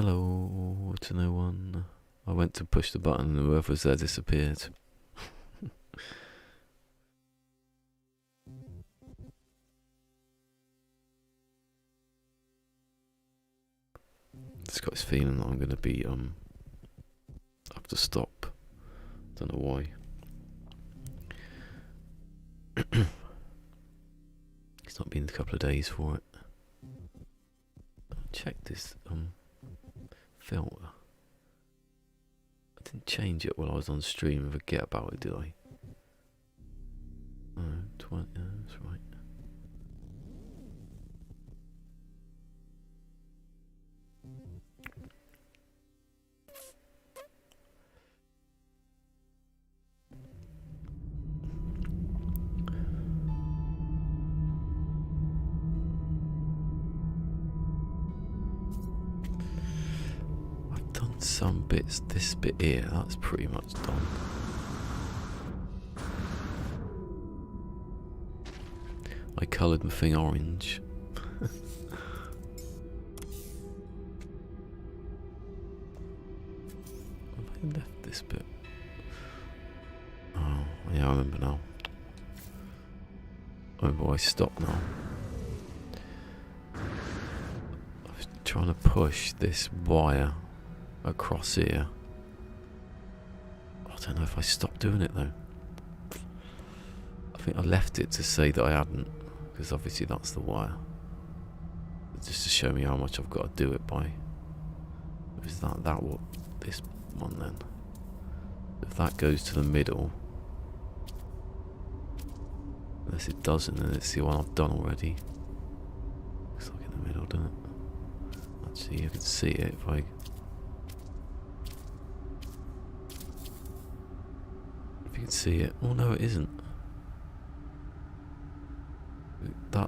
Hello to no one. I went to push the button and whoever was there disappeared. Just got this feeling that I'm going to be have to stop. Don't know why. It's not been a couple of days for it. Check this filter. I didn't change it while I was on stream and forget about it, did I? Oh, 20, that's right. Some bits, this bit here, that's pretty much done. I coloured my thing orange. Have I left this bit? Oh, yeah, I remember now. I remember why I stopped now. I was trying to push this wire across here. I don't know if I stopped doing it though. I think I left it to say that I hadn't, because obviously that's the wire. Just to show me how much I've got to do it by. Is that what this one then? If that goes to the middle, unless it doesn't, then it's the one I've done already. Looks like in the middle, doesn't it? Actually, you can see it if I. You can see it. Oh no, it isn't.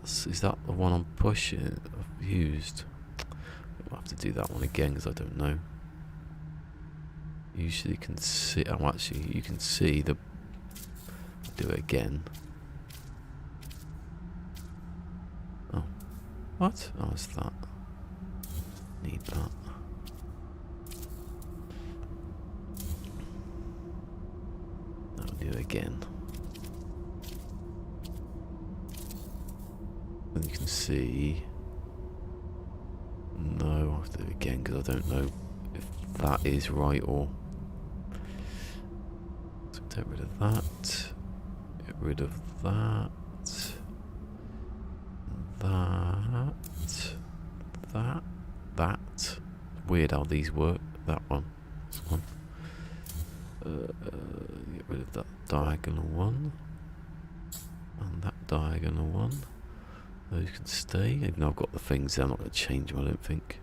Is that the one I'm pushing? I've used. I'll have to do that one again because I don't know. Usually you can see. Oh, actually, you can see the. Do it again. Oh, what? Oh, it's that. Need that. Do it again. And you can see. No, I'll have to do it again because I don't know if that is right or. So get rid of that. Get rid of that. That. Weird how these work. That one. This one. Get rid of that diagonal one and that diagonal one. Those can stay, even though I've got the things there. I'm not going to change them, I don't think.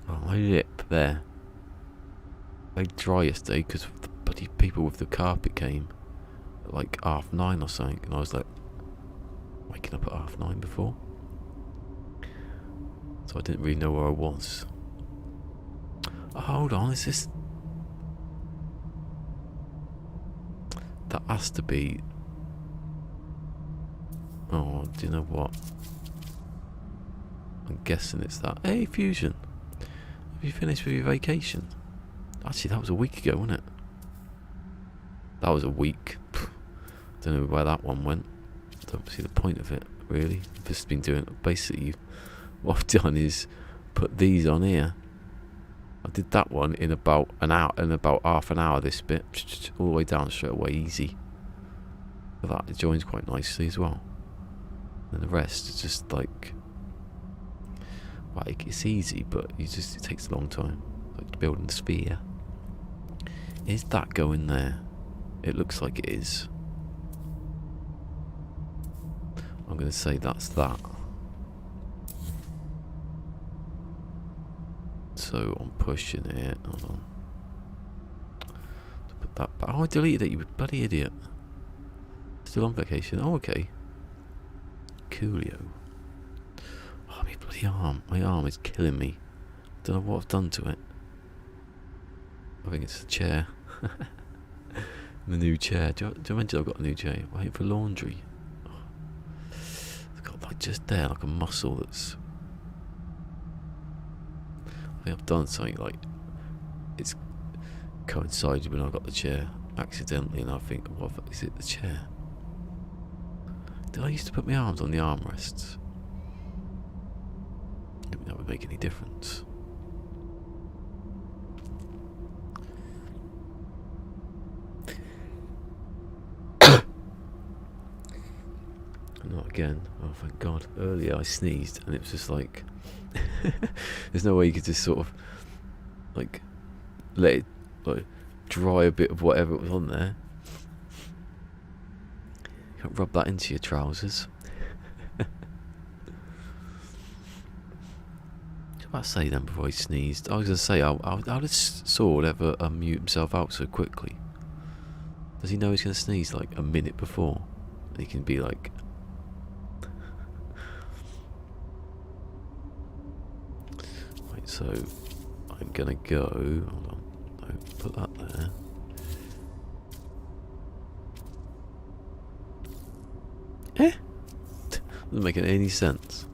Oh, my lip there. Very dry yesterday because the bloody people with the carpet came at like 9:30 or something, and I was like waking up at 9:30 before, so I didn't really know where I was. Oh, hold on, is this? That has to be. Oh, do you know what? I'm guessing it's that. Hey, Fusion, have you finished with your vacation? Actually, that was a week ago, wasn't it? That was a week. Don't know where that one went. Don't see the point of it, really. I've just been doing. Basically, what I've done is put these on here. I did that one in about an hour, in about half an hour. This bit, all the way down straight away, easy. But that it joins quite nicely as well. And the rest is just like it's easy, but it takes a long time. Like building the sphere. Is that going there? It looks like it is. I'm going to say that's that. So I'm pushing it. Hold on. To put that back. Oh, I deleted it, you bloody idiot. Still on vacation. Oh, okay. Coolio. Oh, my bloody arm. My arm is killing me. Don't know what I've done to it. I think it's the chair. The new chair. Do you mention I've got a new chair? Waiting for laundry. Oh. It's got like just there, like a muscle that's think I've done something like it's coincided when I got the chair accidentally, and I think, what is it? The chair? Did I used to put my arms on the armrests? I don't think that would make any difference. Not again. Oh, thank God. Earlier I sneezed and it was just like there's no way you could just sort of like let it like dry a bit of whatever was on there. You can't rub that into your trousers. What was I about to say then before I sneezed? I was going to say, how does Sword ever mute himself out so quickly? Does he know he's going to sneeze like a minute before? And he can be like... Right, so I'm going to go... Hold on. No, put that there. Doesn't make any sense.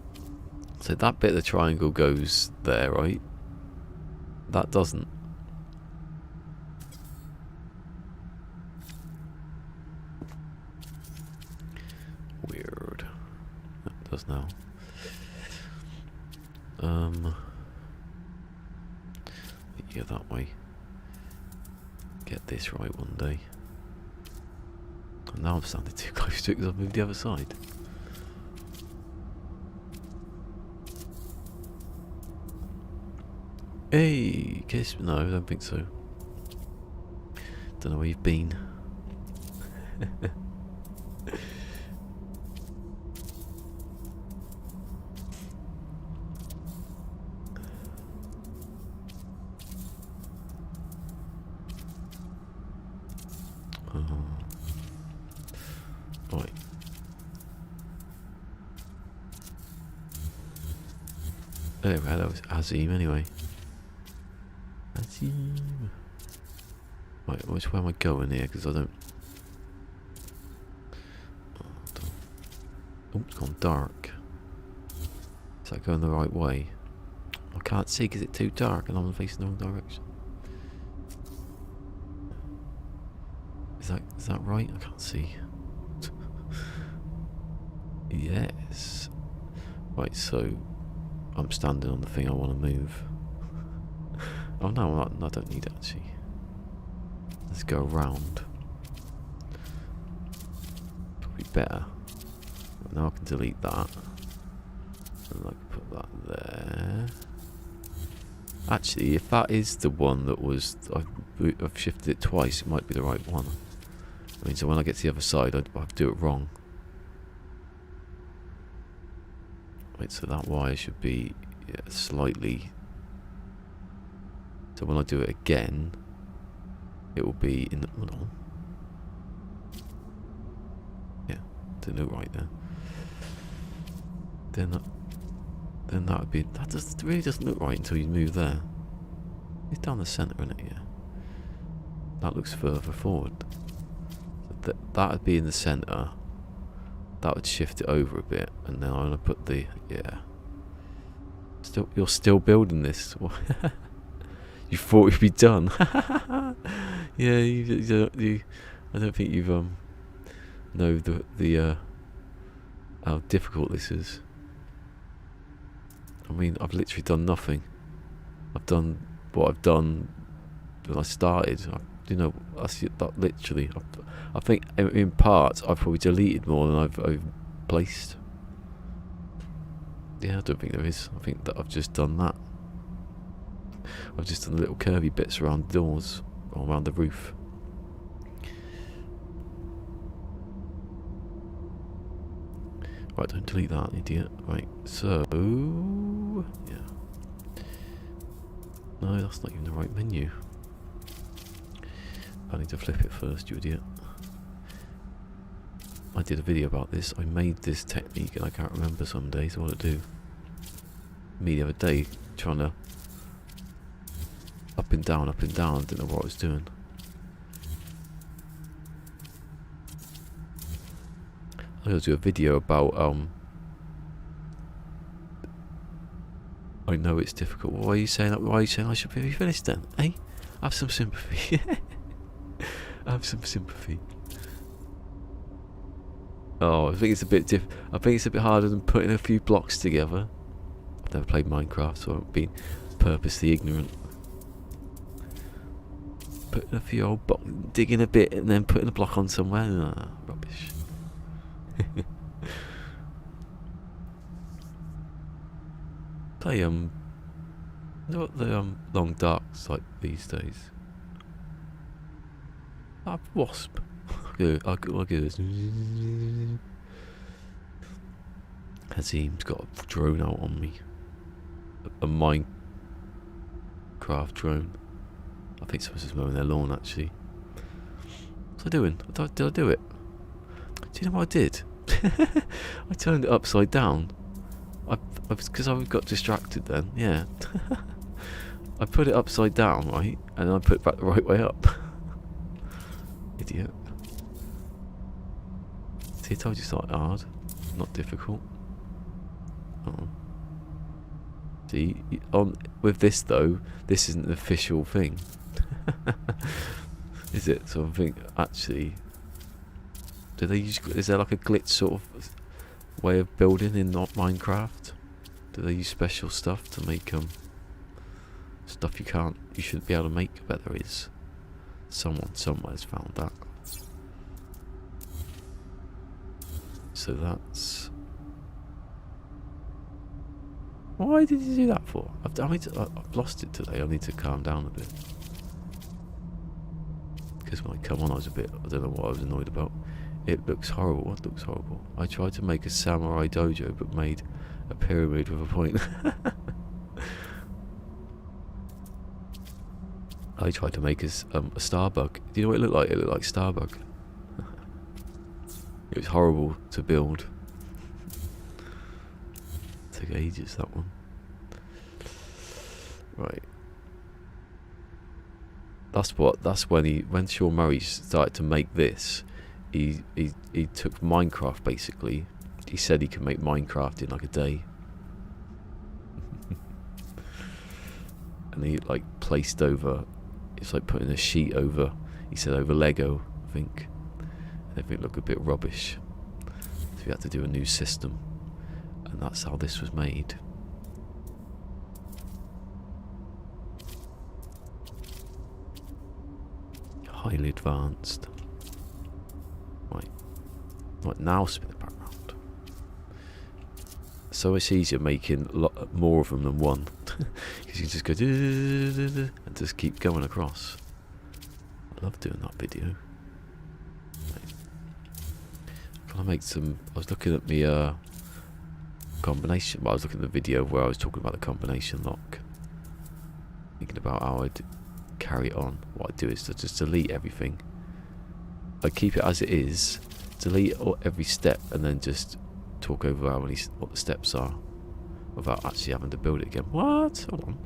So that bit of the triangle goes there, right? That doesn't. Weird. That does now. Yeah, that way. Get this right one day. And now I'm standing too close to it because I've moved the other side. Hey, kiss? No, I don't think so. Don't know where you've been. Right. Anyway, that was Azim anyway. Right, which way am I going here? Because I don't... Oh, it's gone dark. Is that going the right way? I can't see because it's too dark and I'm facing the wrong direction. Is that right? I can't see. Yes. Right, so I'm standing on the thing I want to move. Oh no, I don't need it actually. Let's go around. Probably better. Now I can delete that. And I can put that there. Actually, if that is the one that was... I've shifted it twice, it might be the right one. I mean, so when I get to the other side, I have to do it wrong. Wait, so that wire should be slightly... So when I do it again, it will be in the... Hold on. Yeah, didn't look right there. Then that would be... That really doesn't look right until you move there. It's down the centre, isn't it? Yeah. That looks further forward. So that would be in the centre. That would shift it over a bit, and then I'm going to put the... Yeah. You're still building this. You thought it'd be done. Yeah, you I don't think you've know the how difficult this is. I mean, I've literally done nothing. I've done what I've done when I started. That literally. I think in parts I've probably deleted more than I've placed. Yeah, I don't think there is. I think that I've just done that. I've just done little curvy bits around the doors, or around the roof. Right, don't delete that, idiot. Right, so... Yeah. No, that's not even the right menu. I need to flip it first, you idiot. I did a video about this. I made this technique and I can't remember some days what to do. Me the other day, trying to... Up and down, I didn't know what I was doing. I'm going to do a video about I know it's difficult. Why are you saying that? Why are you saying I should be finished then? Eh? Have some sympathy. Have some sympathy. Oh, I think it's a bit I think it's a bit harder than putting a few blocks together. I've never played Minecraft, so I've been purposely ignorant. Putting a few old blocks, digging a bit, and then putting a block on somewhere. Nah, rubbish. Play you know what the long dark's like these days? Wasp. I'll give this. Hazim's got a drone out on me. A Minecraft drone. I think someone's just mowing their lawn actually. What's I doing? Did I do it? Do you know what I did? I turned it upside down. Because I got distracted then, yeah. I put it upside down, right? And then I put it back the right way up. Idiot. See, I told you it's not hard. Not difficult. Oh. See, with this though, this isn't the official thing. Is it? So I think, actually... Do they use... Is there like a glitch sort of way of building in not Minecraft? Do they use special stuff to make stuff you shouldn't be able to make? I bet there is. Someone somewhere's found that. So that's... Why did you do that for? I've lost it today. I need to calm down a bit. Because when I come on, I don't know what I was annoyed about. It looks horrible. What looks horrible? I tried to make a samurai dojo, but made a pyramid with a point. I tried to make a starbug. Do you know what it looked like? It looked like starbug. It was horrible to build. Took ages, that one. Right. That's when Sean Murray started to make this. He took Minecraft basically. He said he could make Minecraft in like a day. And he like placed over, it's like putting a sheet over, he said over Lego, I think. And everything looked a bit rubbish. So we had to do a new system. And that's how this was made. Highly advanced. Right, now spin it back round. So it's easier making more of them than one. Because you can just go and just keep going across. I love doing that video. Can I make some... I was looking at the combination... Well, I was looking at the video where I was talking about the combination lock. Thinking about how I'd carry it on. What I'd do is to just delete everything. I'd keep it as it is. Delete every step and then just talk over what the steps are without actually having to build it again. What? Hold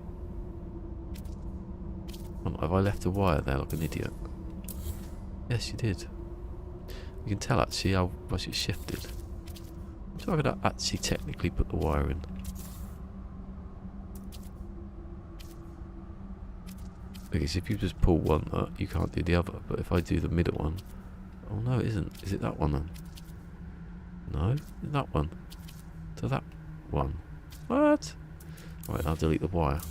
on. Have I left a wire there like an idiot? Yes, you did. You can tell actually how much it shifted. So I could actually technically put the wire in. Because if you just pull one, you can't do the other. But if I do the middle one... Oh no, it isn't. Is it that one then? No, it's that one. So that one. What? Right, I'll delete the wire.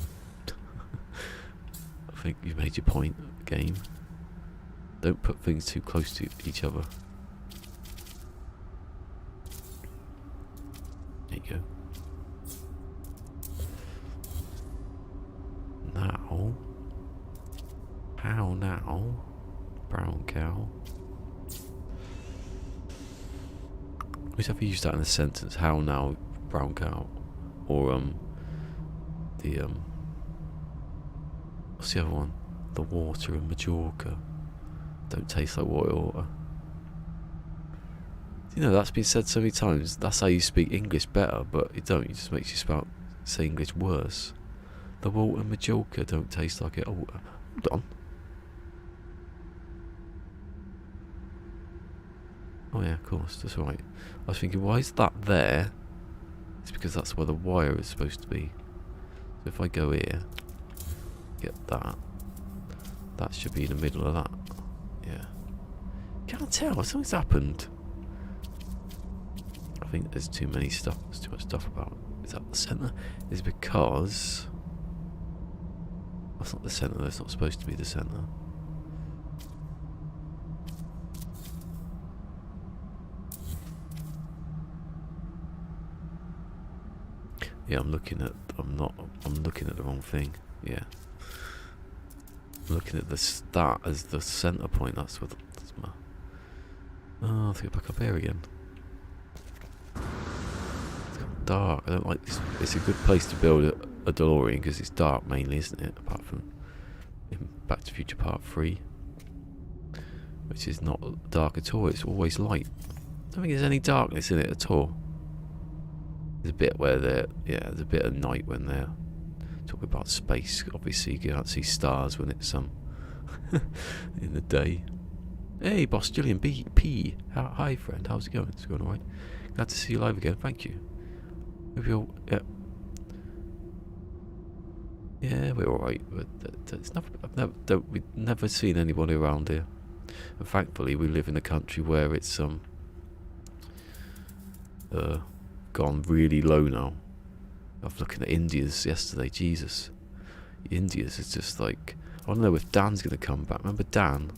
I think you've made your point, game. Don't put things too close to each other. There you go. Now. How now? Brown cow. Always have to use that in a sentence. How now, brown cow, or what's the other one? The water in Majorca don't taste like water. You know that's been said so many times. That's how you speak English better, but it don't. It just makes you say English worse. The water in Majorca don't taste like it. Oh, hold on. Oh yeah, of course, that's right. I was thinking, why is that there? It's because that's where the wire is supposed to be. If I go here, get that. That should be in the middle of that. Yeah. Can't tell. Something's happened. I think there's too many stuff. There's too much stuff about. Is that the centre? Is because that's not the centre. That's not supposed to be the centre. Yeah, I'm looking at the wrong thing. Yeah. I'm looking at the start as the centre point. That's what that's my. Oh, let's get back up here again. It's got dark. I don't like this. It's a good place to build a DeLorean because it's dark mainly, isn't it? Apart from in Back to the Future Part 3, which is not dark at all. It's always light. I don't think there's any darkness in it at all. There's a bit where there's a bit of night when they're talking about space. Obviously, you can't see stars when it's in the day. Hey, Boss Julian P. Hi, friend. How's it going? It's going alright. Glad to see you live again. Thank you. Hope you're yeah, we're alright. But it's not. We've never seen anybody around here, and thankfully, we live in a country where it's gone really low now. I was looking at India's yesterday. Jesus, India's is just like, I don't know if Dan's gonna come back. Remember Dan?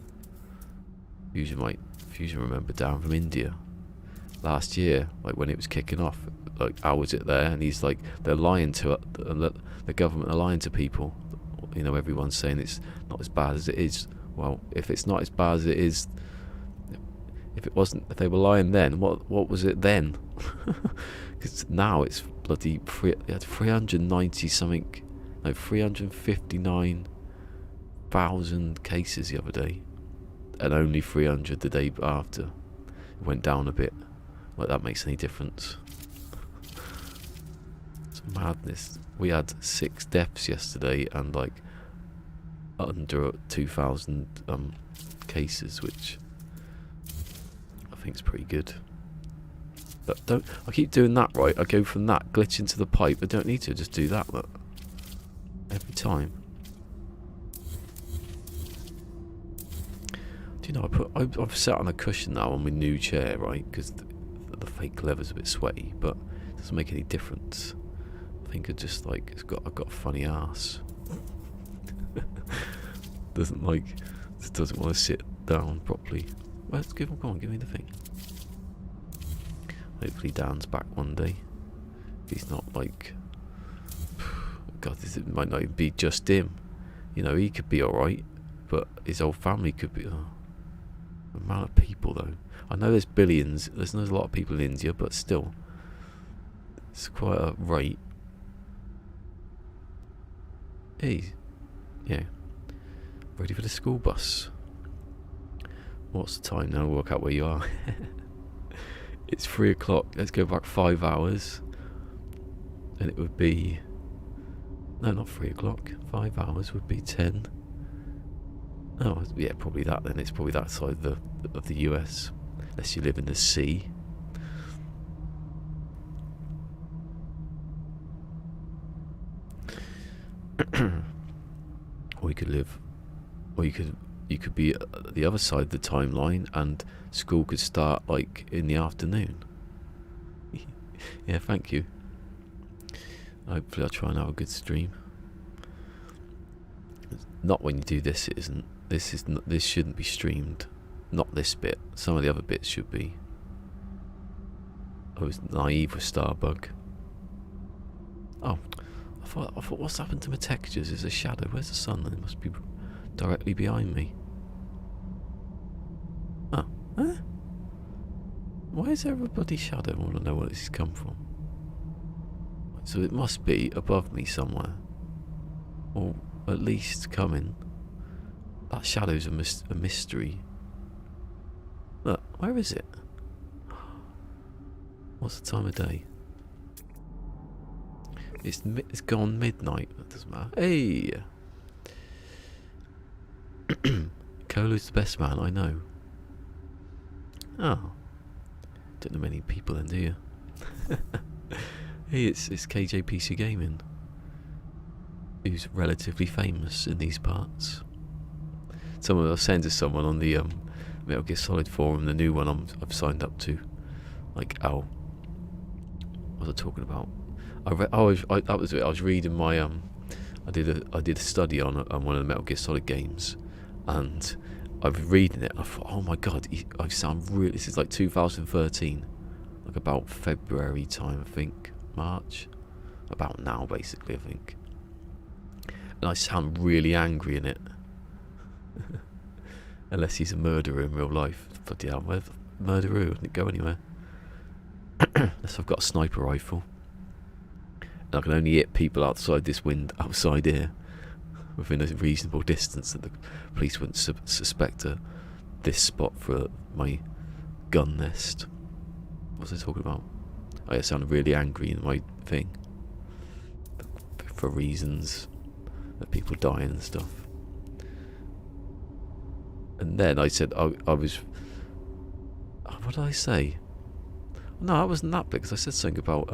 Fusion remember Dan from India last year, like when it was kicking off. Like, how was it there? And he's like, they're lying to the government are lying to people. You know, everyone's saying it's not as bad as it is. Well, if it's not as bad as it is, if they were lying then, what was it then? Because now it's bloody 390 something, no, 359,000 cases the other day, and only 300 the day after. It went down a bit. Like that makes any difference? It's madness. We had 6 deaths yesterday and like under 2,000 cases, which I think is pretty good. But I keep doing that, right? I go from that, glitch into the pipe. I don't need to just do that, look. Every time. Do you know, I've sat on a cushion now on my new chair, right? Because the fake leather's a bit sweaty, but it doesn't make any difference. I think I've got a funny ass. Just doesn't want to sit down properly. Well, go on, give me the thing. Hopefully Dan's back one day. He's not like, God, it might not even be just him. You know, he could be alright, but his whole family could be. The amount of people though. I know there's billions. There's a lot of people in India, but still, it's quite a rate. Hey, yeah. Ready for the school bus. What's the time now? Work out where you are. It's 3 o'clock. Let's go back 5 hours. And it would be... No, not 3 o'clock. 5 hours would be 10. Oh, yeah, probably that then. It's probably that side of the US. Unless you live in the sea. Or you could be at the other side of the timeline and school could start like in the afternoon. Yeah, thank you. Hopefully I'll try and have a good stream. Not when you do this, it isn't. This shouldn't be streamed. Not this bit. Some of the other bits should be. I was naive with Starbug. Oh, I thought what's happened to my textures is a shadow. Where's the sun? It must be directly behind me. Oh, huh? Why is everybody shadow? I want to know where this has come from. So it must be above me somewhere, or at least coming. That shadow's a mystery. Look, where is it? What's the time of day? It's gone midnight. That doesn't matter. Hey, Cola's the best man I know. Oh, don't know many people then, do you? Hey, it's KJPC Gaming. who's relatively famous in these parts. Someone I was saying to someone on the Metal Gear Solid forum, the new one I've signed up to. Like, what was I talking about? That was it. I was reading my I did a study on one of the Metal Gear Solid games, and I was reading it and I thought, oh my god, I sound really. This is like 2013, like about February time, I think, March, about now basically, I think. And I sound really angry in it. Unless he's a murderer in real life. But yeah, murderer wouldn't go anywhere. Unless I've got a sniper rifle. And I can only hit people outside outside here, within a reasonable distance that the police wouldn't suspect this spot for my gun nest. What was I talking about? I sounded really angry in my thing. For reasons that people dying and stuff. And then I said I was. What did I say? No, that wasn't that bit, because I said something about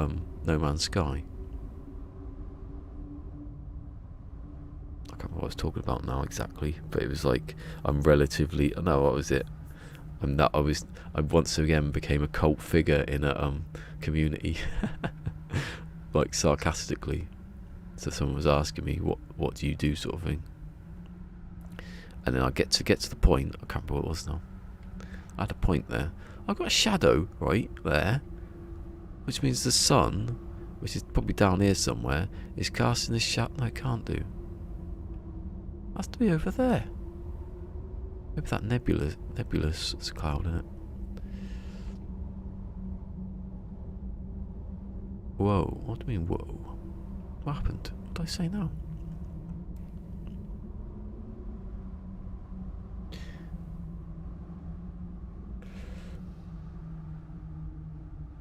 No Man's Sky. I can't remember what I was talking about now exactly, but it was like I'm relatively. No, what was it? I once again became a cult figure in a community, like sarcastically. So someone was asking me, what do you do, sort of thing. And then I get to the point. I can't remember what it was now. I had a point there. I've got a shadow right there, which means the sun, which is probably down here somewhere, is casting this shadow. No, it can't do. It has to be over there. Maybe that nebulous cloud in it. Whoa! What do you mean, whoa? What happened? What did I say now?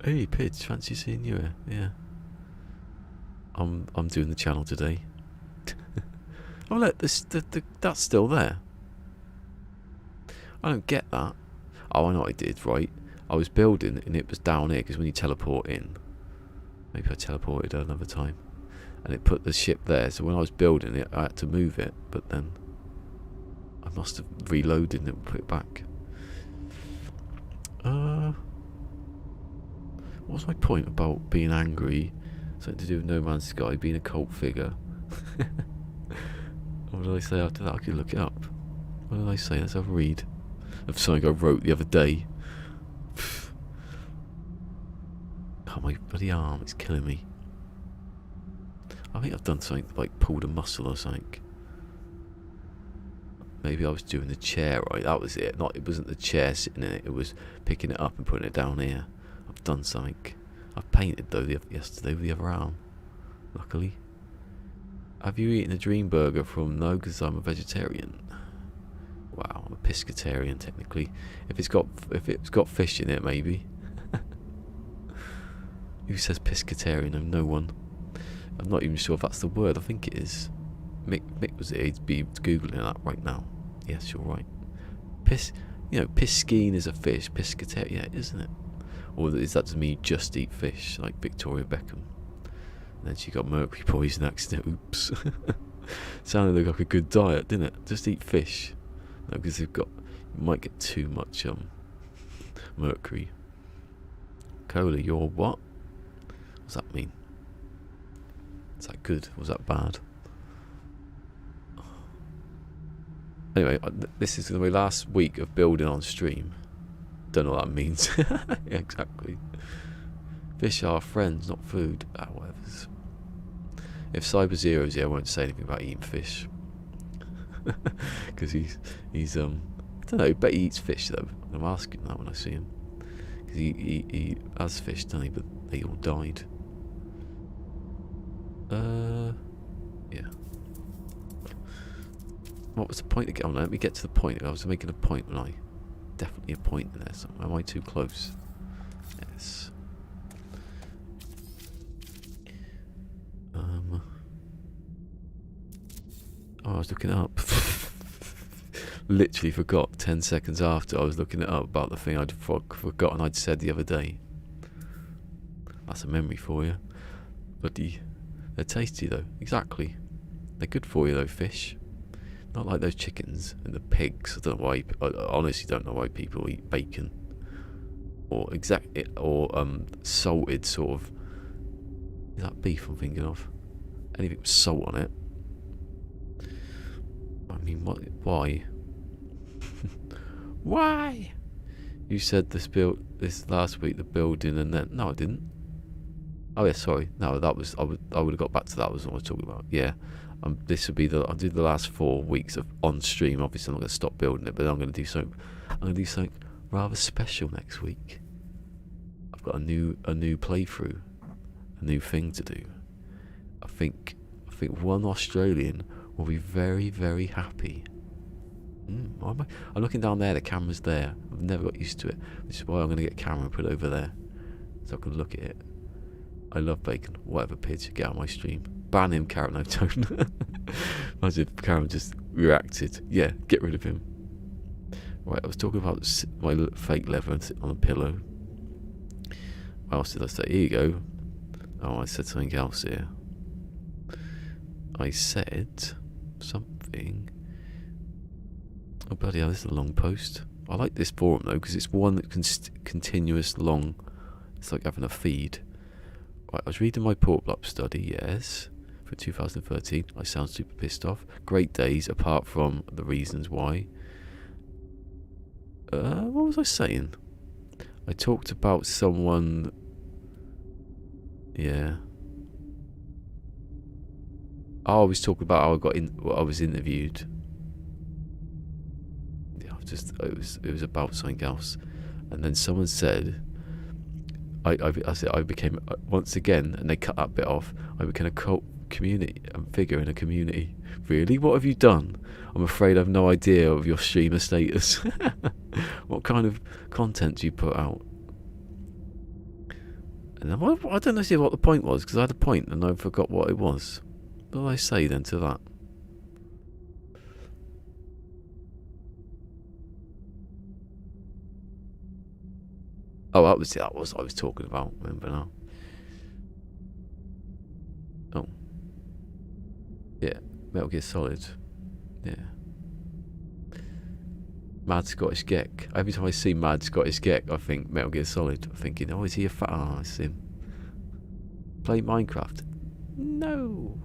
Hey, Pidge, fancy seeing you here? Yeah. I'm doing the channel today. Oh look, that's still there. I don't get that. Oh, I know what I did, right? I was building and it was down here, because when you teleport in, maybe I teleported another time, and it put the ship there, so when I was building it I had to move it, but then I must have reloaded it and put it back. What was my point about being angry? Something to do with No Man's Sky, being a cult figure. What did I say after that? I could look it up. What did I say? Let's have a read of something I wrote the other day. Oh, my bloody arm, it's killing me. I think I've done something like pulled a muscle or something. Maybe I was doing the chair right. That was it. It wasn't the chair sitting in it. It was picking it up and putting it down here. I've done something. I painted though yesterday with the other arm. Luckily. Have you eaten a dream burger from? No, because I'm a vegetarian. Wow, I'm a pescatarian technically. If it's got fish in it, maybe. Who says pescatarian? No one. I'm not even sure if that's the word. I think it is. Mick was it? He'd be googling that right now. Yes, you're right. Piscine is a fish. Pescatarian, yeah, isn't it? Or is that to me just eat fish, like Victoria Beckham? And then she got mercury poison accident. Oops. Sounded like a good diet, didn't it? Just eat fish. No, because you might get too much mercury. Cola, you're what? What's that mean? Is that good? Or was that bad? Anyway, this is my last week of building on stream. Don't know what that means. Yeah, exactly. Fish are friends, not food. Whatever. If Cyber Zero's here, I won't say anything about eating fish. Because he's I don't know, but he eats fish though. I'm asking that when I see him. Because he has fish, doesn't he? But they all died. Yeah. What was the point again? Let me get to the point. I was making a point when I... Definitely a point in there somewhere. Am I too close? Yes. Oh, I was looking it up. Literally forgot 10 seconds after I was looking it up about the thing I'd forgotten I'd said the other day. That's a memory for you. But they're tasty though. Exactly. They're good for you though, fish. Not like those chickens and the pigs. I don't know why. I honestly don't know why people eat bacon or salted sort of. Is that beef I'm thinking of? Anything with salt on it. I mean, what? Why? Why? You said this last week, the building, and then no, I didn't. Oh yeah, sorry. No, that was I would have got back to that. Was what I was talking about. Yeah. This would be I'll do the last 4 weeks of on stream. Obviously, I'm not going to stop building it, but I'm going to do something. I'm going to do something rather special next week. I've got a new playthrough, a new thing to do. I think one Australian will be very, very happy. I'm looking down there. The camera's there. I've never got used to it, which is why I'm going to get a camera and put it over there, so I can look at it. I love bacon. Whatever, Pidge, get out of my stream. Ban him, Carrot No Tone. Imagine if Karen just reacted. Yeah, get rid of him. Right, I was talking about my fake leather and sitting on a pillow. What else did I say? Here you go. Oh, I said something else here. I said something. Oh, bloody hell, this is a long post. I like this forum, though, because it's one that continuous long. It's like having a feed. Right, I was reading my port block study, yes, for 2013. I sound super pissed off. Great days, apart from the reasons why. What was I saying? I talked about someone. Yeah. Oh, I was talking about how I was interviewed. Yeah, it was about something else, and then someone said. I said I became once again, and they cut that bit off. I became a cult community figure in a community. Really? What have you done? I'm afraid I've no idea of your streamer status. What kind of content do you put out? And I don't know what the point was, because I had a point and I forgot what it was. What did I say then to that? Oh, that was what I was talking about. Remember now? Oh, yeah, Metal Gear Solid. Yeah. Mad Scottish Geck. Every time I see Mad Scottish Geck, I think Metal Gear Solid. I'm thinking, oh, is he a fat ass? Him. Play Minecraft? No,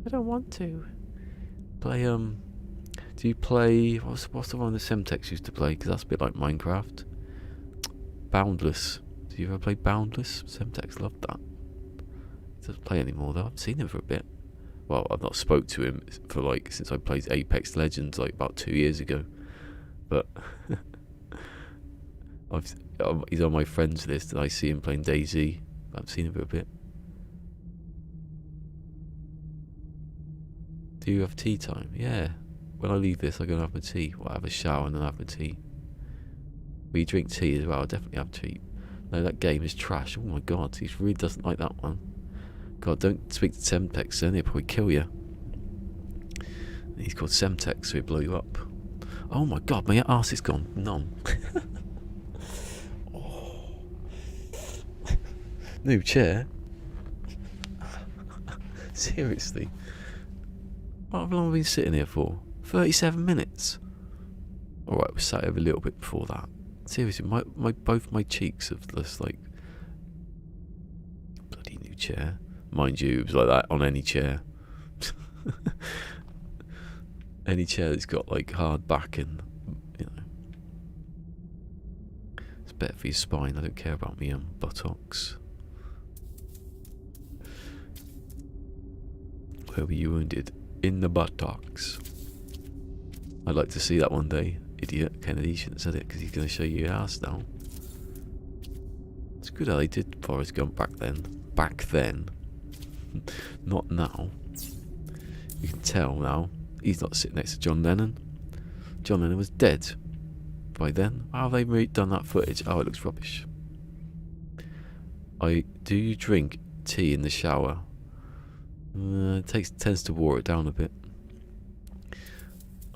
I don't want to. Play Do you play what's the one the Semtex used to play? Because that's a bit like Minecraft. Boundless. Do you ever play Boundless? Semtex loved that. He doesn't play anymore though. I haven't seen him for a bit. Well, I've not spoke to him for since I played Apex Legends about 2 years ago. But he's on my friends list, and I see him playing DayZ. I haven't seen him for a bit. Do you have tea time? Yeah. When I leave this, I go and have my tea. Well, I have a shower and then have my tea. We drink tea as well. I'll definitely have tea. No, that game is trash. Oh my god, he really doesn't like that one. God, don't speak to Semtex then, he'll probably kill you. He's called Semtex, so he'll blow you up. Oh my god, my arse is gone. None. Oh. New chair? Seriously? How long have I been sitting here for? 37 minutes. Alright, we sat over a little bit before that. Seriously, both my cheeks have just bloody new chair. Mind you, it was like that on any chair. Any chair that's got hard backing, it's better for your spine. I don't care about me buttocks. Where were you wounded? In the buttocks. I'd like to see that one day. Idiot. Kennedy shouldn't have said it, because he's going to show you your ass now. It's good how they did Forrest Gump back then. Back then. Not now. You can tell now. He's not sitting next to John Lennon. John Lennon was dead by then. How have they done that footage? Oh, it looks rubbish. Do you drink tea in the shower? It tends to water it down a bit.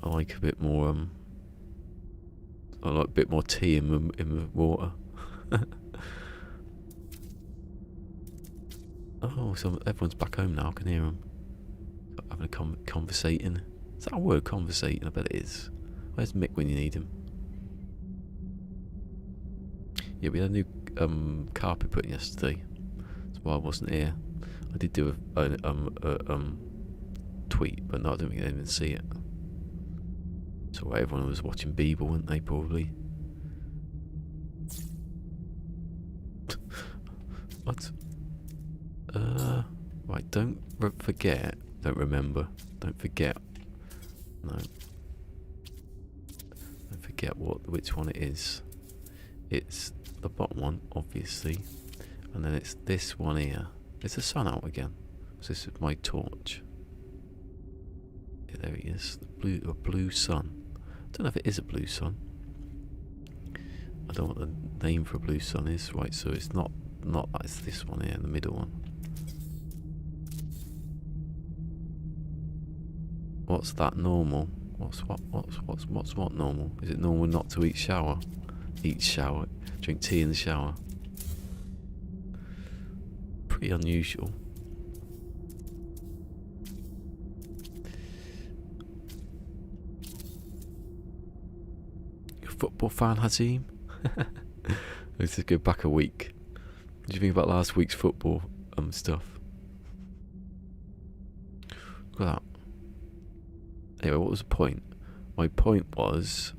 I like a bit more I like a bit more tea in the water. Oh, so everyone's back home now. I can hear them. having a conversating. Is that a word, conversating? I bet it is. Where's Mick when you need him? Yeah, we had a new carpet put in yesterday. That's why I wasn't here. I did do a tweet, but no, I don't think they didn't see it. So everyone was watching Bieber, weren't they, probably? What? Right, don't forget. Don't remember. Don't forget. No. Don't forget which one it is. It's the bottom one, obviously. And then it's this one here. Is the sun out again? So this is my torch. Yeah, there he is. A blue sun. I don't know if it is a blue sun. I don't know what the name for a blue sun is. Right, so it's not that, it's this one here, the middle one. What's that normal? What's what normal? Is it normal not to eat shower? Eat shower. Drink tea in the shower. Pretty unusual. You're a football fan, Hazim? Let's just go back a week. What do you think about last week's football stuff? Look at that. Anyway, what was the point? My point was...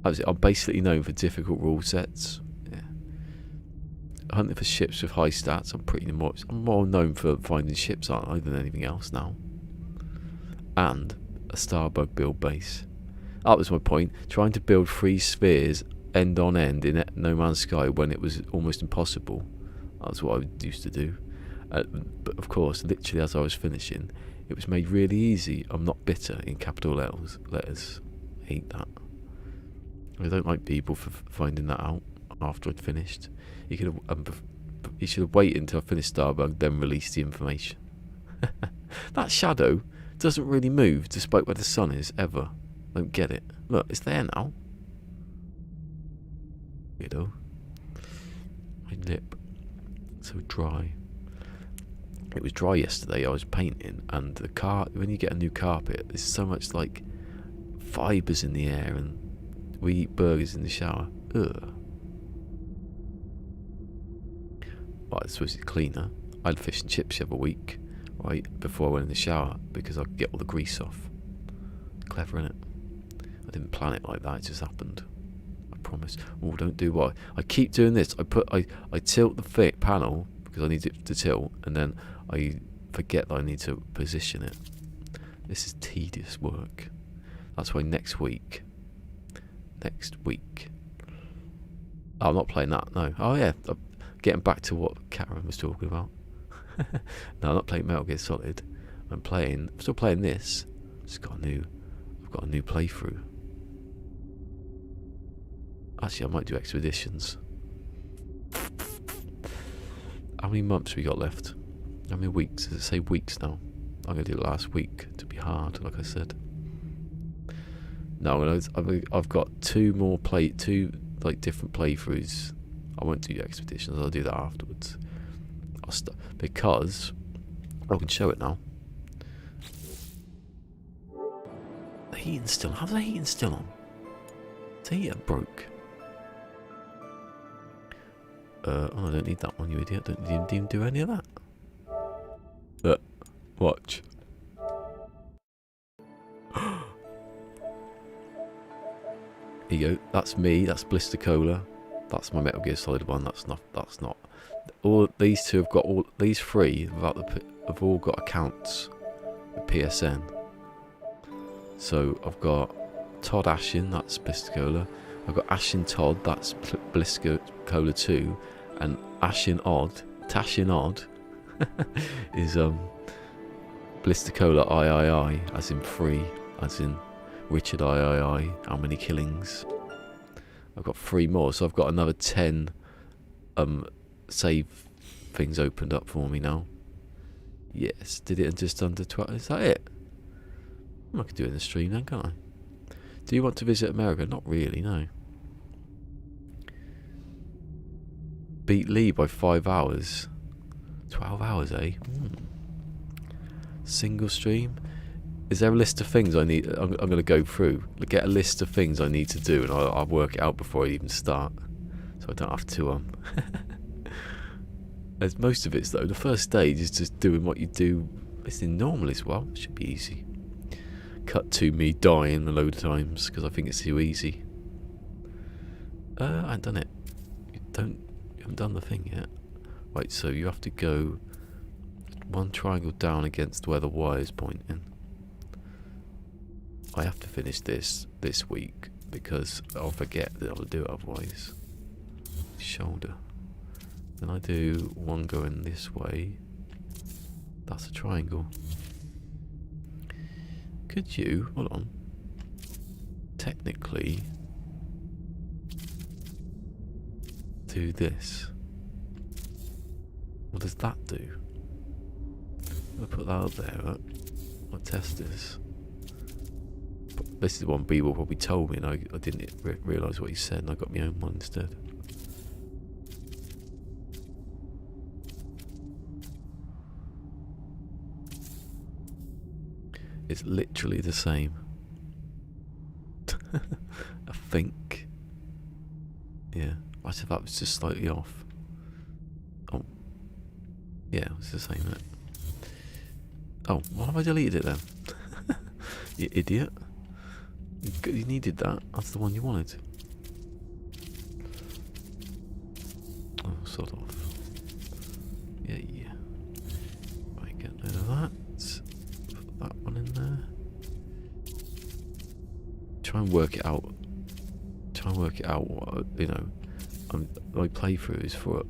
I'm basically known for difficult rule sets. Yeah. Hunting for ships with high stats. I'm more known for finding ships, aren't I, than anything else now. And a Starbug build base. That was my point. Trying to build 3 spheres end on end in No Man's Sky when it was almost impossible. That's what I used to do. But of course, literally as I was finishing, it was made really easy. I'm not bitter in capital letters. I hate that. I don't like people for finding that out after I'd finished. He should have waited until I finished Starbug, then released the information. That shadow doesn't really move despite where the sun is, ever. Don't get it. Look, it's there now. Weirdo. My lip. So dry. It was dry yesterday. I was painting, and when you get a new carpet, there's so much like fibres in the air, and we eat burgers in the shower. Ugh. Well, it's supposed to be cleaner. I had fish and chips the other week, right, before I went in the shower, because I could get all the grease off. Clever, innit? I didn't plan it like that, it just happened. I promise. Oh, don't do what I keep doing this. I tilt the panel because I need it to tilt, and then I forget that I need to position it. This is tedious work. That's why next week. Oh, I'm not playing that, no. Oh yeah, I'm getting back to what Karen was talking about. No, I'm not playing Metal Gear Solid. I'm still playing this. I've got a new playthrough. Actually, I might do expeditions. How many months we got left? How many weeks? Does it say weeks now? I'm going to do it last week to be hard, like I said. No, I've got two different playthroughs. I won't do expeditions. I'll do that afterwards. Because I can show it now. The heating's still. How's the heating still on? The heater broke. Oh, I don't need that one, you idiot. Don't even do any of that. Watch. Here you go. That's me. That's ballisticola. That's my Metal Gear Solid one. That's not. All these two have got these three have all got accounts with PSN. So I've got Todd Ashin. That's ballisticola. I've got Ashin Todd. That's ballisticola 2, and Tashin Odd is ballisticola III, as in 3, as in Richard III. How many killings? I've got 3 more, so I've got another 10 save things opened up for me now. Yes, did it in just under 12. Is that it? I could do it in the stream then, can't I? Do you want to visit America? Not really, no. Beat Lee by 5 hours. 12 hours, eh? Single stream. Is there a list of things I need? I'm going to go through. Get a list of things I need to do, and I'll work it out before I even start, so I don't have to As most of it's though, the first stage is just doing what you do. It's in normal as well. It should be easy. Cut to me dying a load of times because I think it's too easy. I haven't done it. You haven't done the thing yet. Right, so you have to go one triangle down against where the wire's pointing. I have to finish this week because I'll forget that I'll do it otherwise. Shoulder. Then I do one going this way. That's a triangle. Could you, hold on, technically do this? What does that do? I'll put that up there, right? I'll test this. This is the one B will probably told me and I didn't realise what he said and I got my own one instead. It's literally the same. I think. Yeah, I said that was just slightly off. Oh. Yeah, it's the same, isn't it? Oh, why have I deleted it then? You idiot. You needed that. That's the one you wanted. Oh, sort of. Yeah. Right, get rid of that. Put that one in there. Try and work it out. What, you know, my playthrough is for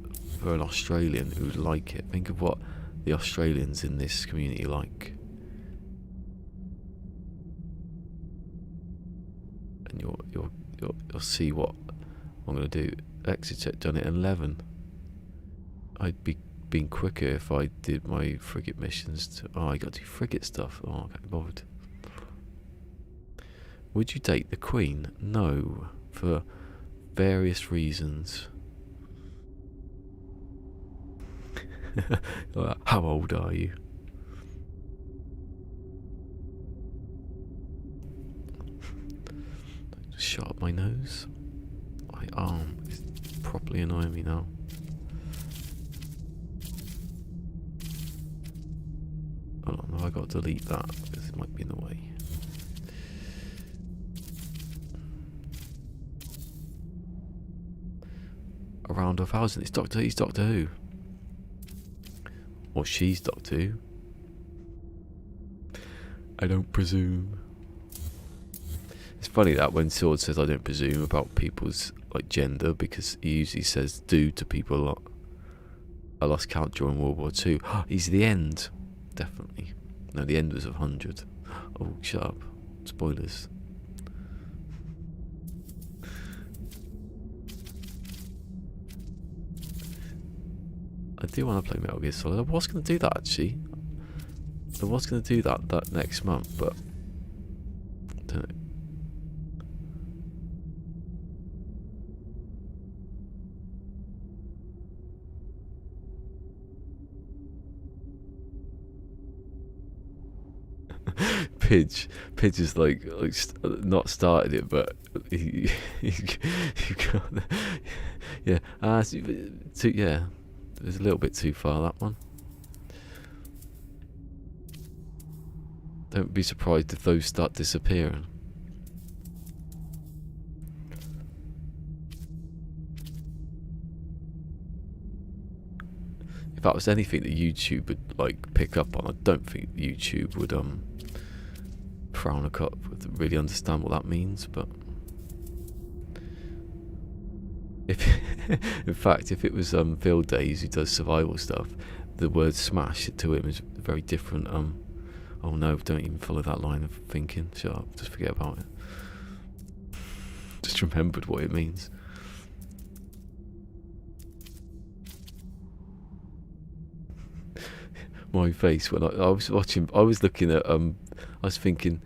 an Australian who would like it. Think of what the Australians in this community like. And you'll see what I'm going to do. Exit check done at 11. I'd be being quicker if I did my frigate missions. I got to do frigate stuff. I can't be bothered. Would you date the Queen? No, for various reasons. How old are you? Shut up my nose. My arm is properly annoying me now. Hold on, have I got to delete that because it might be in the way. Around 1,000. He's Doctor Who. Or she's Doctor Who. I don't presume. It's funny that when Sword says I don't presume about people's like gender because he usually says do to people a lot. I lost count during World War II. He's the end. Definitely. No, the end was 100. Oh, shut up. Spoilers. I do want to play Metal Gear Solid. I was going to do that actually. I was going to do that next month, but I don't know. Pidge is like not started it, but he got, yeah. Yeah. It was a little bit too far, that one. Don't be surprised if those start disappearing. If that was anything that YouTube would like pick up on, I don't think YouTube would frown a cup would really understand what that means, but if in fact if it was Field Days who does survival stuff, the word smash to him is very different. Oh no, don't even follow that line of thinking. Shut up, just forget about it. Just remembered what it means. My face when I was watching, I was looking at I was thinking,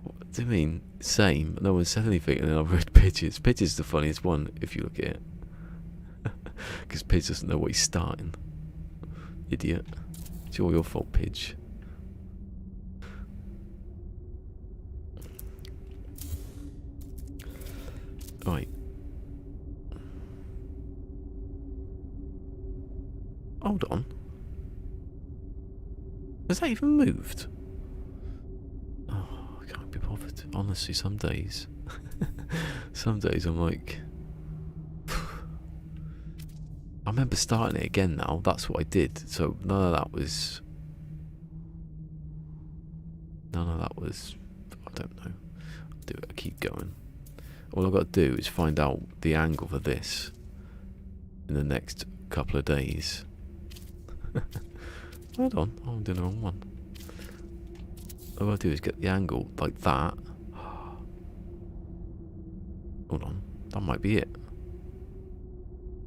what do you mean same? No one said anything, and then I read Pidge's. Pidge's the funniest one if you look at it, because Pidge doesn't know what he's starting. Idiot. It's all your fault, Pidge. Right. Hold on. Has that even moved? Oh, I can't be bothered. Honestly, some days. Some days I'm like... I remember starting it again now. That's what I did. So none of that was... None of that was... I don't know. I'll do it. I keep going. All I've got to do is find out the angle for this in the next couple of days. Hold on, I'm doing the wrong one. All I've got to do is get the angle like that. Hold on, that might be it.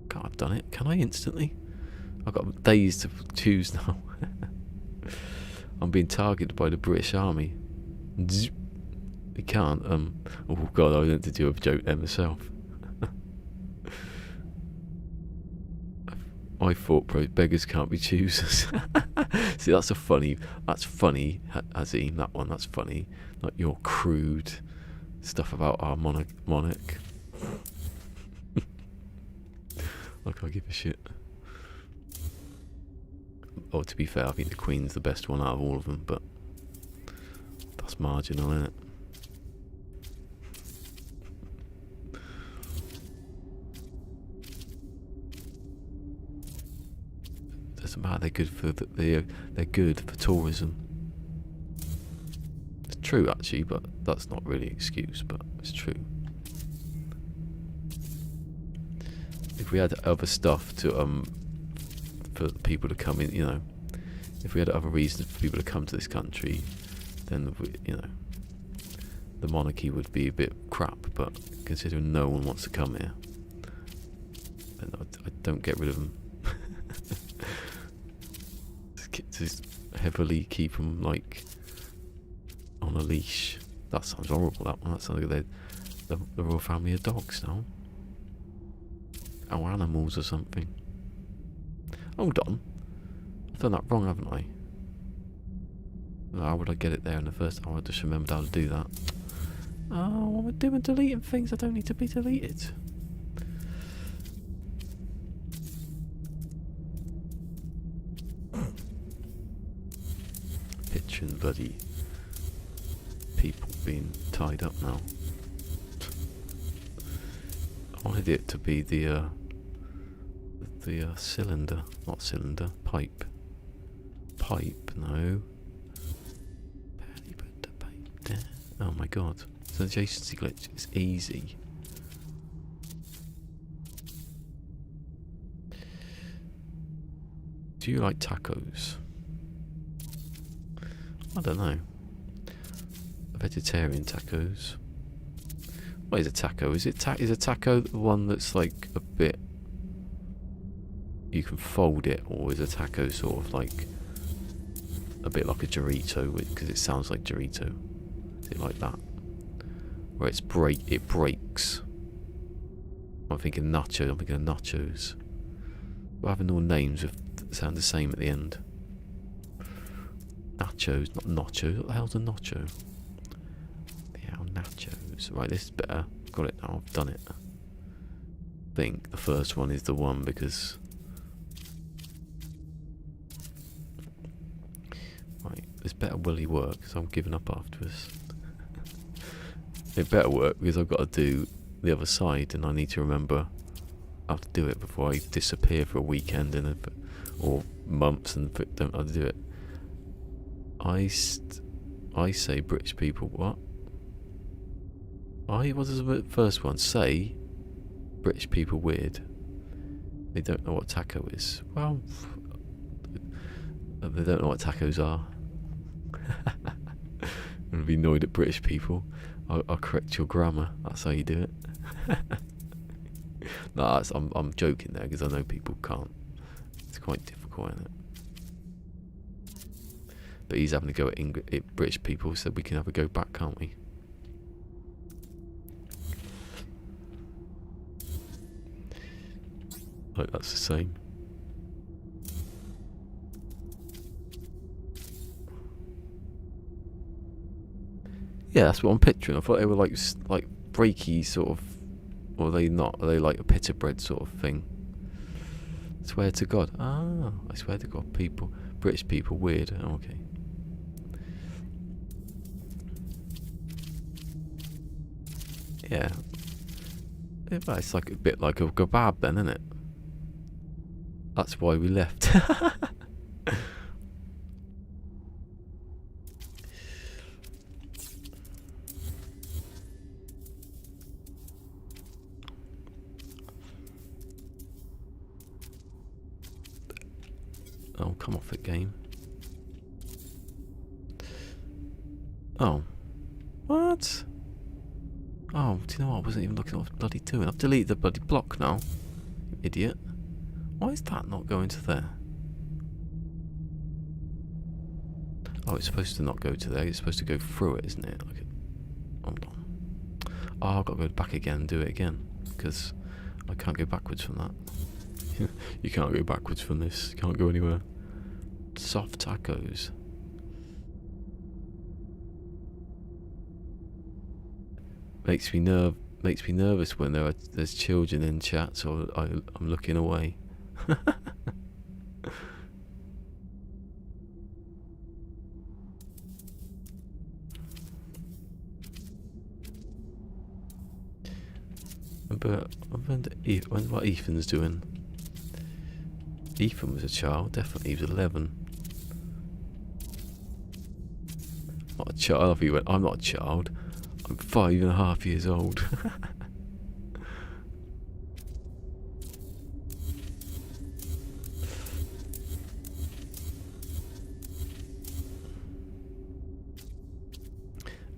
Can't have done it. Can I instantly? I've got days to choose now. I'm being targeted by the British Army. You can't, oh god, I meant to do a joke there myself. I thought beggars can't be choosers. See, that's funny, Azim, that one, that's funny. Like your crude stuff about our monarch. Like I give a shit. Oh, to be fair, I think the Queen's the best one out of all of them, but that's marginal, isn't it? Doesn't matter. They're good for they're good for tourism. It's true, actually, but that's not really an excuse. But it's true. If we had other stuff to for people to come in, you know, if we had other reasons for people to come to this country, then you know, the monarchy would be a bit crap. But considering no one wants to come here, then I don't get rid of them. Just heavily keep them like on a leash. That sounds horrible. That one. That sounds like the royal family of dogs now. Or animals or something. Hold on, I've done that wrong, haven't I? How would I get it there in the first time? I just remembered how to do that. Oh, what we're doing, deleting things that don't need to be deleted. Picturing bloody people being tied up now. I wanted it to be the cylinder, not cylinder, pipe. Pipe, no. Barely put the pipe there. Oh my god. It's an adjacency glitch. It's easy. Do you like tacos? I don't know. Vegetarian tacos. What is a taco? Is a taco the one that's like a bit... You can fold it, or is a taco sort of like a bit like a Dorito, because it sounds like Dorito? Is it like that? Where it breaks. I'm thinking nacho. I'm thinking of nachos. We're having all names that sound the same at the end. Nachos, not nachos. What the hell's a nacho? Yeah, nachos. Right, this is better. Got it now. I've done it. I think the first one is the one because... Right, this better really work because I'm giving up afterwards. It better work because I've got to do the other side and I need to remember how to do it before I disappear for a weekend or months and don't know how to do it. I say British people what? What does the first one say? British people weird. They don't know what taco is. Well, they don't know what tacos are. I'm gonna be annoyed at British people. I'll correct your grammar. That's how you do it. No, I'm joking there because I know people can't. It's quite difficult, isn't it? But he's having to go at British people, so we can have a go back, can't we? Like that's the same. Yeah, that's what I'm picturing. I thought they were like breaky sort of, or are they not? Are they like a pita bread sort of thing? Swear to God. Ah, I swear to God, people, British people, weird. Okay. Yeah. It's like a bit like a kebab then, isn't it? That's why we left. Oh, come off it, game. Oh. What? Oh, do you know what? I wasn't even looking at what I was bloody doing. I've deleted the bloody block now. You idiot. Why is that not going to there? Oh, it's supposed to not go to there. It's supposed to go through it, isn't it? Hold on. Oh, I've got to go back again and do it again. Because I can't go backwards from that. You can't go backwards from this. You can't go anywhere. Soft tacos. Makes me nervous when there's children in chat, so I'm looking away. But I wonder what Ethan's doing. Ethan was a child, definitely. He was 11. Not a child. He went, I'm not a child. I'm 5.5 years old.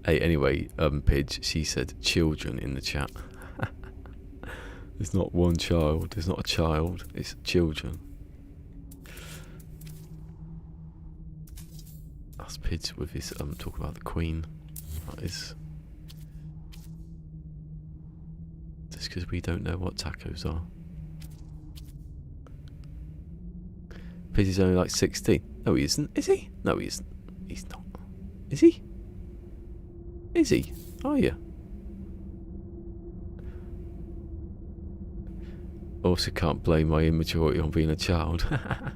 Hey, anyway, Pidge, she said children in the chat. There's not one child. There's not a child. It's children. That's Pidge with his talking about the Queen. That is just because we don't know what tacos are. Pidge is only like 16. No, he isn't. Is he? No, he isn't. He's not. Is he? Is he? Are you? Also can't blame my immaturity on being a child. I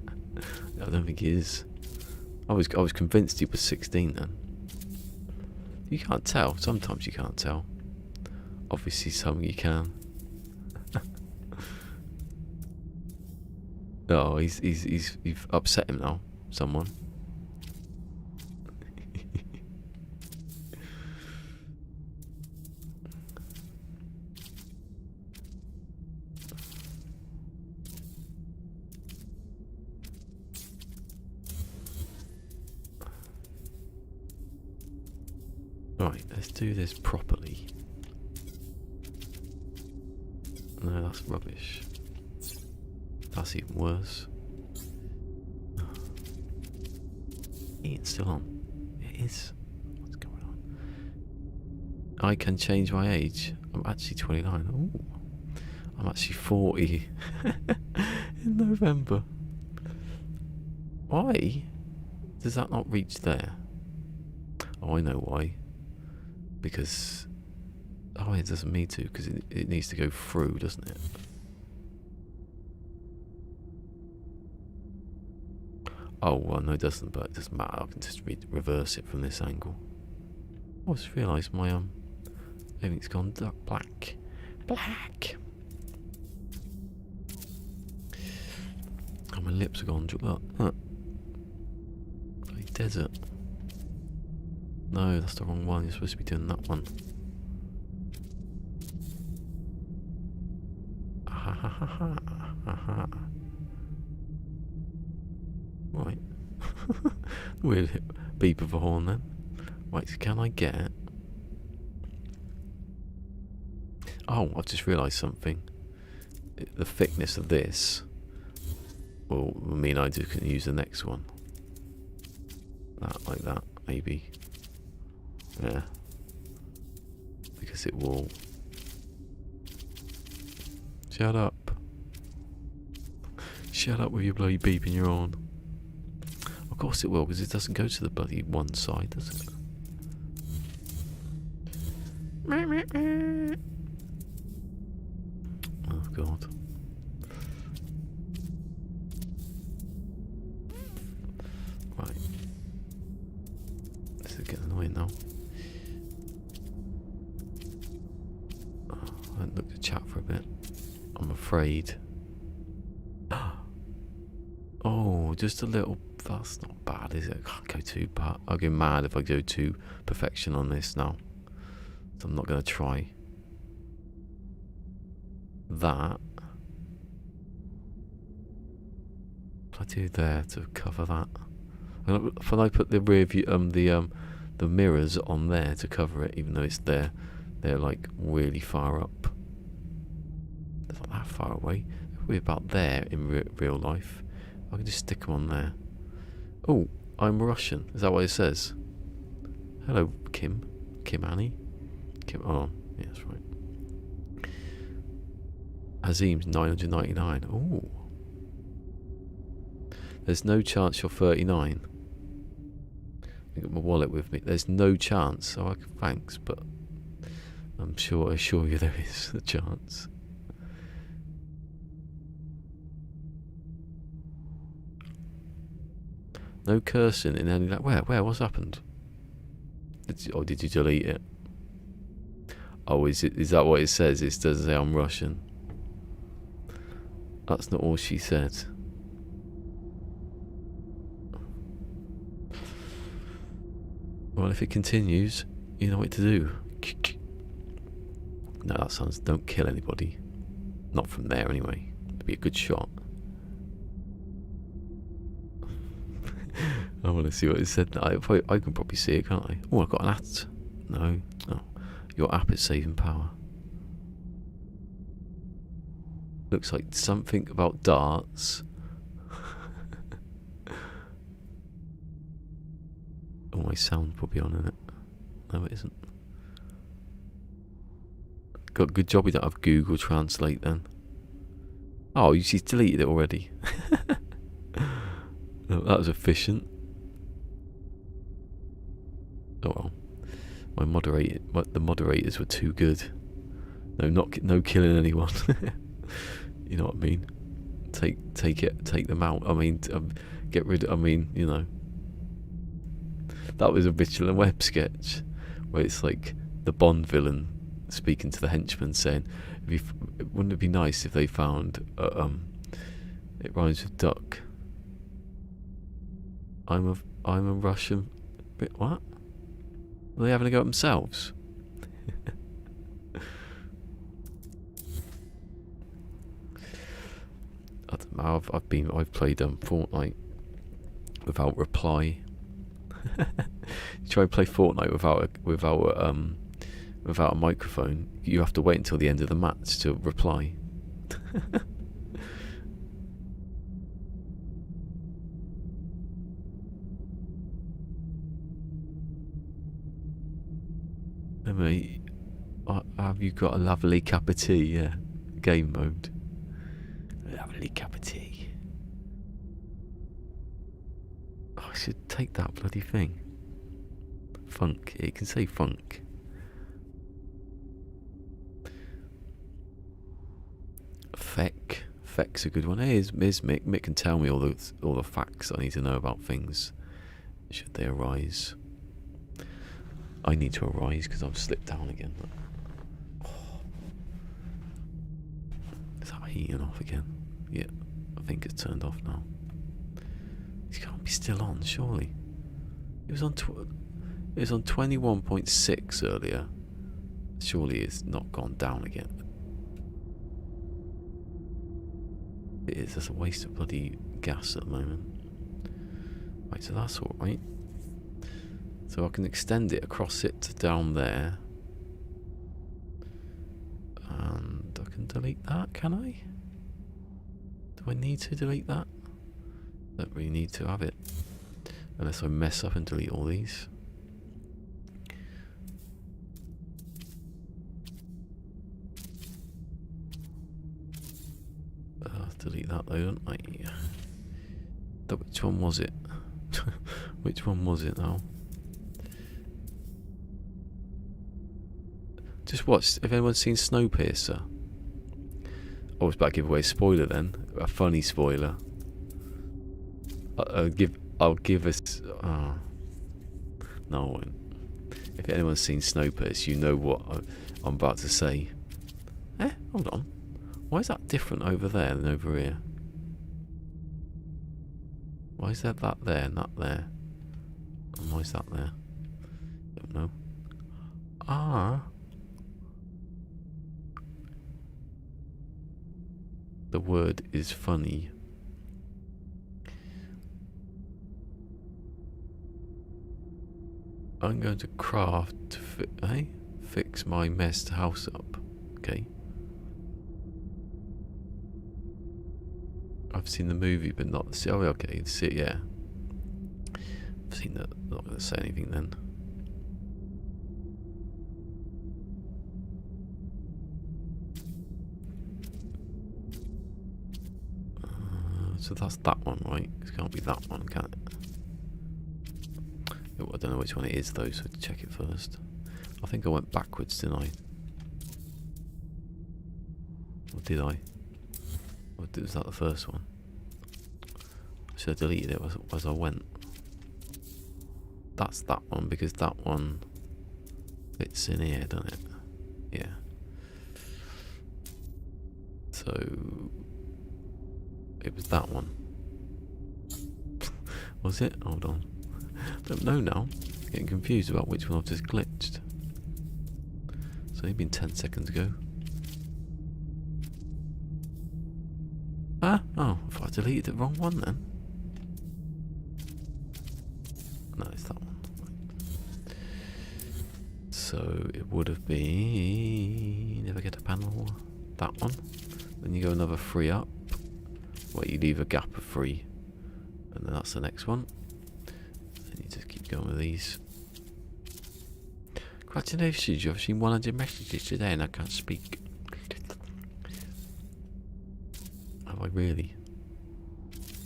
don't think he is. I was convinced he was 16 then. You can't tell. Sometimes you can't tell. Obviously some you can. No, you've upset him now. Someone. Right, let's do this properly. No, that's rubbish. That's even worse. It's still on. It is. What's going on? I can change my age. I'm actually 29. Ooh. I'm actually 40 in November. Why does that not reach there? Oh, I know why. Because it doesn't need to, because it needs to go through, doesn't it? Oh well, no, it doesn't. But it doesn't matter. I can just reverse it from this angle. I just realised my everything's gone black. Black. Oh, my lips are gone. Look, bloody desert. No, that's the wrong one. You're supposed to be doing that one. Right. Weird beep of a horn then. Right, so can I get it? Oh, I've just realised something. The thickness of this will mean I can use the next one. That, like that, maybe. Yeah. Because it will... Shut up. Shut up with your bloody beeping your horn. Of course it will, because it doesn't go to the bloody one side, does it? Oh god. Right. This is getting annoying now. Oh, I haven't looked at chat for a bit. I'm afraid. Oh, just a little. That's not bad, is it? I can't go too bad. I'll go mad if I go to perfection on this now. So I'm not going to try that. What do I do there to cover that? If I put the rear view, the mirrors on there to cover it, even though it's there, they're like really far up. They're not that far away. We're about there in real life. I can just stick them on there. Oh, I'm Russian. Is that what it says? Hello, Kim. Kim Annie. Kim. Oh, yeah, that's right. Azim's 999. Oh. There's no chance you're 39. I got my wallet with me. There's no chance. Oh, thanks, but I assure you there is a chance. No cursing in any... Where? What's happened? Did you delete it? Oh, is that what it says? It doesn't say I'm Russian. That's not all she said. Well, if it continues, you know what to do. No, that sounds... Don't kill anybody. Not from there, anyway. It'd be a good shot. I want to see what it said. I can probably see it, can't I? Oh, I've got an app. No. Oh, your app is saving power. Looks like something about darts. Oh, my sound's probably on, isn't it? No, it isn't. Got a good job we don't have Google Translate then. Oh, she's deleted it already. Oh, that was efficient. Oh well, the moderators were too good. No killing anyone. You know what I mean? Take them out. I mean, get rid. I mean, you know. That was a Mitchell & Webb sketch where it's like the Bond villain speaking to the henchman saying, "Wouldn't it be nice if they found it rhymes with duck. I'm a Russian. What? Are they having a go at themselves?" I don't know, I've played Fortnite without reply. You try and play Fortnite without a microphone, you have to wait until the end of the match to reply. Mate, have you got a lovely cup of tea? Yeah, game mode. Lovely cup of tea. Oh, I should take that bloody thing. Funk. It can say funk. Feck's a good one. Hey, here's Mick. Mick can tell me all the facts I need to know about things should they arise. I need to arise because I've slipped down again. Oh. Is that heating off again? Yeah, I think it's turned off now. It can't be still on, surely. It was on 21.6 earlier. Surely it's not gone down again. It is. That's a waste of bloody gas at the moment. Right, so that's all right. So I can extend it across it to down there. And I can delete that, can I? Do I need to delete that? Don't really need to have it. Unless I mess up and delete all these. Delete that though, don't I? Which one was it? Which one was it now? Just watch. If anyone's seen Snowpiercer. I was about to give away a spoiler then. A funny spoiler. I'll give us... no, I won't. If anyone's seen Snowpiercer, you know what I'm about to say. Hold on. Why is that different over there than over here? Why is there that there and that there? And why is that there? Don't know. The word is funny. I'm going to craft to fix my messed house up. Okay. I've seen the movie, but not the... Oh, okay. See it, yeah. I've seen that. I'm not going to say anything then. So that's that one, right? It can't be that one, can it? I don't know which one it is though, so check it first. I think I went backwards, didn't I? Or did I? Or was that the first one? Should have deleted it as I went. That's that one, because that one fits in here, doesn't it? Yeah. So it was that one. Was it? Hold on. Don't know now. Getting confused about which one I've just glitched. It's only been 10 seconds ago. Oh, if I deleted the wrong one then. No, it's that one. Right. So it would have been... Never get a panel. That one. Then you go another 3 up. Well, you leave a gap of 3. And then that's the next one. And you just keep going with these. Congratulations, you've seen 100 messages today and I can't speak. Have I really?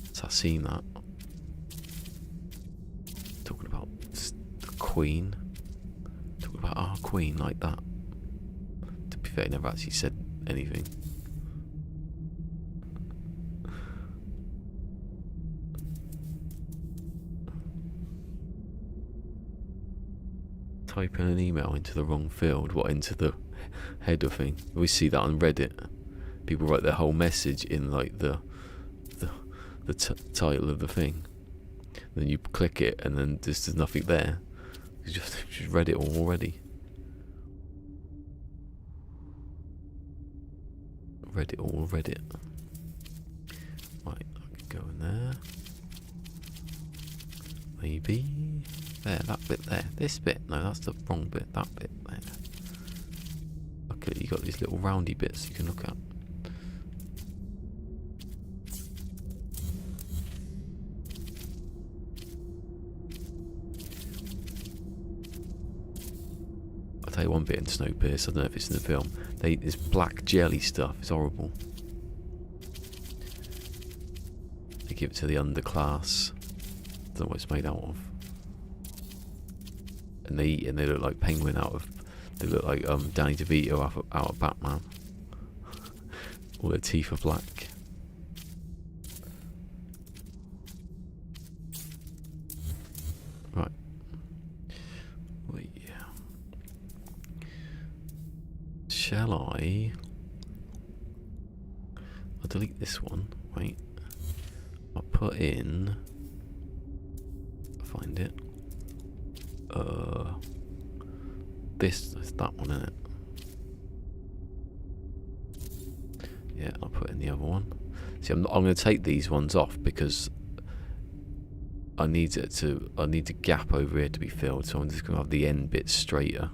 Has I seen that? Talking about the Queen. Talking about our Queen like that. To be fair, I never actually said anything. Typing an email into the wrong field, into the header thing. We see that on Reddit. People write their whole message in like the title of the thing. Then you click it, and then there's nothing there. You just read it all already. Read it all, read it. Right, I can go in there. Maybe. There, that bit there. This bit. No, that's the wrong bit. That bit there. Okay, you got these little roundy bits you can look at. I'll tell you one bit in Snowpiercer. I don't know if it's in the film. They eat this black jelly stuff. It's horrible. They give it to the underclass. Don't know what it's made out of. And they eat and they look like Penguin they look like Danny DeVito out of Batman. All their teeth are black. Right. Well, yeah. Shall I? I'll delete this one. Wait. I'll put in. Find it. This is that one, isn't it? Yeah, I'll put in the other one. See, I'm going to take these ones off because I need the gap over here to be filled. So I'm just going to have the end bit straighter.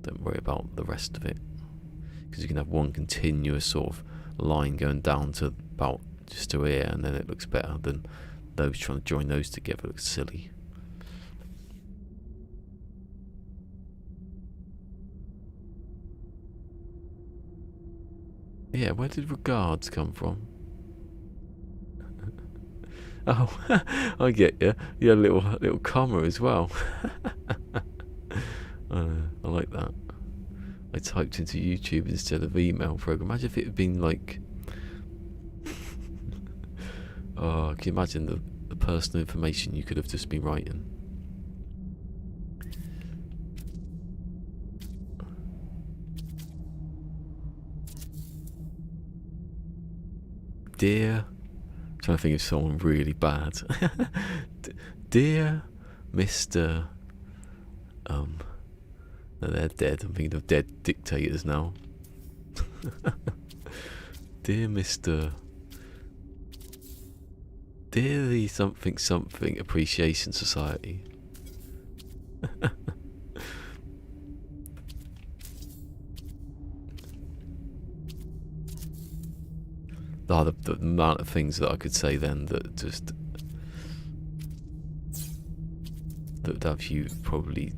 Don't worry about the rest of it, because you can have one continuous sort of line going down to about just to here, and then it looks better than those trying to join those together. It looks silly. Yeah, where did regards come from? Oh, I get you. You had a little comma as well. I like that. I typed into YouTube instead of email program. Imagine if it had been like... Oh, can you imagine the personal information you could have just been writing? Dear... I'm trying to think of someone really bad. Dear Mr... No, they're dead. I'm thinking of dead dictators now. Dear Mr... Dear the something something appreciation society. Oh, the amount of things that I could say then that just... that would have you probably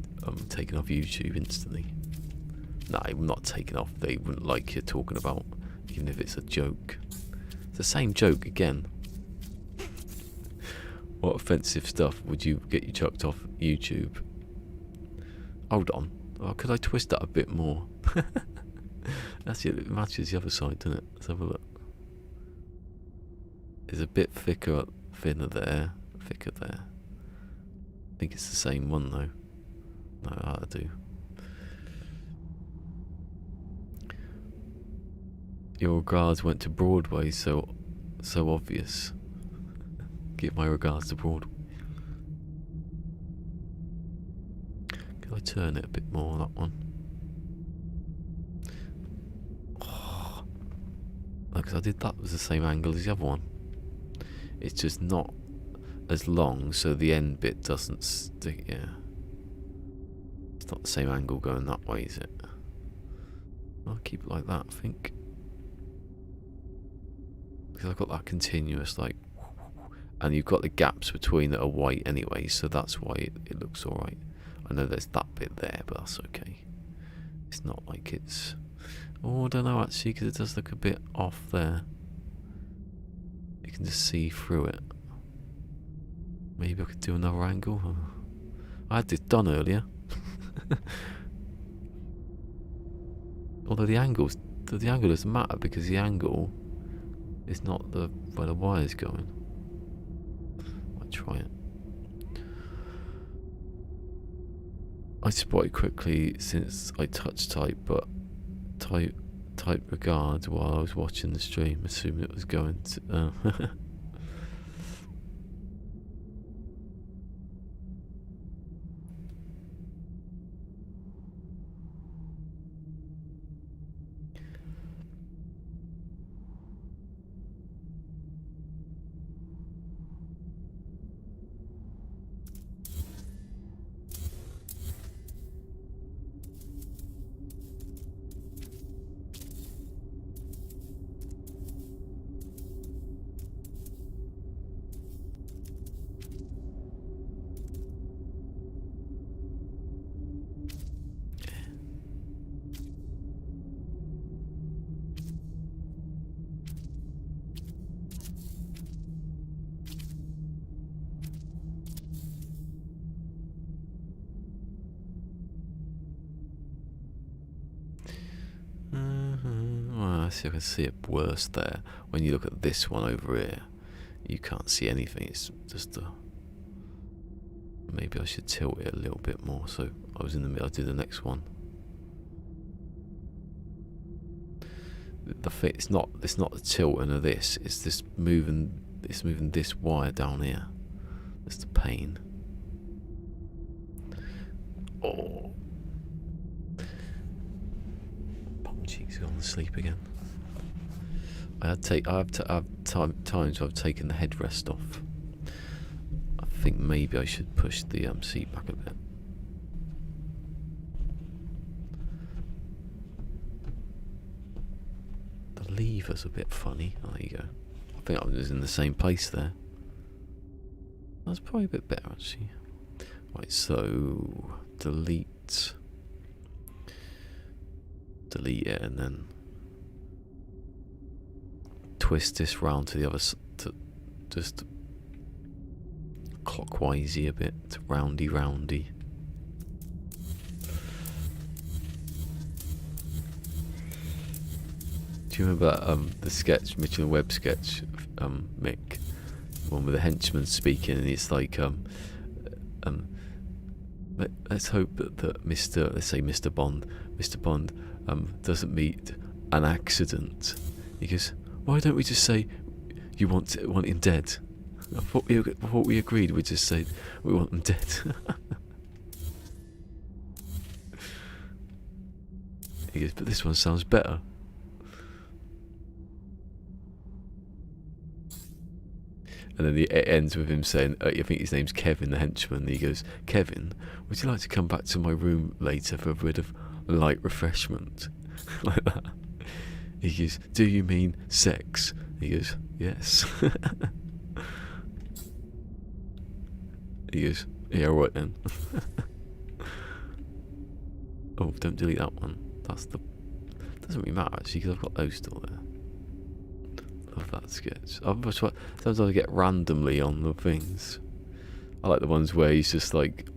taken off YouTube instantly. No, I'm not taken off. They wouldn't like you talking about, even if it's a joke. It's the same joke again. What offensive stuff would you get you chucked off YouTube? Hold on. Oh, could I twist that a bit more? That's it. It matches the other side, doesn't it? Let's have a look. It's a bit thicker, thinner there, thicker there. I think it's the same one though. No, that'll do. Your regards went to Broadway, so obvious. Give my regards to Broadway. Can I turn it a bit more, that one? Oh, because I did that was the same angle as the other one. It's just not as long, so the end bit doesn't stick. Yeah, it's not the same angle going that way, is it? I'll keep it like that, I think, because I've got that continuous, like, and you've got the gaps between that are white anyway, so that's why it looks alright. I know there's that bit there, but that's okay. It's not like it's... Oh, I don't know actually, because it does look a bit off there. You can just see through it. Maybe I could do another angle. I had this done earlier. Although the angle doesn't matter, because the angle is not where the wire's going. I'll try it. I spotted quickly since I touch type, but type regards while I was watching the stream, assuming it was going to. I can see it worse there. When you look at this one over here, you can't see anything. It's just maybe I should tilt it a little bit more. So I was in the middle. I did the next one. It's not the tilting of this. It's this moving. It's moving this wire down here. That's the pain. Oh, bum cheeks gone to sleep again. I've times where I've taken the headrest off. I think maybe I should push the seat back a bit. The lever's a bit funny. Oh, there you go. I think I was in the same place there. That's probably a bit better actually. Right, so delete it, and then twist this round to the other to just clockwise-y a bit, roundy. Do you remember the sketch, Mitchell and Webb sketch, Mick? One with the henchman speaking, and it's like, let's hope that Mr. Bond doesn't meet an accident. He goes, why don't we just say you want him dead? I thought we agreed we'd just say we want him dead. He goes, but this one sounds better. And then it ends with him saying, I think his name's Kevin, the henchman. He goes, Kevin, would you like to come back to my room later for a bit of light refreshment? Like that. He goes, do you mean sex? He goes, yes. He goes, yeah, all right then. Oh, don't delete that one. Doesn't really matter actually, because I've got those still there. Love that sketch. Sometimes I get randomly on the things. I like the ones where he's just like,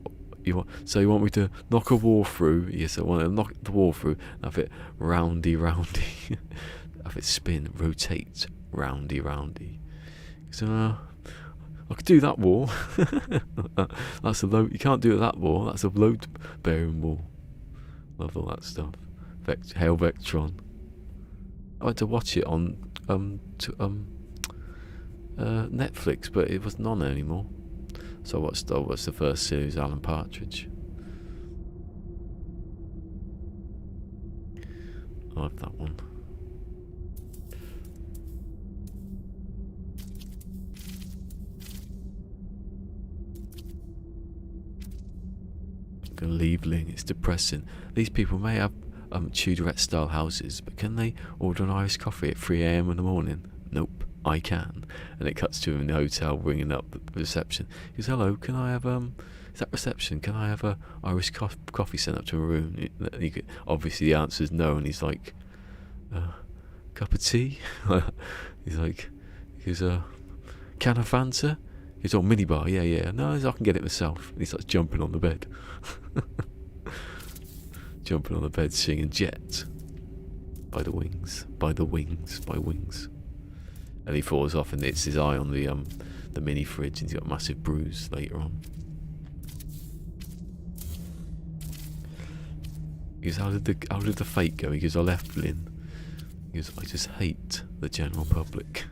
you want me to knock a wall through? Yes, I want to knock the wall through. Have it roundy. Have it spin, rotate, roundy. So I could do that wall. That's a load. You can't do that wall. That's a load bearing wall. Love all that stuff. Hail Vectron. I had to watch it on Netflix, but it wasn't on anymore. So I watched the first series, Alan Partridge. I love that one. I'm gonna leave Ling. It's depressing. These people may have Tudorette style houses, but can they order an Irish coffee at 3 a.m. in the morning? Nope, I can. And it cuts to him in the hotel ringing up the reception. He goes, hello, can I have is that reception? Can I have a Irish coffee sent up to my room? Obviously the answer is no, and he's like, cup of tea? He goes, can of Fanta? He goes, oh, minibar, yeah. No, I can get it myself. And he starts jumping on the bed. Jumping on the bed singing Jet by the Wings. And he falls off and hits his eye on the mini fridge, and he's got a massive bruise later on. He goes, how did the fate go? He goes, I left Lynn. He goes, I just hate the general public.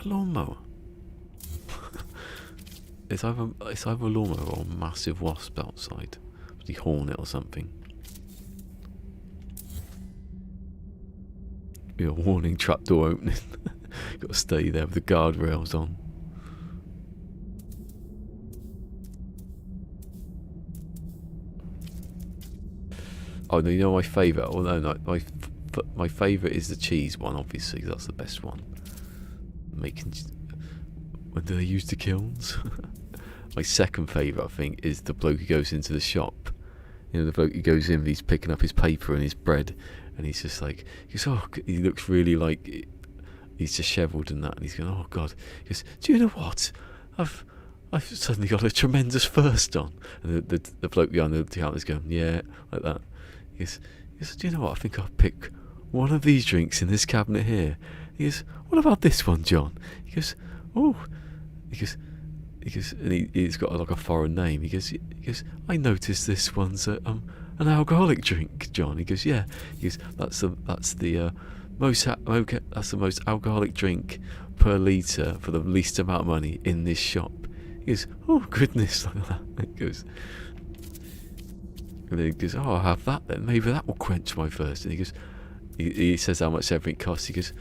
A lawnmower. It's either a lawnmower or a massive wasp outside. The hornet or something. Your warning, trapdoor opening. Got to stay there with the guardrails on. Oh no, you know my favourite? Oh no, my favourite is the cheese one, obviously. That's the best one. When do they use the kilns? My second favourite, I think, is the bloke who goes into the shop. You know, the bloke who goes in, he's picking up his paper and his bread, and he's just like, he looks really like he's dishevelled and that, and he's going, oh God. He goes, do you know what? I've suddenly got a tremendous thirst on. And the bloke behind the counter is going, yeah, like that. He goes, do you know what? I think I'll pick one of these drinks in this cabinet here. He goes, what about this one, John? He goes, oh. He goes, and he's got like a foreign name. He goes, I noticed this one's an alcoholic drink, John. He goes, yeah. He goes, that's the most alcoholic drink per litre for the least amount of money in this shop. He goes, oh goodness, like that. And then he goes, oh, I'll have that then. Maybe that will quench my thirst. And he goes, he says how much everything costs. He goes,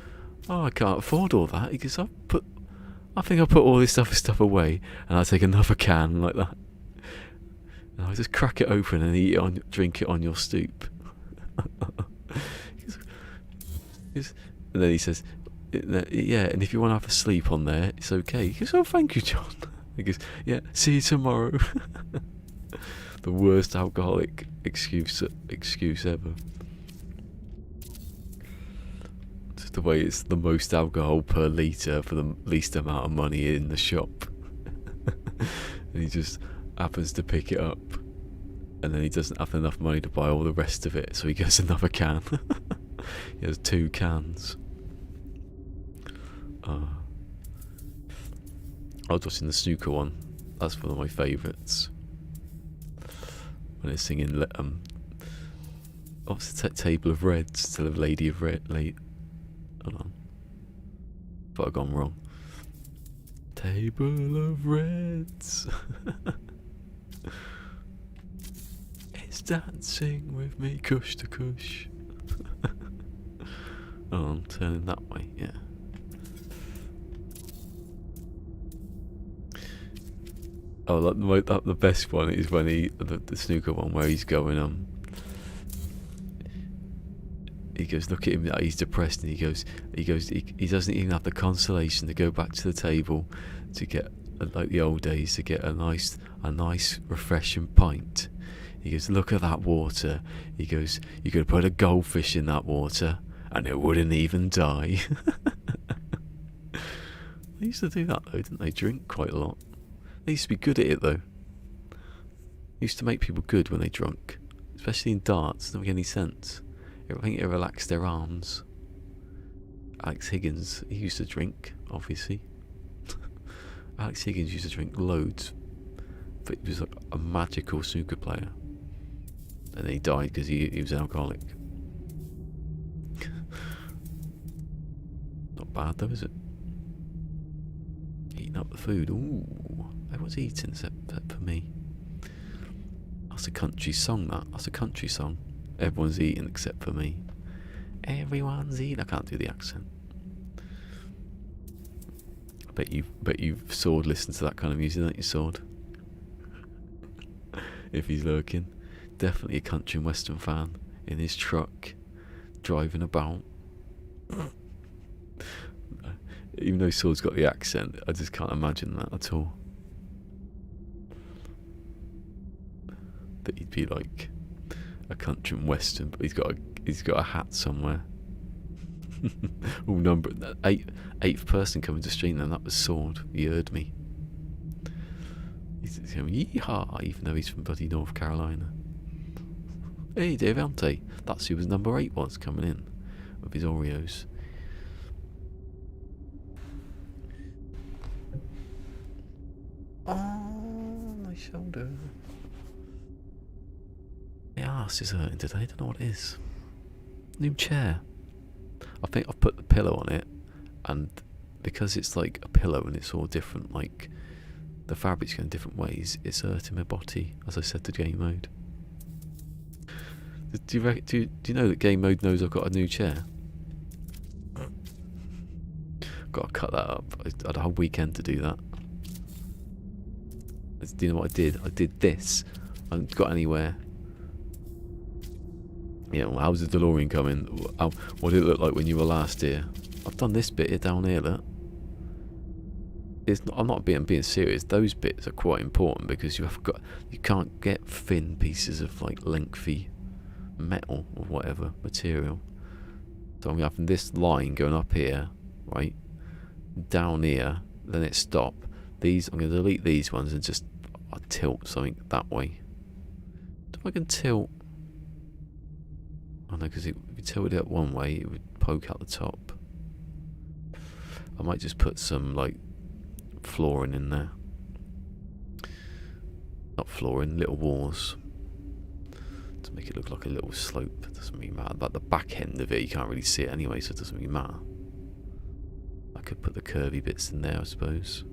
oh, I can't afford all that. He goes, I think I'll put all this stuff away, and I'll take another can like that. And I'll just crack it open and drink it on your stoop. And then he says, yeah, and if you want to have a sleep on there, it's okay. He goes, oh, thank you, John. He goes, yeah, see you tomorrow. The worst alcoholic excuse ever. the way it's the most alcohol per litre for the least amount of money in the shop. And he just happens to pick it up, and then he doesn't have enough money to buy all the rest of it, so he gets another can. He has 2 cans. I was watching the snooker one. That's one of my favourites. When they're singing, what's the table of reds to the lady of red? Hold on. Thought I'd gone wrong. Table of reds. It's dancing with me, kush to kush. Oh, I'm turning that way, yeah. Oh, like the best one is when the snooker one where he's going he goes, look at him, he's depressed, and he doesn't even have the consolation to go back to the table to get, like the old days, to get a nice refreshing pint. He goes, look at that water. He goes, you could put a goldfish in that water and it wouldn't even die. They used to do that though, didn't they? Drink quite a lot. They used to be good at it though. Used to make people good when they drunk, especially in darts. Doesn't make any sense. I think it relaxed their arms. Alex Higgins, he used to drink, obviously. Alex Higgins used to drink loads, but he was like a magical snooker player. And then he died because he was an alcoholic. Not bad though, is it? Eating up the food. Ooh, everyone's eating except for me. That's a country song. That's a country song. Everyone's eating except for me. Everyone's eating. I can't do the accent. I bet you've Sword listened to that kind of music, don't you, Sword? If he's lurking. Definitely a country and western fan in his truck, driving about. Even though Sword's got the accent, I just can't imagine that at all. That he'd be like a country and western, but he's got a hat somewhere. Oh, number eighth person coming to stream then. That was Sword. He heard me. He's going yeehaw, even though he's from bloody North Carolina. Hey, Devante. That's who was number 8 was coming in with his Oreos. Oh, my shoulder. My arse is hurting today. I don't know what it is. New chair. I think I've put the pillow on it, and because it's like a pillow and it's all different, like the fabric's going different ways, it's hurting my body, as I said to game mode. Do you know that game mode knows I've got a new chair? Got to cut that up. I had a whole weekend to do that. Do you know what I did? I did this. I haven't got anywhere. Yeah, well, how's the DeLorean coming? What did it look like when you were last here? I've done this bit here down here, look. I'm not being serious. Those bits are quite important because you can't get thin pieces of like lengthy metal or whatever material. So I'm having this line going up here, right, down here, then it stop. I'm going to delete these ones and just tilt something that way. If I can tilt, I know, because if you tilted it one way, it would poke out the top. I might just put some like flooring in there. Not flooring, little walls. To make it look like a little slope. It doesn't really matter. But the back end of it, you can't really see it anyway, so it doesn't really matter. I could put the curvy bits in there, I suppose.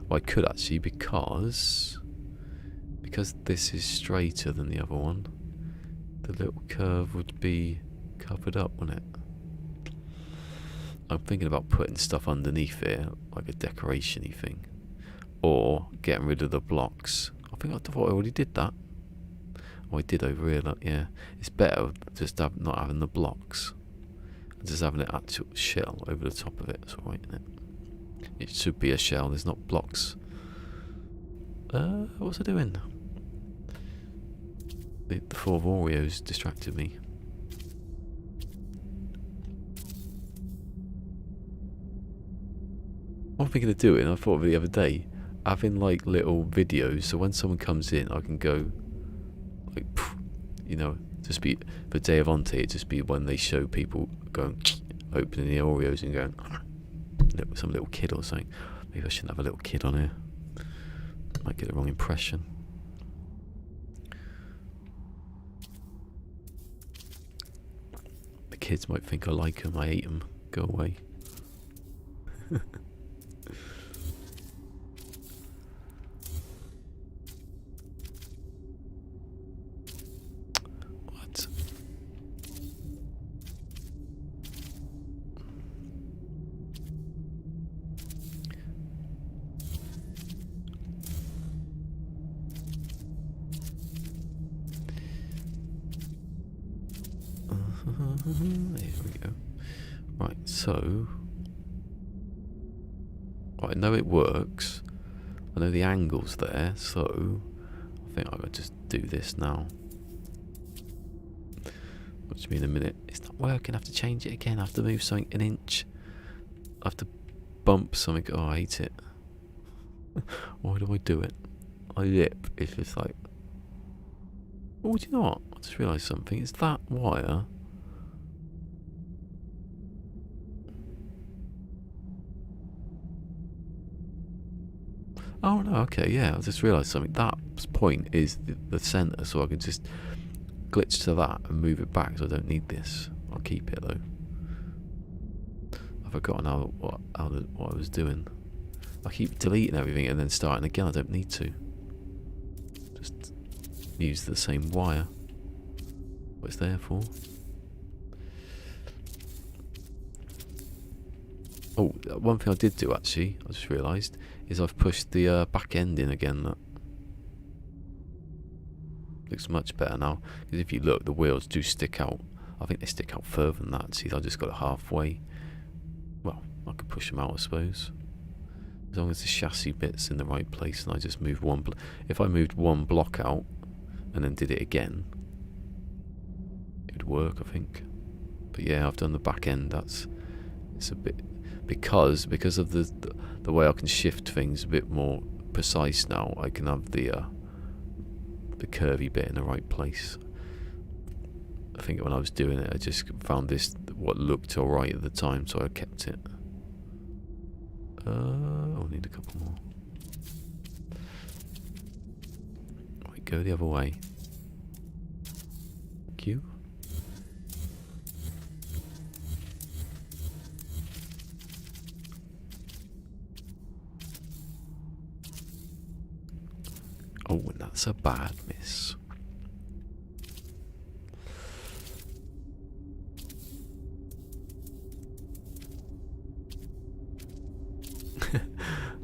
Well, I could actually, because this is straighter than the other one, the little curve would be covered up, wouldn't it? I'm thinking about putting stuff underneath here, like a decoration-y thing, or getting rid of the blocks. I thought I already did that. Oh, I did over here, look, yeah. It's better just not having the blocks, and just having an actual shell over the top of it. It's alright, isn't it? It should be a shell, there's not blocks. What was I doing? The 4 Oreos distracted me. What I'm thinking of doing, I thought of it the other day, having like little videos, so when someone comes in, I can go, like, you know, just be, for Day of Ante, it just be when they show people going, opening the Oreos and going, some little kid or something. Maybe I shouldn't have a little kid on here. Might get the wrong impression. The kids might think I like them, I hate them, go away. What? There we go. Right, so I know it works. I know the angle's there, so I think I could just do this now. Watch me in a minute. It's not working. I have to change it again. I have to move something an inch. I have to bump something. Oh, I hate it. Why do I do it? My lip is just like. Oh, do you know what? I just realised something. It's that wire. Oh no, okay, yeah, I just realised something. That point is the centre, so I can just glitch to that and move it back, so I don't need this. I'll keep it though. I've forgotten what I was doing. I keep deleting everything and then starting again. I don't need to. Just use the same wire. What it's there for. Oh, one thing I did do actually, I just realised, is I've pushed the back end in again. That looks much better now. Because if you look, the wheels do stick out. I think they stick out further than that. See, I just got it halfway. Well, I could push them out, I suppose. As long as the chassis bit's in the right place, and I just move one. If I moved one block out and then did it again, it would work, I think. But yeah, I've done the back end. It's a bit. Because of the way I can shift things a bit more precise now, I can have the curvy bit in the right place. I think when I was doing it, I just found this what looked alright at the time, so I kept it. I'll need a couple more. Right, go the other way. Thank you. Oh, and that's a bad miss.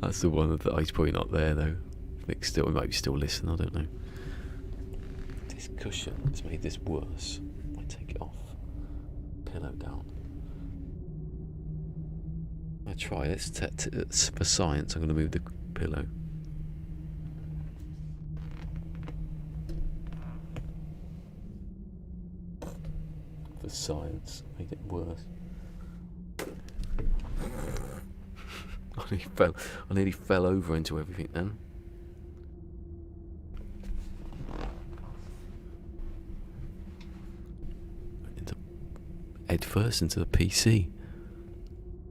That's the one that he's probably not there though. I think still, he might be still listening, I don't know. This cushion has made this worse. I take it off. Pillow down. I try. It's for science. I'm going to move the pillow. For science, made it worse. I nearly fell over into everything then. Head first into the PC.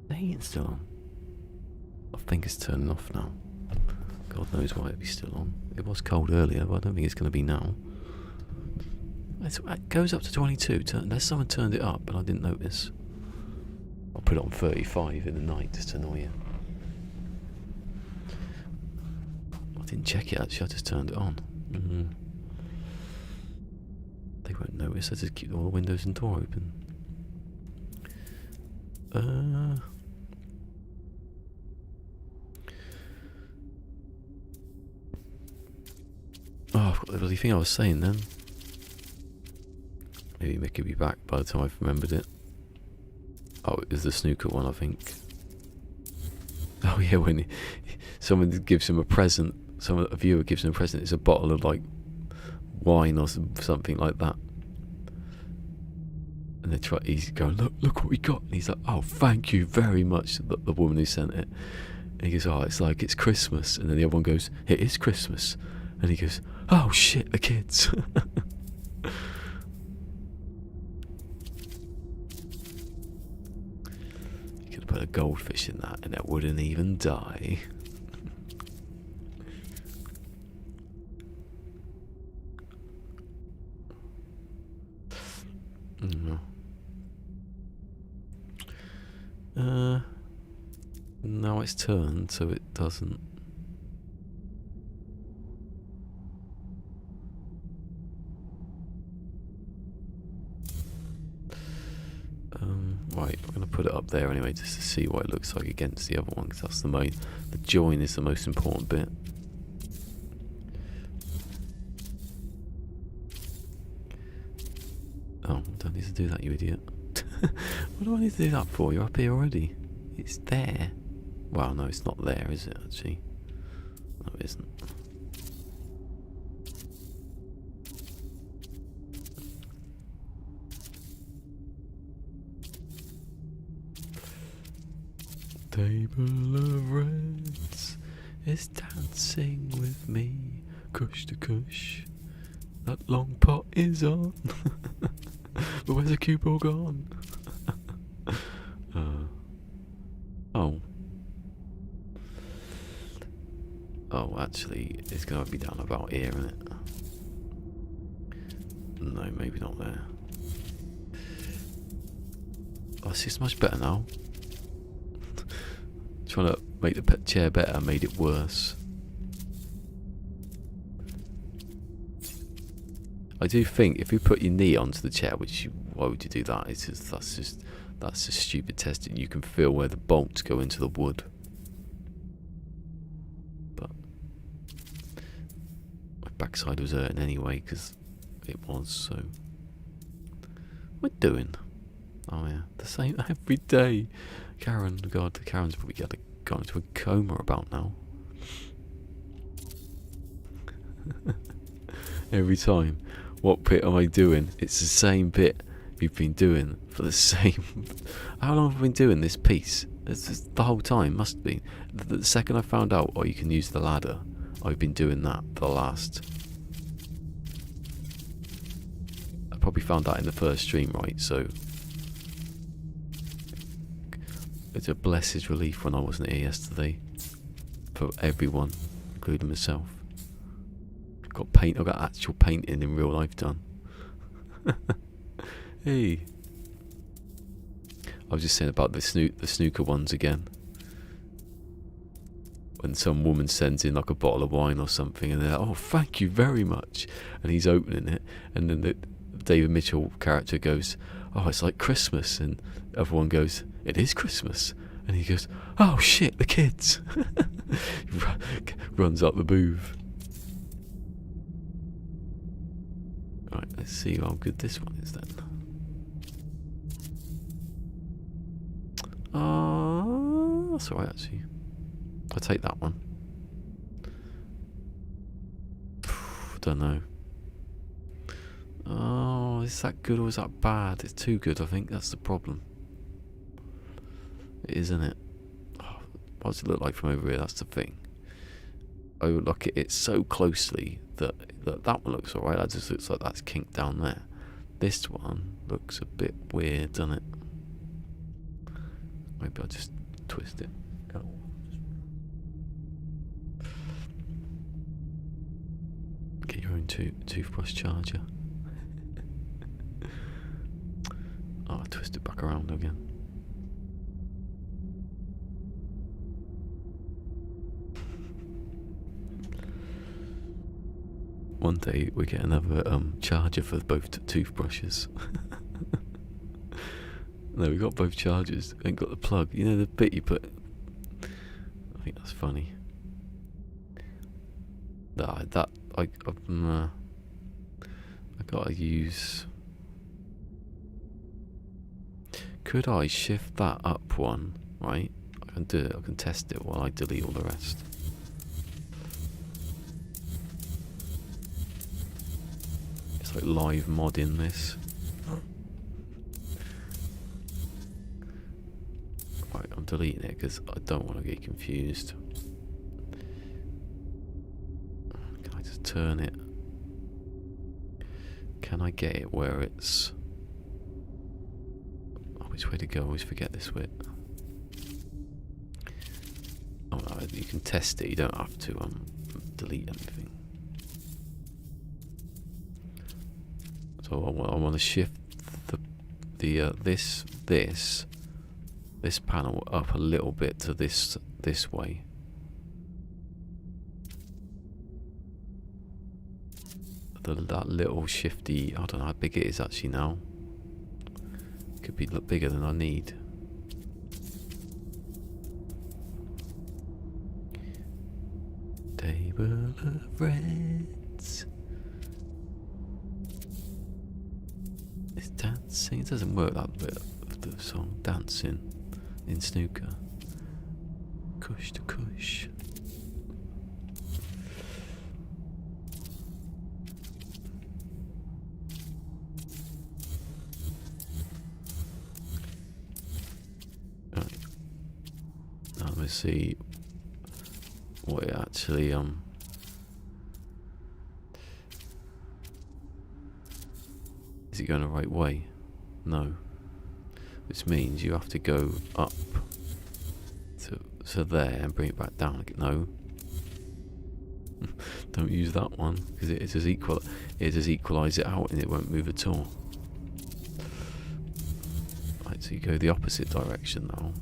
The heating's still on. I think it's turning off now. God knows why it'd be still on. It was cold earlier, but I don't think it's going to be now. It goes up to 22, unless someone turned it up and I didn't notice. I'll put it on 35 in the night just to annoy you. I didn't check it actually, I just turned it on. They won't notice, I just keep all the windows and door open. Oh, I've got the bloody thing I was saying then. Maybe Mick will be back by the time I've remembered it. Oh, it was the snooker one, I think. Oh yeah, when someone gives him a present, a viewer gives him a present, it's a bottle of like wine or something like that. And he's going, look what we got. And he's like, oh, thank you very much, the woman who sent it. And he goes, oh, it's like it's Christmas. And then the other one goes, it is Christmas. And he goes, oh shit, the kids. You could put a goldfish in that and it wouldn't even die. Now it's turned so it doesn't. Right, we're going to put it up there anyway just to see what it looks like against the other one, because that's the join is the most important bit. Oh, don't need to do that, you idiot. What do I need to do that for? You're up here already. It's there. Well, no, it's not there, is it, actually? No, it isn't. Table of Reds is dancing with me, cush to cush. That long pot is on. But where's the cue ball gone? Oh. Oh, actually, it's going to be down about here, isn't it? No, maybe not there. Oh, see, it's much better now. Trying to make the chair better made it worse. I do think if you put your knee onto the chair, why would you do that? It's just, that's just stupid testing. You can feel where the bolts go into the wood. But my backside was hurting anyway because it was, so. What we're doing? Oh yeah, the same every day. Karen, God, Karen's probably gone into a coma about now. Every time. What bit am I doing? It's the same bit you've been doing for the same... How long have I been doing this piece? It's just the whole time, must be. The second I found out, you can use the ladder, I've been doing that for the last... I probably found that in the first stream, right? So... It's a blessed relief when I wasn't here yesterday. For everyone, including myself. I've got actual painting in real life done. Hey. I was just saying about the snooker ones again. When some woman sends in like a bottle of wine or something and they're like, oh, thank you very much. And he's opening it. And then the David Mitchell character goes, oh, it's like Christmas. And everyone goes, it is Christmas. And he goes, oh shit, the kids. Runs up the booth. Right, let's see how good this one is then. That's alright actually. I'll take that one. Don't know. Oh, is that good or is that bad? It's too good, I think. That's the problem. It is, isn't it? Oh, what does it look like from over here? That's the thing. I would look at it so closely that one looks alright. That just looks like that's kinked down there. This one looks a bit weird, doesn't it? Maybe I'll just twist it. Oh. Get your own toothbrush charger. Oh, twist it back around again. One day we get another charger for both toothbrushes. No, we got both chargers. Ain't got the plug. You know the bit you put. I think that's funny. I gotta use. Could I shift that up one? Right, I can do it. I can test it while I delete all the rest. It's like live modding this. Right, I'm deleting it because I don't want to get confused. Can I just turn it? Can I get it where it's... Oh, which way to go? I always forget this bit. Oh no, you can test it, you don't have to delete anything. So I want to shift this panel up a little bit to this way. That little shifty, I don't know how big it is actually now. Could be bigger than I need. Table of Reds. It's dancing. It doesn't work that bit of the song. Dancing in snooker. Kush to kush. Right. Now let's see what it actually is it going the right way? No. Which means you have to go up to there and bring it back down. No. Don't use that one because it just equalise it out and it won't move at all. Right, so you go the opposite direction now.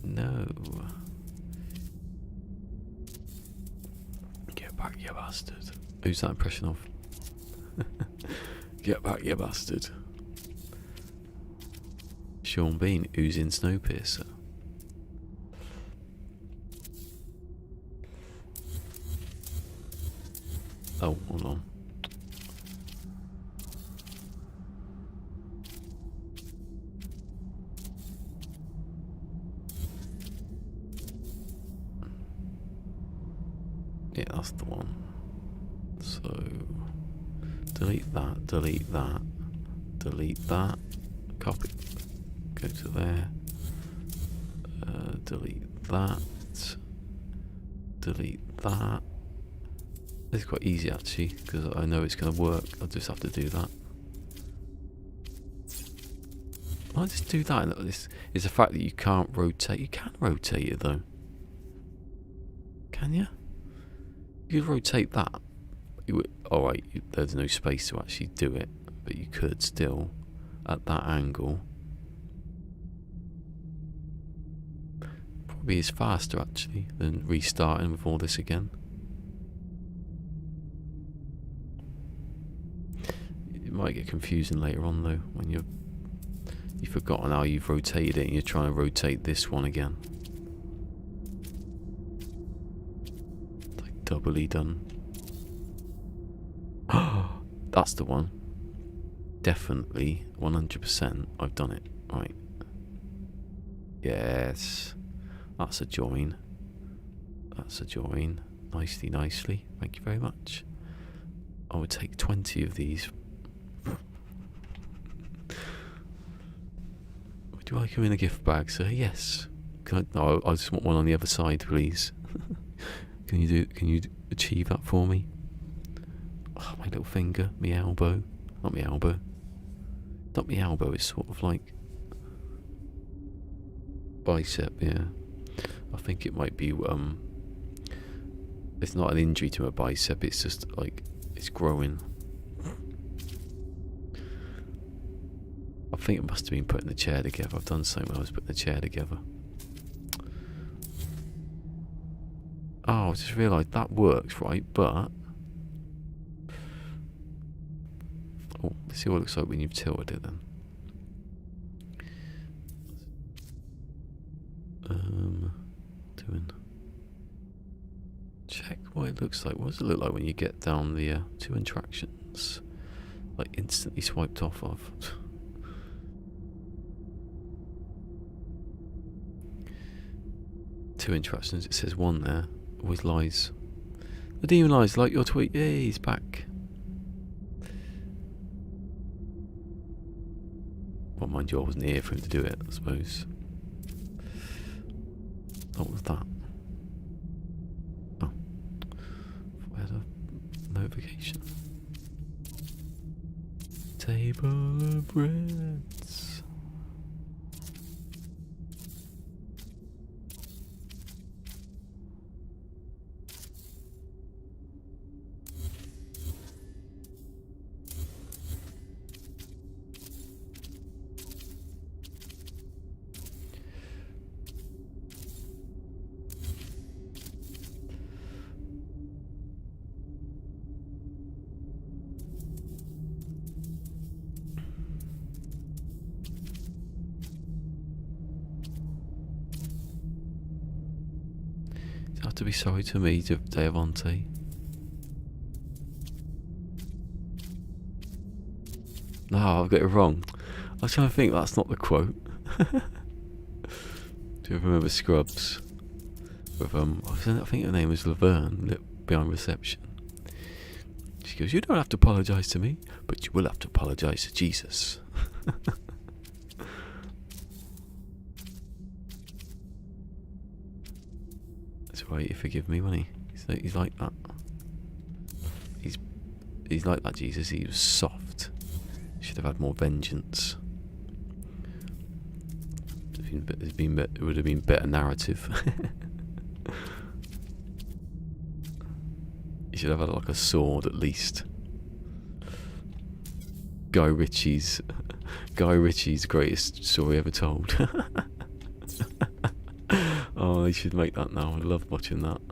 No. Get back, you bastard. Who's that impression of? Get back, you bastard. Sean Bean, who's in Snowpiercer. Oh, hold on. Yeah, that's the one. So, delete that, delete that, delete that, copy, go to there, delete that, delete that. It's quite easy actually, because I know it's going to work, I'll just have to do that. I'll just do that. This is the fact that you can't rotate. You can rotate it though. Can you? You could rotate that. Alright, there's no space to actually do it, but you could still, at that angle. Probably is faster actually than restarting with all this again. It might get confusing later on though, when you've forgotten how you've rotated it and you're trying to rotate this one again. Doubly done. That's the one. Definitely 100% I've done it. Right. Yes. That's a join. That's a join. Nicely, nicely. Thank you very much. I would take 20 of these. Would you like them in a gift bag, sir? Yes. No, I just want one on the other side, please. Can you achieve that for me? Oh, my little finger, my elbow. Not my elbow. Not my elbow, it's sort of like bicep, yeah. I think it might be it's not an injury to my bicep, it's just like it's growing. I think it must have been putting the chair together. I've done something when I was putting the chair together. Oh, I just realised that works, right? But oh, let's see what it looks like when you've tilted it then. Check what it looks like. What does it look like when you get down the 2 interactions? Like instantly swiped off of. Two interactions, it says 1 there. Always lies. I demonise, like your tweet. Yay, he's back. Well, mind you, I wasn't here for him to do it, I suppose. What was that? Oh. I had a notification. Table of Reds. You have to be sorry to me, Devontae. No, I've got it wrong. I was trying to think that's not the quote. Do you remember Scrubs? With I think her name was Laverne, behind reception. She goes, "You don't have to apologise to me, but you will have to apologise to Jesus." That's right, you forgive me, won't he? He's like that. He's like that, Jesus. He was soft. Should have had more vengeance. It would have been better narrative. He should have had like a sword at least. Guy Ritchie's greatest story ever told. Oh, they should make that now. I love watching that.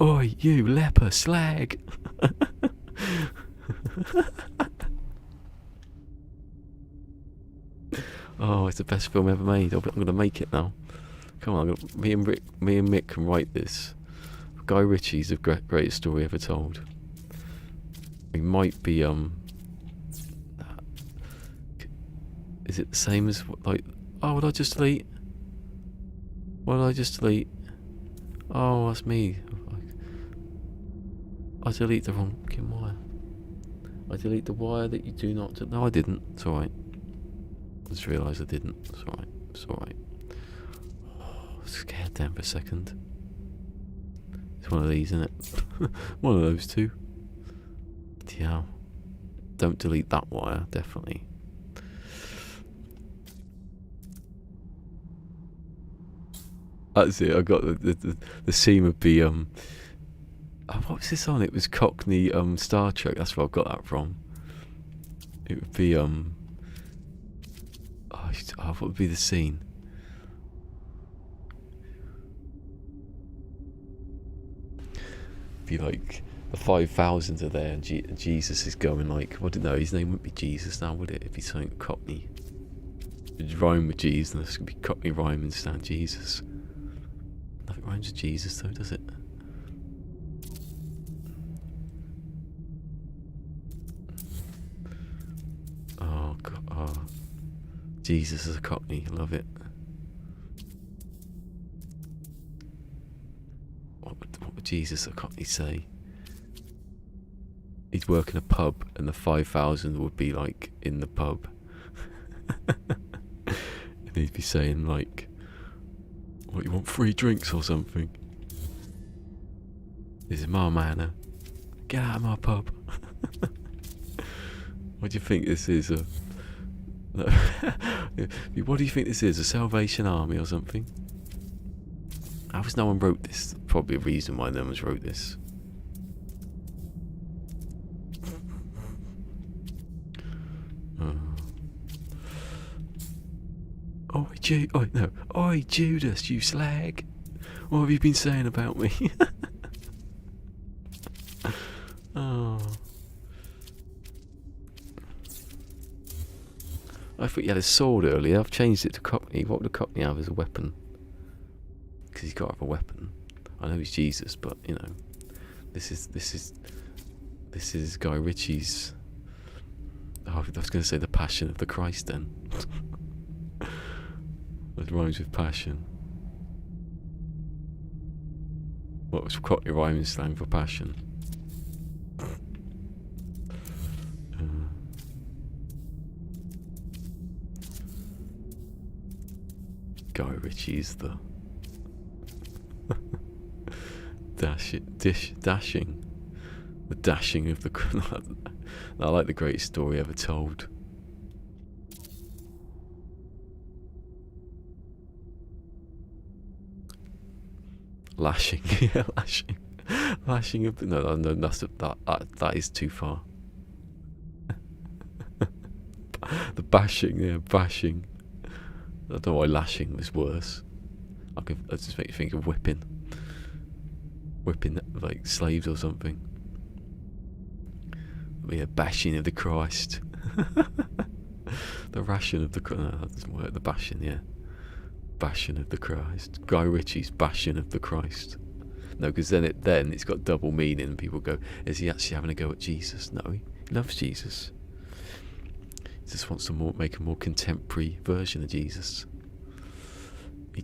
Oi, you leper slag! Oh, it's the best film ever made. I'm going to make it now. Come on, me and Mick can write this. Guy Ritchie's the greatest story ever told. We might be is it the same as like? Oh, what did I just delete? What did I just delete? Oh, that's me. I delete the wrong fucking wire. I delete the wire that you do not. No, I didn't. It's alright. I just realised I didn't. It's alright. It's alright. Oh, I was scared then for a second. It's one of these, isn't it? One of those two. Yeah. Don't delete that wire, definitely. That's it. I got the scene would be oh, what was this on? It was Cockney Star Trek. That's where I got that from. It would be what would be the scene? It'd be like the 5,000 are there, and Jesus is going like, I don't know. His name wouldn't be Jesus now, would it? It'd be something Cockney. It'd rhyme with Jesus, and this could be Cockney rhyme instead of Jesus. Nothing rhymes with Jesus, though, does it? Oh God! Oh. Jesus is a Cockney. Love it. What would Jesus a Cockney say? He'd work in a pub, and the 5,000 would be like in the pub, and he'd be saying like, "What, you want free drinks or something? This is my manor. Get out of my pub." What do you think this is? What do you think this is? A Salvation Army or something? How was no one wrote this? Probably a reason why no one's wrote this. Oi, Judas, you slag! What have you been saying about me? Oh. I thought you had a sword earlier. I've changed it to Cockney. What would a Cockney have as a weapon? Because he's got to have a weapon. I know he's Jesus, but you know, this is Guy Ritchie's. Oh, I was going to say the Passion of the Christ. Then it rhymes with passion. What was Cockney rhyming slang for passion? Guy Ritchie's the dashing. The dashing of the... I like the greatest story ever told. Lashing, yeah, lashing. Lashing of... No, that is too far. The bashing, yeah, bashing. I don't know why lashing was worse. I just make you think of whipping. Whipping, like, slaves or something. Yeah, bashing of the Christ. The ration of the... No, that doesn't work. The bashing, yeah. Bashing of the Christ. Guy Ritchie's Bashing of the Christ. No, because then it's got double meaning, and people go, is he actually having a go at Jesus? No, he loves Jesus. He just wants to make a more contemporary version of Jesus.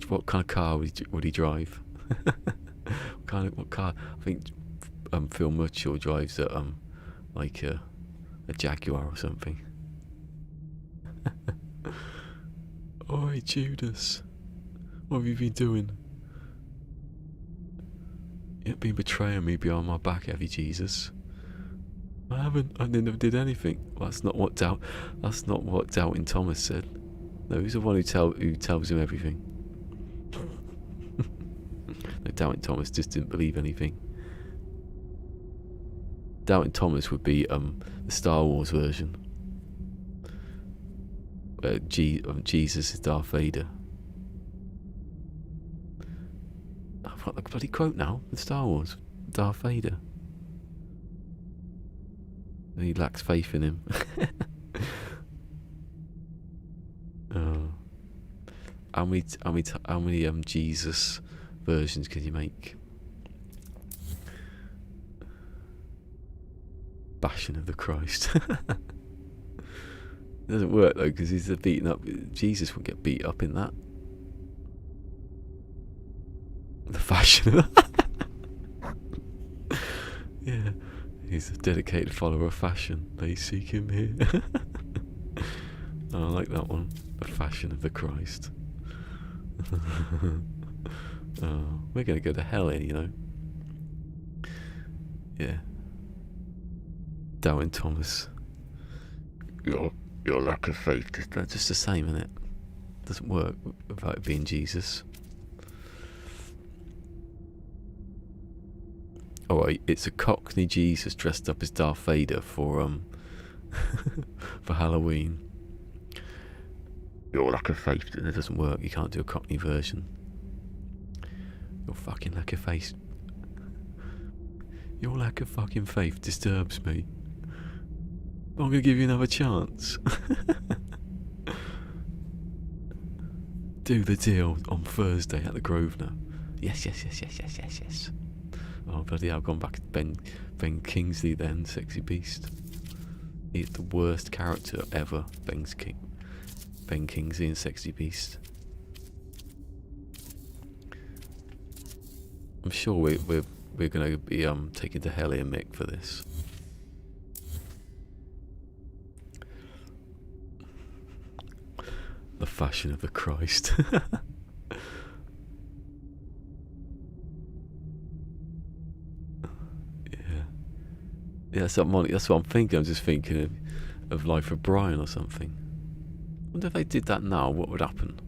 What kind of car would he drive? What car? I think Phil Murchill drives like a Jaguar or something. Oi, Judas, what have you been doing? You've been betraying me behind my back, have you, Jesus? I haven't. I never did anything. Well, that's not what Doubting Thomas said. No, he's the one who tells him everything. No, Doubting Thomas just didn't believe anything. Doubting Thomas would be the Star Wars version. Where Jesus is Darth Vader. I've got the bloody quote now. The Star Wars. Darth Vader. And he lacks faith in him. Oh. How many Jesus versions can you make? Bashing of the Christ. It doesn't work though, because he's beaten up. Jesus would get beat up in that. The fashion of yeah, he's a dedicated follower of fashion. They seek him here. Oh, I like that one. The Fashion of the Christ. Oh, we're going to go to hell here, you know. Yeah. Doubting Thomas. Your lack of faith. That's just the same, isn't it? Doesn't work without it being Jesus. Alright, it's a Cockney Jesus dressed up as Darth Vader for for Halloween. Your lack of faith. It doesn't work. You can't do a Cockney version. Your fucking lack of faith. Your lack of fucking faith disturbs me. I'm going to give you another chance. Do the deal on Thursday at the Grosvenor. Yes. Oh, bloody hell, I've gone back to Ben Kingsley then, Sexy Beast. He's the worst character ever, Ben Kingsley in Sexy Beast. I'm sure we're going to be taken to hell here, Mick, for this. The Fashion of the Christ. Yeah, that's what I'm thinking. I'm just thinking of Life of Brian or something. I wonder if they did that now, what would happen?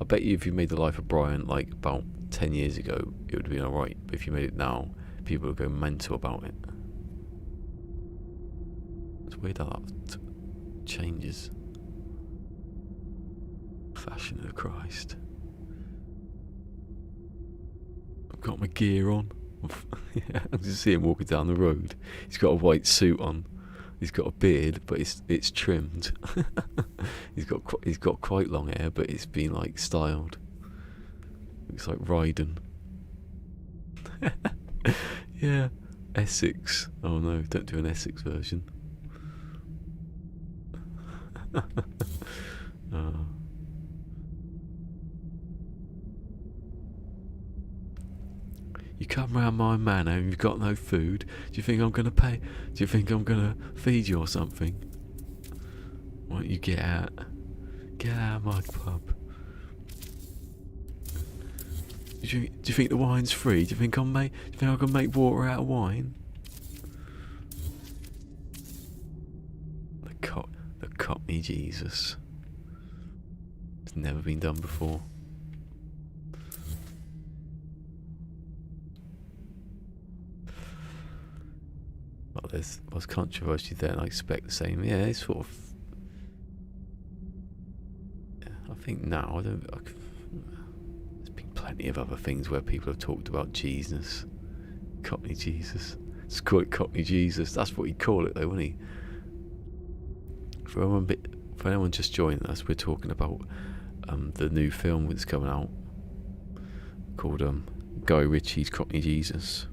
I bet you if you made the Life of Brian like about 10 years ago, it would be alright. But if you made it now, people would go mental about it. It's weird how that changes. Fashion of the Christ. I've got my gear on. Yeah, I can just see him walking down the road. He's got a white suit on. He's got a beard, but it's trimmed. He's got quite long hair, but it's been like styled. Looks like Ryden. Yeah, Essex. Oh no, don't do an Essex version. Oh. You come round my manor and you've got no food. Do you think I'm gonna pay? Do you think I'm gonna feed you or something? Why don't you get out? Get out of my pub. Do you think the wine's free? Do you think I can make water out of wine? The Cockney Jesus. It's never been done before. Well, there's controversy there, and I expect the same. Yeah, it's sort of. I think now there's been plenty of other things where people have talked about Jesus, Cockney Jesus. Let's call it Cockney Jesus. That's what he'd call it, though, wouldn't he? For anyone just joining us, we're talking about the new film that's coming out called Guy Ritchie's Cockney Jesus.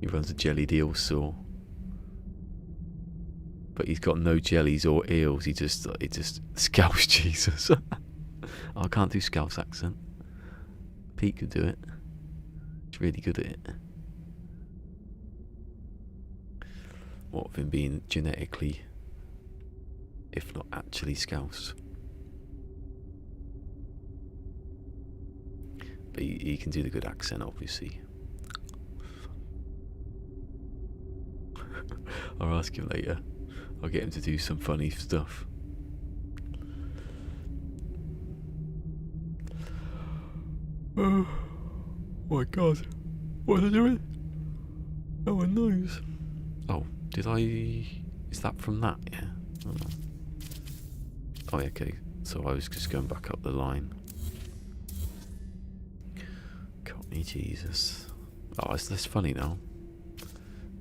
He runs a jellied eel store, but he's got no jellies or eels. He just Scouse Jesus. I can't do Scouse accent. Pete could do it. He's really good at it. What of him being genetically, if not actually, Scouse? But he can do the good accent, obviously. I'll ask him later. I'll get him to do some funny stuff. Oh my god. What are they doing? No one knows. Oh, did I... Is that from that? Yeah. Oh, okay. So I was just going back up the line. Cockney Jesus. Oh, it's less funny now.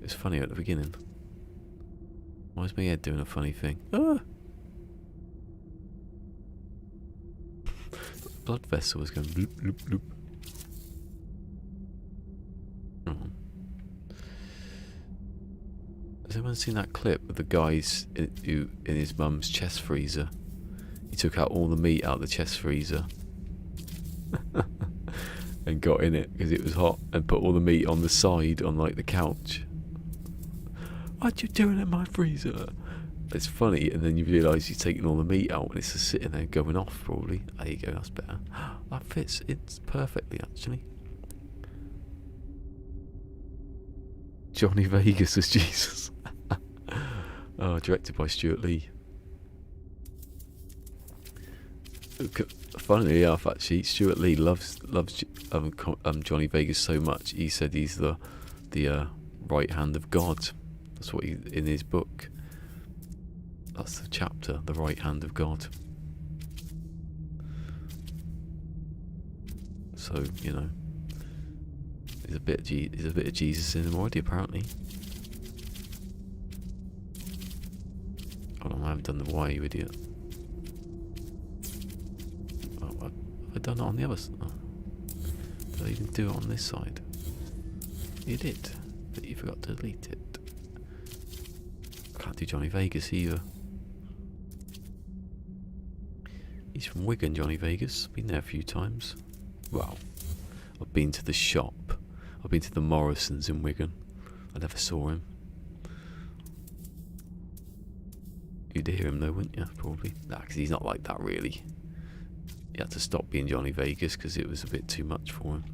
It's funny at the beginning. Why is my head doing a funny thing? Ah! Blood vessel was going bloop, bloop, bloop. Oh. Has anyone seen that clip of the guys in his mum's chest freezer? He took out all the meat out of the chest freezer and got in it because it was hot and put all the meat on the side on like the couch. What you doing in my freezer? It's funny, and then you realise he's taking all the meat out and it's just sitting there going off probably. There you go, that's better. That fits it perfectly actually. Johnny Vegas as Jesus. Oh, directed by Stuart Lee. Funnily enough, actually, Stuart Lee loves Johnny Vegas so much. He said he's the right hand of God. That's what he, in his book. That's the chapter, the right hand of God. So you know, there's a bit of Jesus in him already, apparently. Hold on, I haven't done the Y, you idiot. Oh, have I done it on the other side? Oh. Did I even do it on this side? You did, but you forgot to delete it. I can't do Johnny Vegas either. He's from Wigan, Johnny Vegas. Been there a few times. Well, I've been to the shop. I've been to the Morrisons in Wigan. I never saw him. You'd hear him though, wouldn't you? Probably. Nah, because he's not like that really. He had to stop being Johnny Vegas because it was a bit too much for him.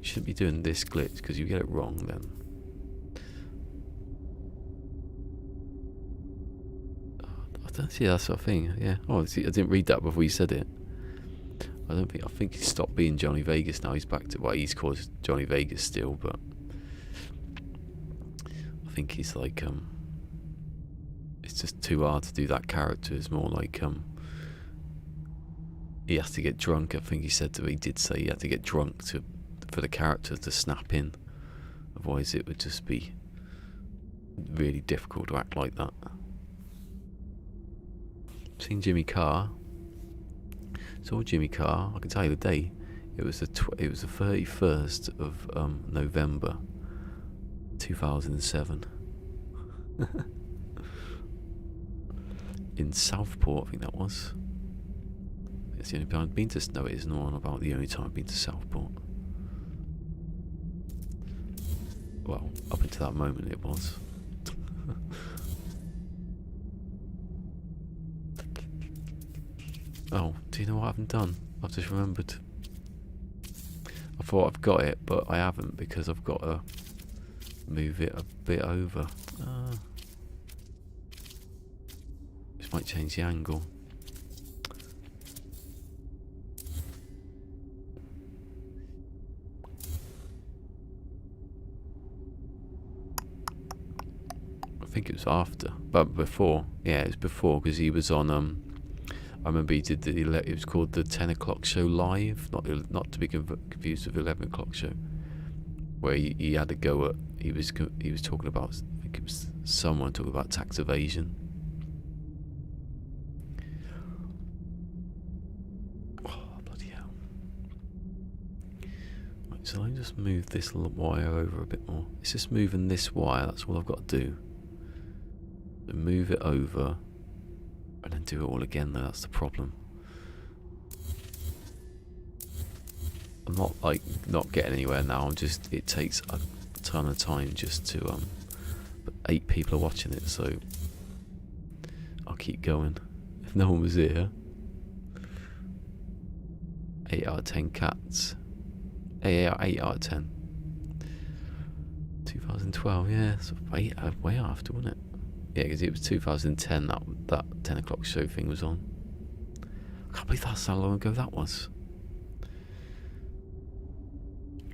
Shouldn't be doing this glitch because you get it wrong then. I don't see that sort of thing. Yeah. Oh, see, I didn't read that before you said it. I think he stopped being Johnny Vegas now. He's back to he's called Johnny Vegas still, but I think he's like it's just too hard to do that character. It's more like he has to get drunk. I think he did say he had to get drunk for the character to snap in. Otherwise it would just be really difficult to act like that. Seen Jimmy Carr. Saw Jimmy Carr. I can tell you the day. It was the 31st of November 2007. in Southport, I think that was. It's the only time I've been to. No, it isn't on about the only time I've been to Southport. Well, up until that moment it was. Oh, do you know what I haven't done? I've just remembered. I thought I've got it, but I haven't because I've got to move it a bit over. This might change the angle. I think it was after, but before. Yeah, it was before because he was on. I remember he did it was called the 10 o'clock show live, not to be confused with 11 o'clock show, where he had a go at. He was talking about. I think it was someone talking about tax evasion. Oh bloody hell! Right, so let me just move this little wire over a bit more. It's just moving this wire. That's all I've got to do. So move it over. And then do it all again though, that's the problem. I'm not not getting anywhere now, it takes a ton of time just to but 8 people are watching it, so I'll keep going. If no one was here. 8 out of 10 cats. 8 out of 10. 2012, yeah, so way after, wasn't it? Yeah, because it was 2010 that 10 o'clock show thing was on. I can't believe that's how long ago that was.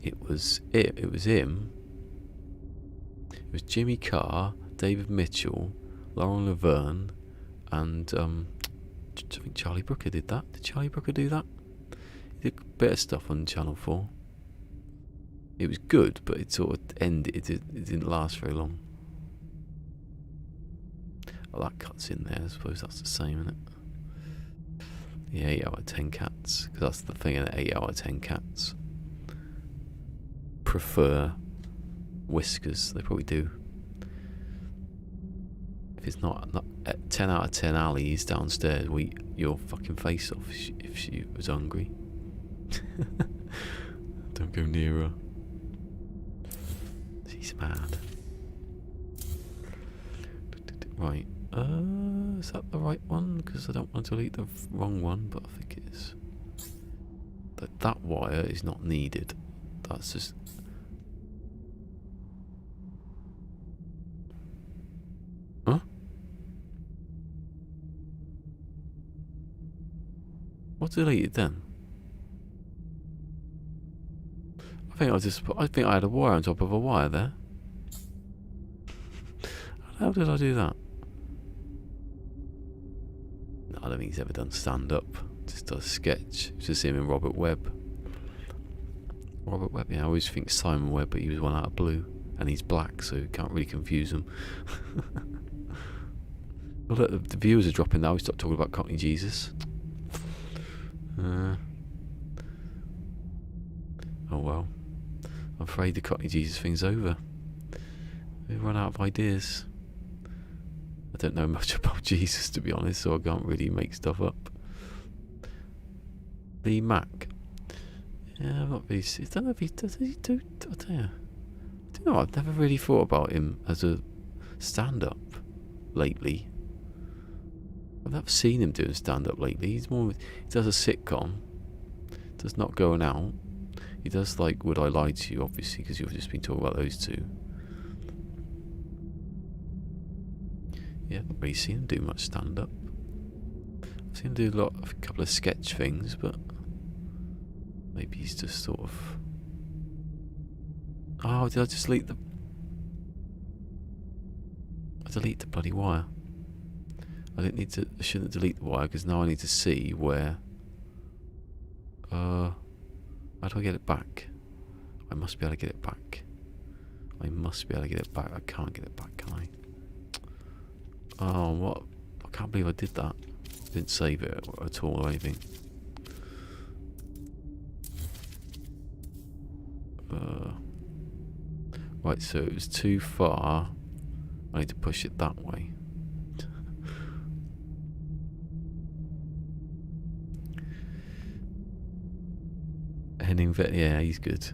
It was him. It was Jimmy Carr, David Mitchell, Lauren Laverne, and I think Charlie Brooker did that. Did Charlie Brooker do that? He did a bit of stuff on Channel 4. It was good, but it sort of ended. It didn't last very long. Oh, that cuts in there. I suppose that's the same, isn't it? Yeah, 8 out of 10 cats. Because that's the thing, 8 out of 10 cats prefer whiskers. They probably do. If it's not 10 out of 10 Ali's downstairs, will eat your fucking face off if she was hungry. Don't go near her. She's mad. Right. Is that the right one? Because I don't want to delete the wrong one, but I think it is. But that wire is not needed. That's just... Huh? What's deleted then? I think I had a wire on top of a wire there. How did I do that? I don't think he's ever done stand-up. Just does sketch. It's just him and Robert Webb. Robert Webb, yeah, I always think Simon Webb, but he was one out of blue. And he's black, so you can't really confuse him. Well, look, the viewers are dropping now. We stopped talking about Cockney Jesus. Oh well. I'm afraid the Cockney Jesus thing's over. We've run out of ideas. I don't know much about Jesus, to be honest, so I can't really make stuff up. Lee Mack. Yeah, I'm not really... I don't know if he does. He do... I don't know. I don't know. I've never really thought about him as a stand-up lately. I've never seen him doing stand-up lately. He's more... He does a sitcom. Does Not Going Out. He does like Would I Lie to You, obviously, because you've just been talking about those two. Yeah, I've not really seen him do much stand-up. I've seen him do a couple of sketch things, but maybe he's just sort of... Oh, did I just delete the... I delete the bloody wire. I didn't need to... I shouldn't delete the wire, because now I need to see where... How do I get it back? I must be able to get it back. I must be able to get it back. I can't get it back, can I? Oh, what? I can't believe I did that. Didn't save it at all or anything. Right, so it was too far. I need to push it that way. Henning Vet, yeah, he's good.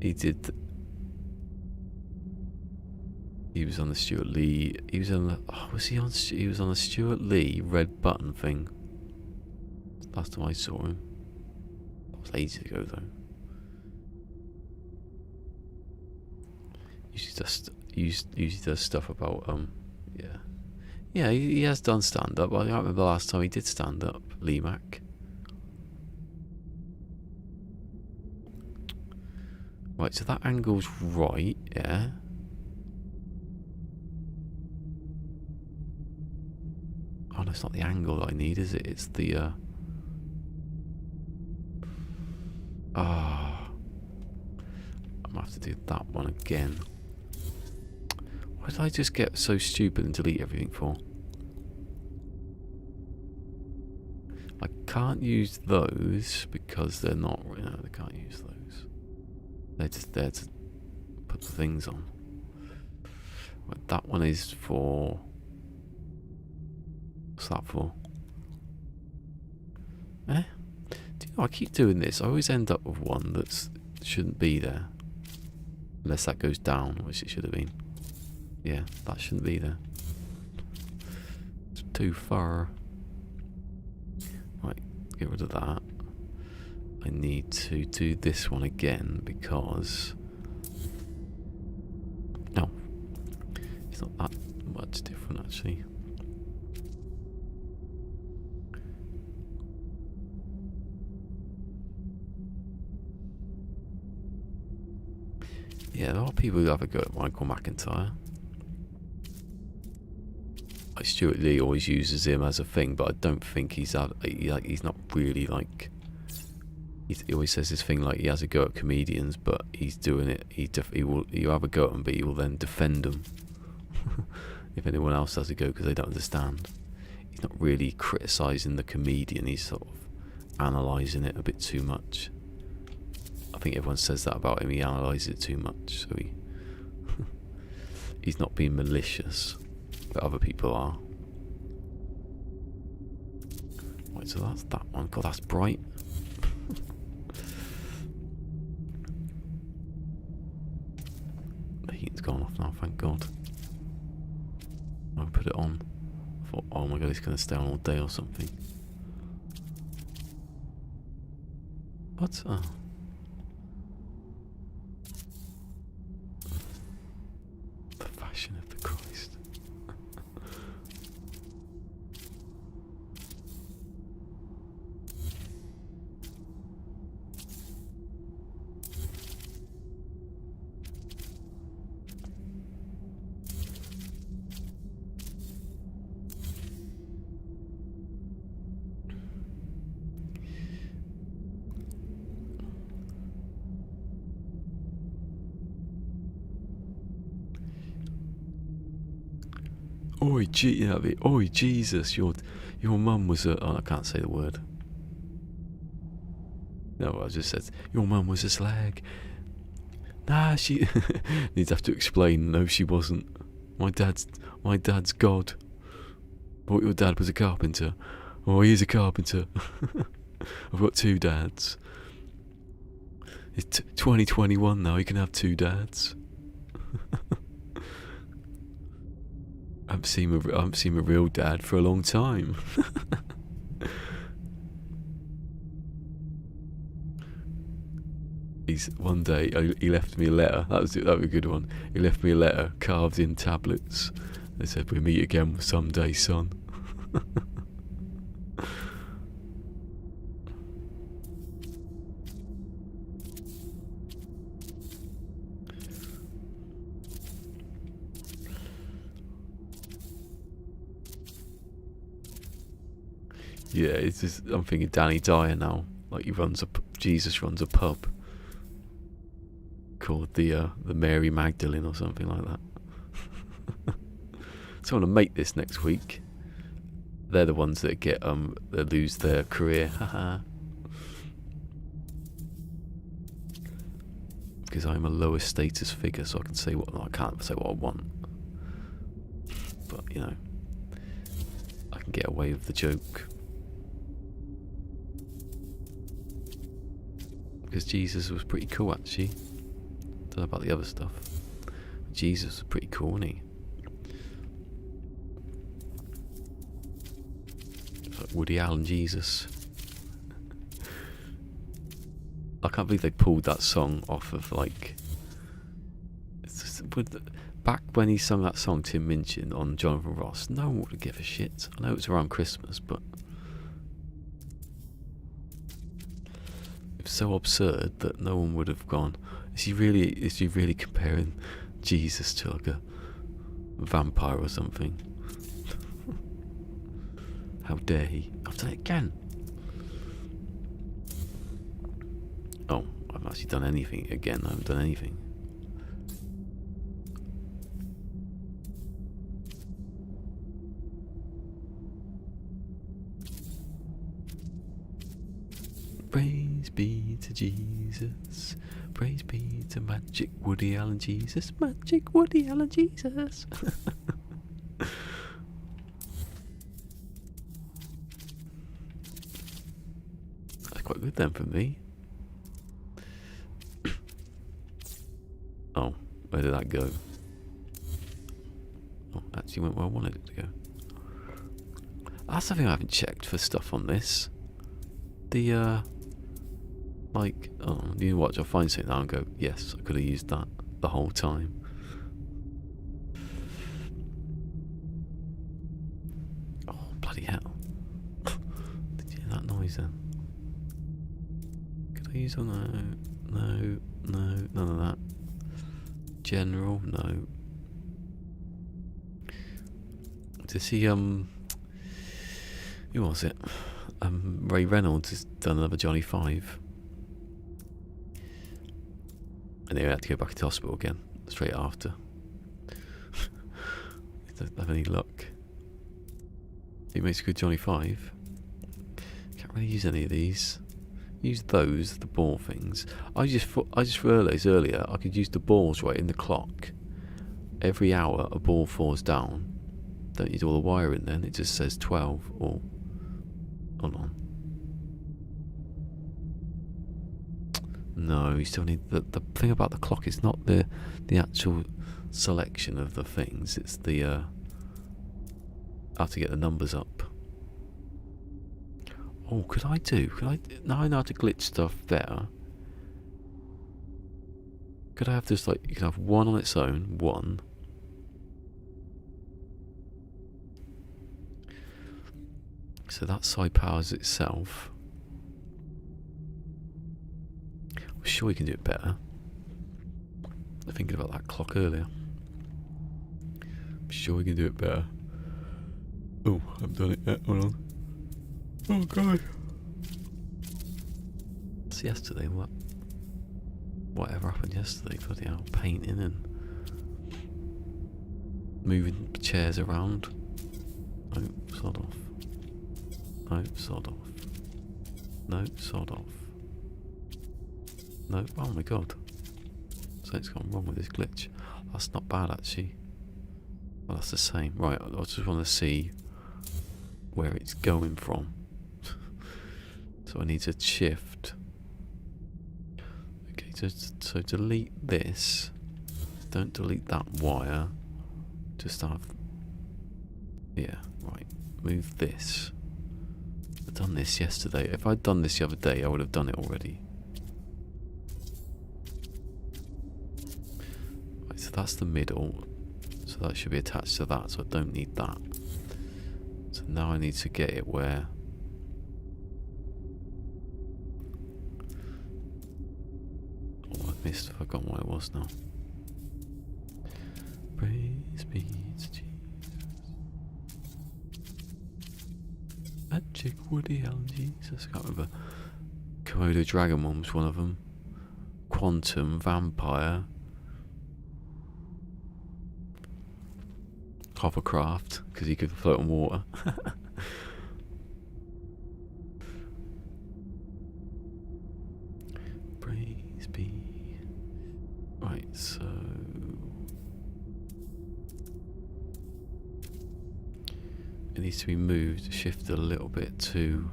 He did. He was on the Stuart Lee. He was on the. Oh, was he on? He was on the Stuart Lee red button thing. Last time I saw him. That was ages ago though. Usually does stuff about yeah. Yeah, he has done stand up. I can't remember the last time he did stand up. Lee Mack. Right, so that angle's right, yeah. Oh no, it's not the angle I need, is it? It's the I'm gonna have to do that one again. Why did I just get so stupid and delete everything for? I can't use those because they're not, you know, they can't use those. They're just there to put the things on. Right, that one is for... What's that for? Eh? Do you know, I keep doing this. I always end up with one that shouldn't be there. Unless that goes down, which it should have been. Yeah, that shouldn't be there. It's too far. Right, get rid of that. I need to do this one again because... No. It's not that much different actually. Yeah, there are people who have a go at Michael McIntyre. Like Stuart Lee always uses him as a thing, but I don't think he's not really like. He always says this thing like he has a go at comedians, but he's doing it. He'll have a go at them, but he will then defend them if anyone else has a go because they don't understand. He's not really criticising the comedian. He's sort of analysing it a bit too much. I think everyone says that about him. He analyses it too much, so he's not being malicious, but other people are. Right, so that's that one. God, that's bright. The heat's gone off now, thank God. I'll put it on. I thought, oh my God, it's going to stay on all day or something. What? Oh. Of the Christ. Oi, Jesus, your mum was a... Oh, I can't say the word. No, I just said, your mum was a slag. Nah, she... Needs to have to explain, no, she wasn't. My dad's God. Thought your dad was a carpenter. Oh, he is a carpenter. I've got two dads. It's 2021 now, you can have two dads. I haven't seen my real dad for a long time. One day he left me a letter. That was a good one. He left me a letter carved in tablets. They said, "We'll meet again someday, son." Yeah, it's just, I'm thinking Danny Dyer now. Like Jesus runs a pub called the Mary Magdalene or something like that. So I'm gonna make this next week. They're the ones that get they lose their career. Haha. Because I'm a lower status figure, so I can say what I can't say what I want. But you know, I can get away with the joke. because Jesus was pretty cool actually. Don't know about the other stuff. Jesus was pretty cool, wasn't he? It's like Woody Allen Jesus. I can't believe they pulled that song off of like. Back when he sung that song, Tim Minchin, on Jonathan Ross, no one would give a shit. I know it's around Christmas, but it's so absurd that no one would have gone. Is he really comparing Jesus to like a vampire or something? How dare he? I've done it again. Oh, I haven't actually done anything again. I haven't done anything. Praise be to Jesus. Praise be to Magic Woody Allen Jesus. Magic Woody Allen Jesus. That's quite good then for me. Oh, where did that go? Oh, actually went where I wanted it to go. That's something I haven't checked for stuff on this. The like, oh, you watch, I'll find something now and go, yes, I could have used that the whole time. Oh, bloody hell. Did you hear that noise then? Could I use on no, none of that. General, no. To see, who was it? Ray Reynolds has done another Johnny 5. And they had to go back into hospital again, straight after. Don't have any luck. He makes a good Johnny 5. Can't really use any of these. Use those, the ball things. I just realised earlier I could use the balls right in the clock. Every hour a ball falls down. Don't need all the wiring then, it just says 12 or... Hold on. No, you still need the thing about the clock is not the actual selection of the things, it's the how to get the numbers up. Oh, now I know how to glitch stuff better. Could I have just like, you can have one on its own, one. So that side powers itself. I'm sure you can do it better. I'm thinking about that clock earlier. I'm sure we can do it better. Oh, I haven't done it yet. Hold on. Oh god. It's yesterday. Whatever happened yesterday? Bloody hell! Painting and moving chairs around. Oh, sod off. No, sod off. No, sod off. No, oh my god. Something's gone wrong with this glitch. That's not bad actually. Well, that's the same. Right, I just want to see where it's going from. So I need to shift. Okay, so delete this. Don't delete that wire. Just have... Yeah, right. Move this. I've done this yesterday. If I'd done this the other day, I would have done it already. Right, so that's the middle. So that should be attached to that, so I don't need that. So now I need to get it where... Oh, I've missed. I've forgotten what it was now. Praise be to Jesus. Magic Woody Allen Jesus. I can't remember. Komodo Dragon one was one of them. Quantum Vampire. Hovercraft, because he could float on water. Praise be. Right, so it needs to be moved, shifted a little bit to.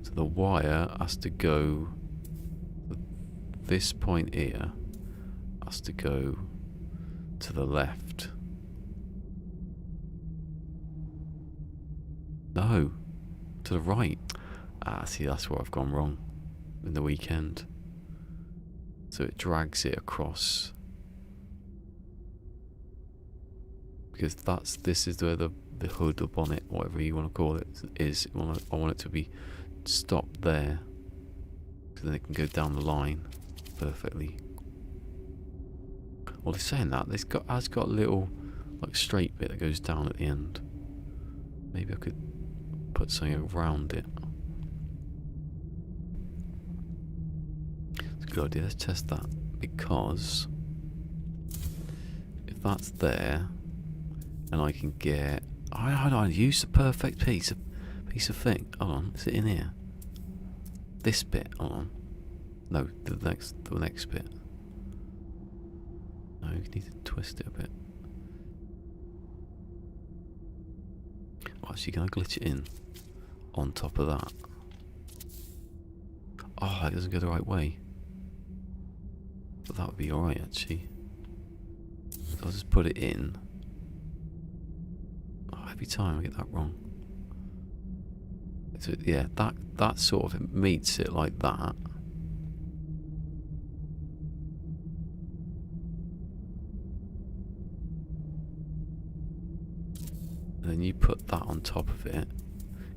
So the wire has to go, this point here has to go to the left. No, to the right. Ah, see, that's where I've gone wrong in the weekend. So it drags it across. Because this is where the hood or bonnet, whatever you want to call it, is. I want it to be stopped there. So then it can go down the line perfectly. Well, they're saying that has got a little like straight bit that goes down at the end. Maybe I could put something around it. It's a good idea. Let's test that, because if that's there, and I can get, I use the perfect piece of thing. Hold on, is it in here? This bit. Hold on. No, the next bit. No, you need to twist it a bit. Oh, actually, can I glitch it in on top of that? Oh, that doesn't go the right way. But that would be alright, actually. So I'll just put it in. Oh, every time I get that wrong. So, yeah, that sort of meets it like that. And then you put that on top of it.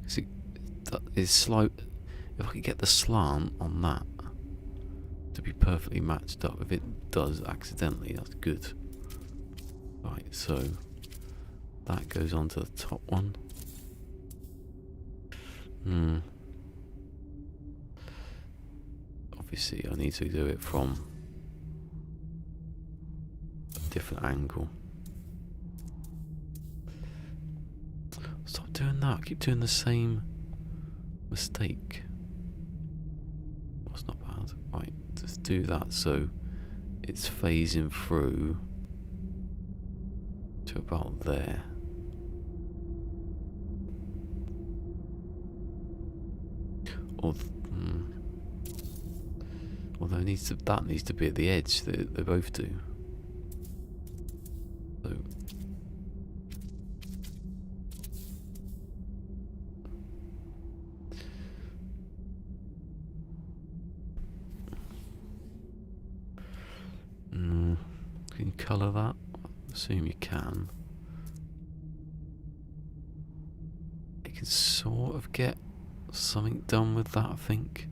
Because that is slow. If I could get the slant on that to be perfectly matched up. If it does accidentally, that's good. Right, so that goes onto the top one. Obviously, I need to do it from a different angle. Stop doing that. I keep doing the same mistake. That's not bad. Right, just do that so it's phasing through to about there. Although that needs to be at the edge. They both do. So can you colour that? I assume you can. You can sort of get something done with that, I think.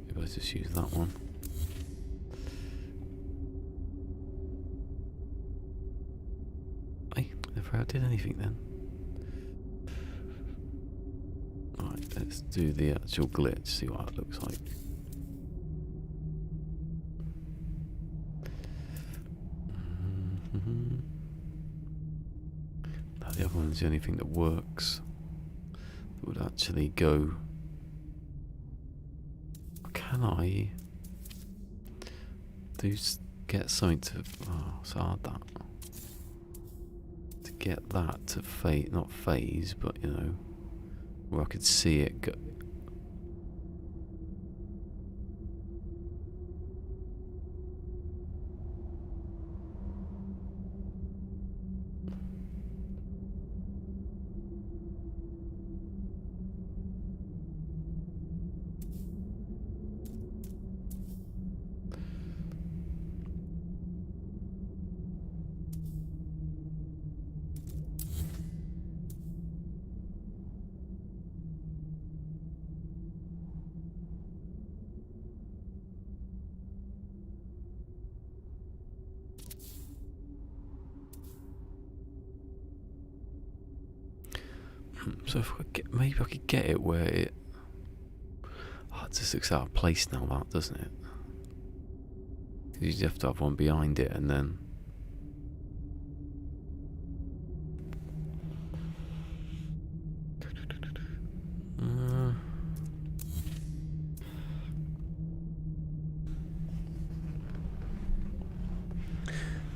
Maybe I just use that one. Hey, never did anything then. Right, let's do the actual glitch, see what it looks like. Now the other one's the only thing that works. That would actually go. Can I get something to? Oh, it's hard that. To get that to phase, not phase, but you know, where I could see it go. So if maybe I could get it where it. Oh, it just looks out of place now, that doesn't it? Because you have to have one behind it, and then.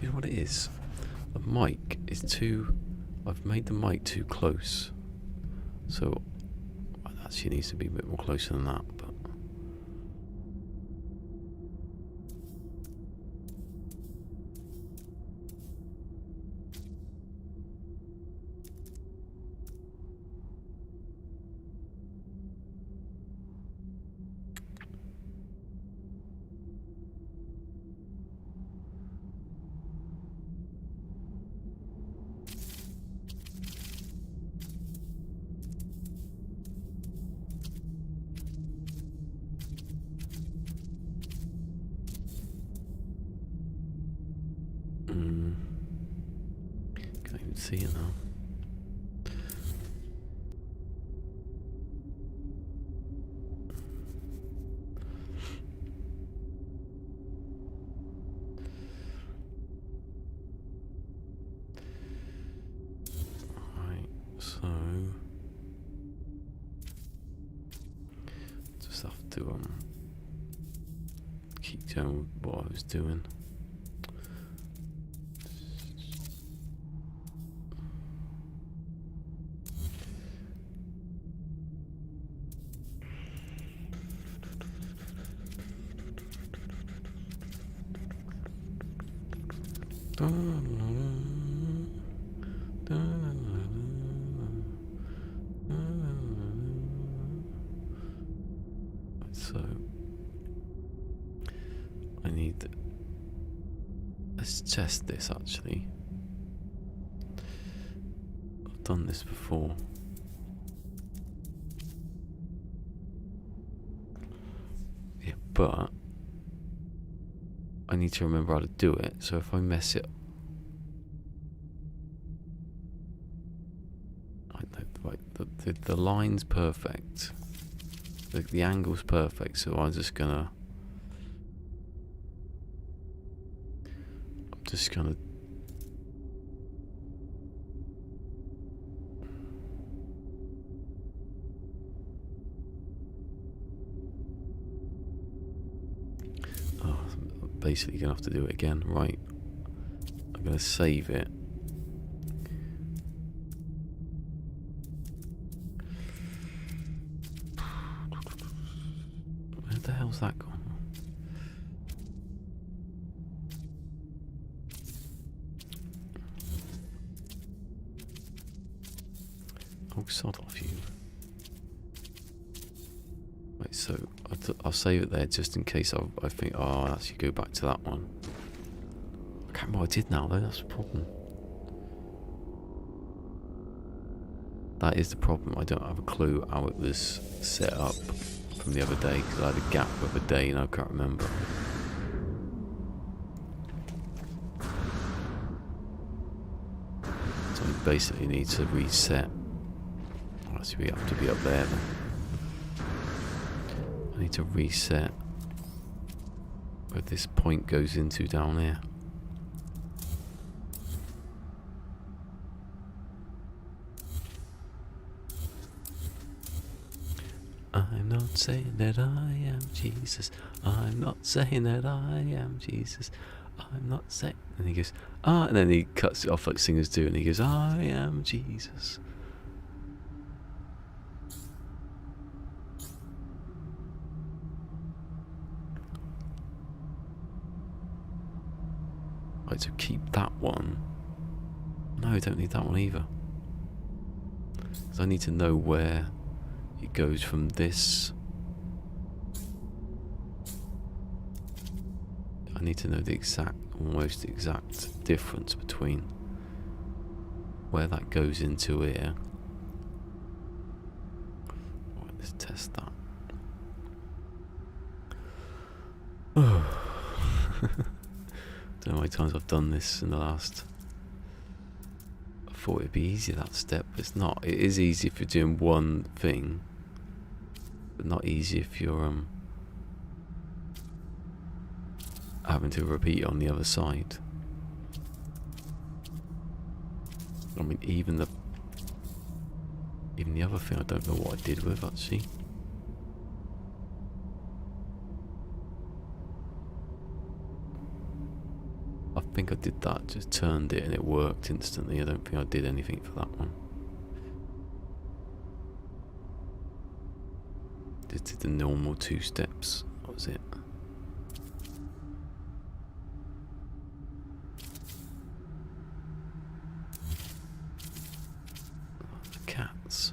You know what it is? The mic is too... I've made the mic too close. So, it actually needs to be a bit more closer than that, but... Can't even see it now. Right, so just have to keep going with what I was doing. So I need... Let's test this actually. I've done this before. Yeah, but I need to remember how to do it. So if I mess it, I know, right, the line's perfect. The angle's perfect, so I'm just gonna I'm basically gonna have to do it again, right? I'm gonna save it. Where the hell's that gone? Oh, sod off you. Wait, so I'll save it there just in case I think, oh, I'll actually go back to that one. I can't remember what I did now though, that's the problem. That is the problem, I don't have a clue how it was set up from the other day, because I had a gap of a day and I can't remember. So I basically need to reset. So we have to be up there then. I need to reset where this point goes into down here. I'm not saying that I am Jesus. I'm not saying that I am Jesus. I'm not saying... And he goes, ah, and then he cuts it off like singers do, and he goes, I am Jesus. Right, so keep that one. No, I don't need that one either. Because I need to know where it goes from this. I need to know the exact, almost exact difference between where that goes into here. Right, let's test that. Don't know how many times I've done this in the last... I thought it'd be easy, that step, but it's not. It is easy if you're doing one thing, but not easy if you're having to repeat it on the other side. I mean, even the other thing I don't know what I did with actually. I think I did that, just turned it and it worked instantly. I don't think I did anything for that one. Just did the normal 2 steps, that was it. The cats.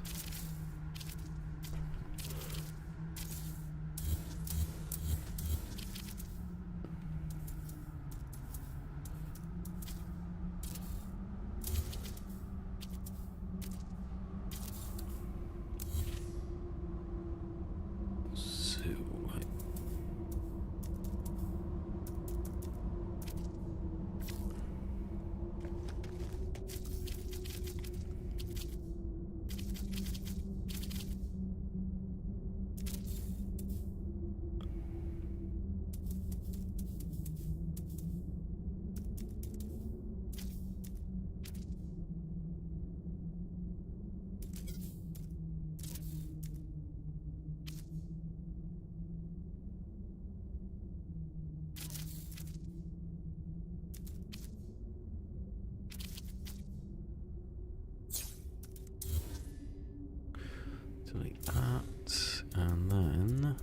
Delete that, and then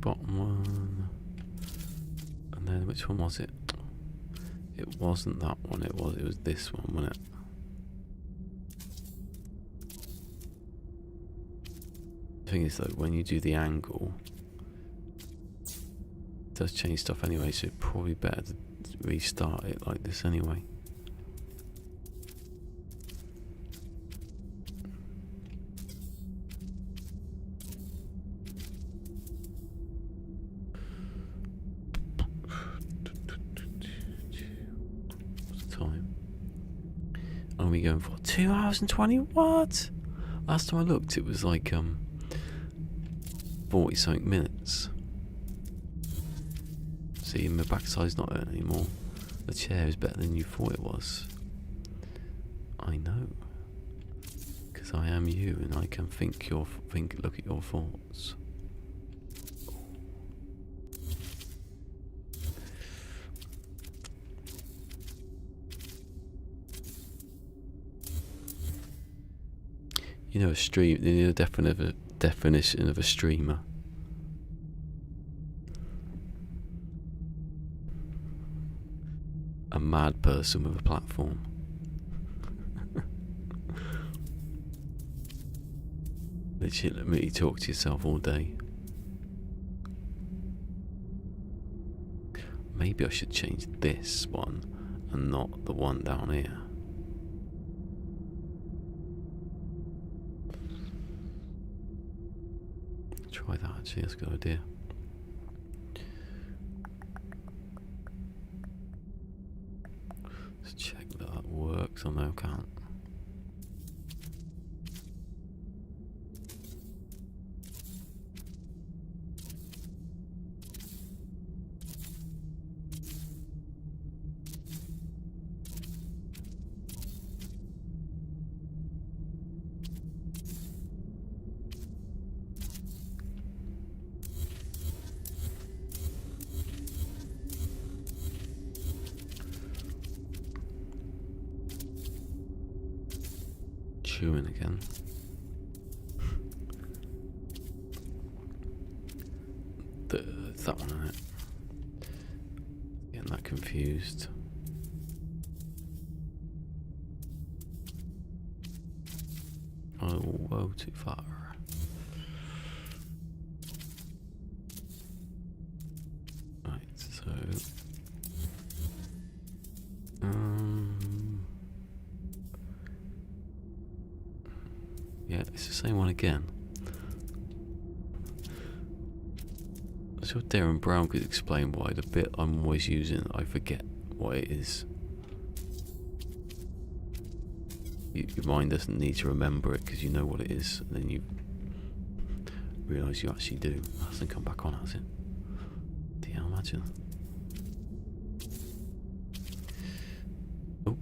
bottom one, and then which one was it? It wasn't that one, it was this one, wasn't it? The thing is though, when you do the angle, it does change stuff anyway, so it's probably better to restart it like this anyway. What are we going for? 2 hours and 20? What? Last time I looked, it was like 40 something minutes. See, my backside's not hurt anymore. The chair is better than you thought it was. I know, because I am you, and I can look at your thoughts. You know, the definition of a streamer. A mad person with a platform. Literally, let me talk to yourself all day. Maybe I should change this one and not the one down here. Try that actually, that's a good idea. Let's check that works. Oh no, I can't. Chewing again. It's that one, isn't it? Getting that confused. Oh, whoa, too far. Right, so yeah, it's the same one again. I'm sure Darren Brown could explain why the bit I'm always using, I forget what it is. Your mind doesn't need to remember it because you know what it is, and then you realise you actually do. It hasn't come back on, has it? Yeah, imagine. Oh,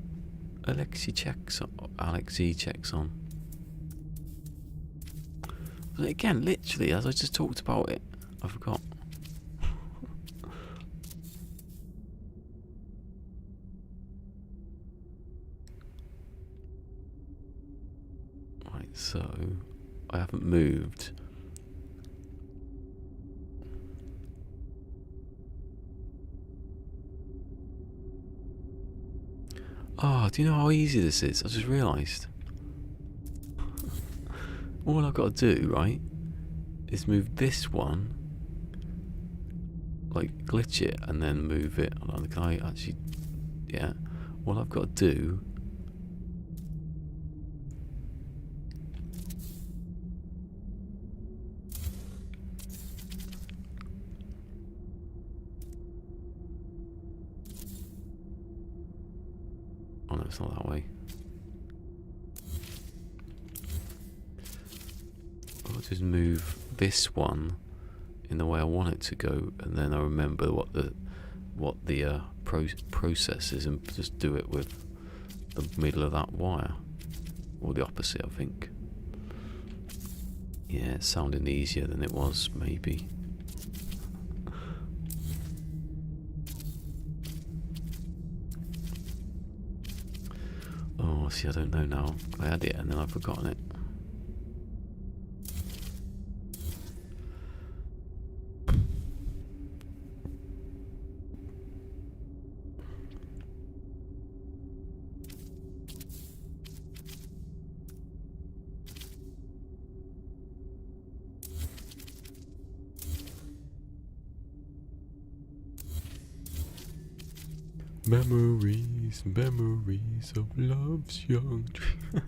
Alexi checks on. But again, literally, as I just talked about it, I forgot. Right, so I haven't moved. Oh, do you know how easy this is? I just realised. All I've got to do, right, is move this one, like glitch it, and then move it. Hold on, can I actually? Yeah. All I've got to do. Oh no, it's not that way. I'll just move this one in the way I want it to go, and then I remember what the process is, and just do it with the middle of that wire, or the opposite, I think. Yeah, it's sounding easier than it was, maybe. Oh, see, I don't know now. I had it and then I've forgotten it. Memories, memories of love's young dream.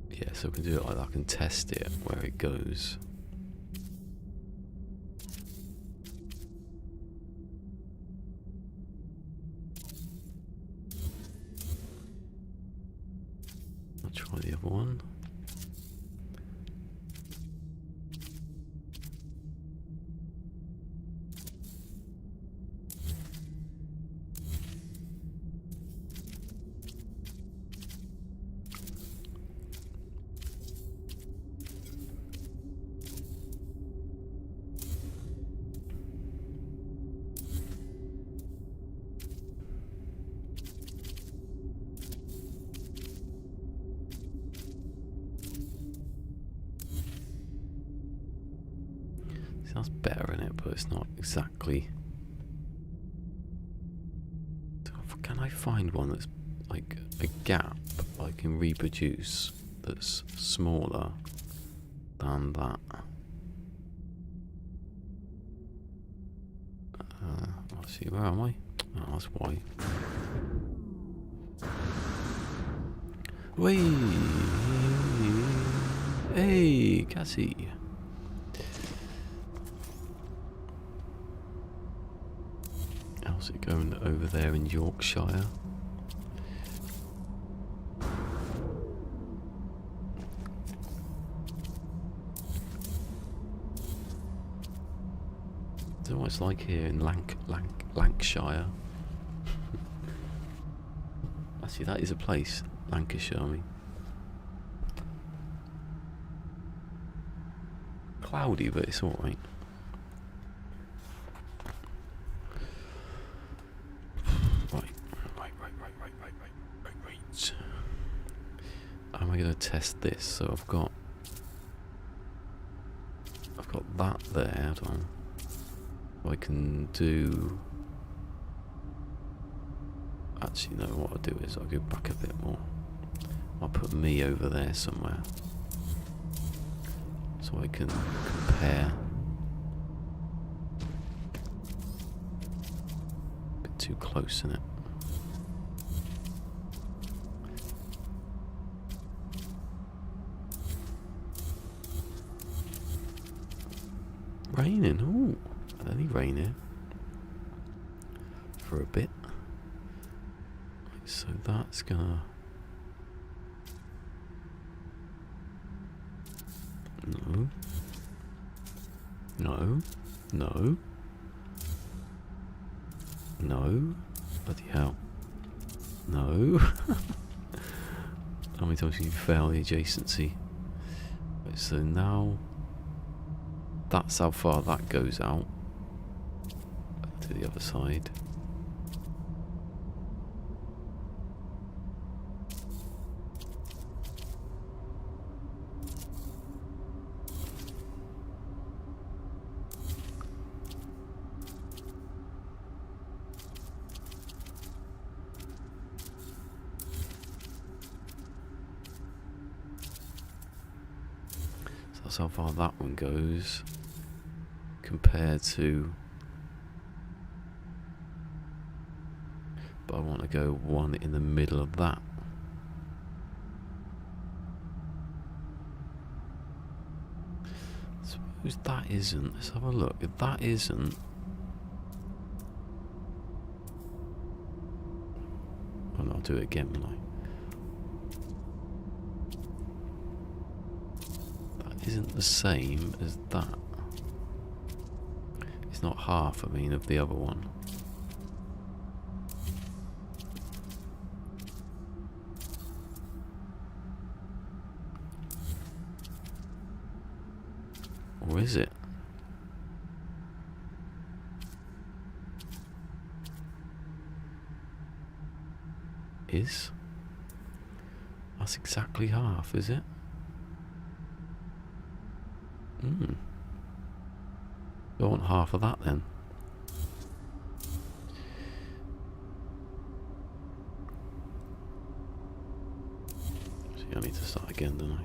Yeah, so we can do it like that. I can test it where it goes. I'll try the other one. Sounds better in it, but it's not exactly. Can I find one that's like a gap I can reproduce that's smaller than that? Let's see, where am I? Oh, that's why. Whee! Hey, Cassie. How's it going over there in Yorkshire? I don't know what it's like here in Lancashire. Actually, that is a place, Lancashire, I mean. Cloudy, but it's alright. Right. How am I going to test this? So I've got that there. Hold on. I can do. Actually, no. What I'll do is I'll go back a bit more. I'll put me over there somewhere, so I can compare. bit too close, isn't it? Raining, ooh, only raining for a bit. So that's gonna... No. No. No. No. Bloody hell. No. How many times can you fail the adjacency? Right, so now that's how far that goes out to the other side. That's how far that one goes compared to, but I want to go one in the middle of that. Suppose that isn't. Let's have a look. If that isn't, oh no, I'll do it again, will I? Isn't the same as that. It's not half, I mean, of the other one. Or is it? Is? That's exactly half, is it? I want half of that then. See, I need to start again, don't I?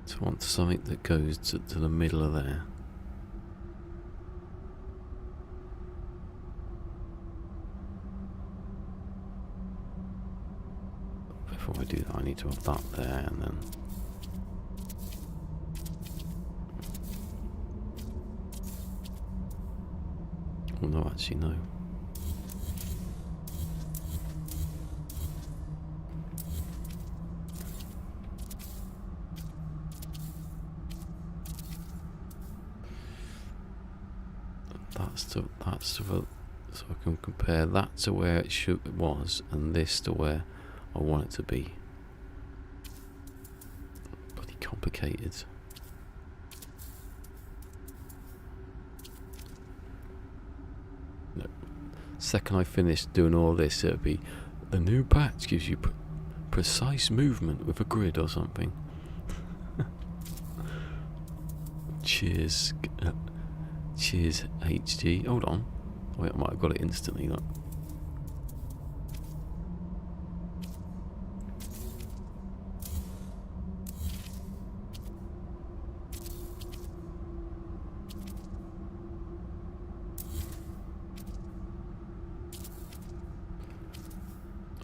So I want something that goes to the middle of there. Before I do that, I need to have that there and then... Oh no, actually no. That's to so I can compare that to where it was, and this to where I want it to be. Bloody complicated. No. Second I finish doing all this, it'll be a new patch gives you precise movement with a grid or something. Cheers. Cheers, HG. Hold on. Wait, I might have got it instantly. Look.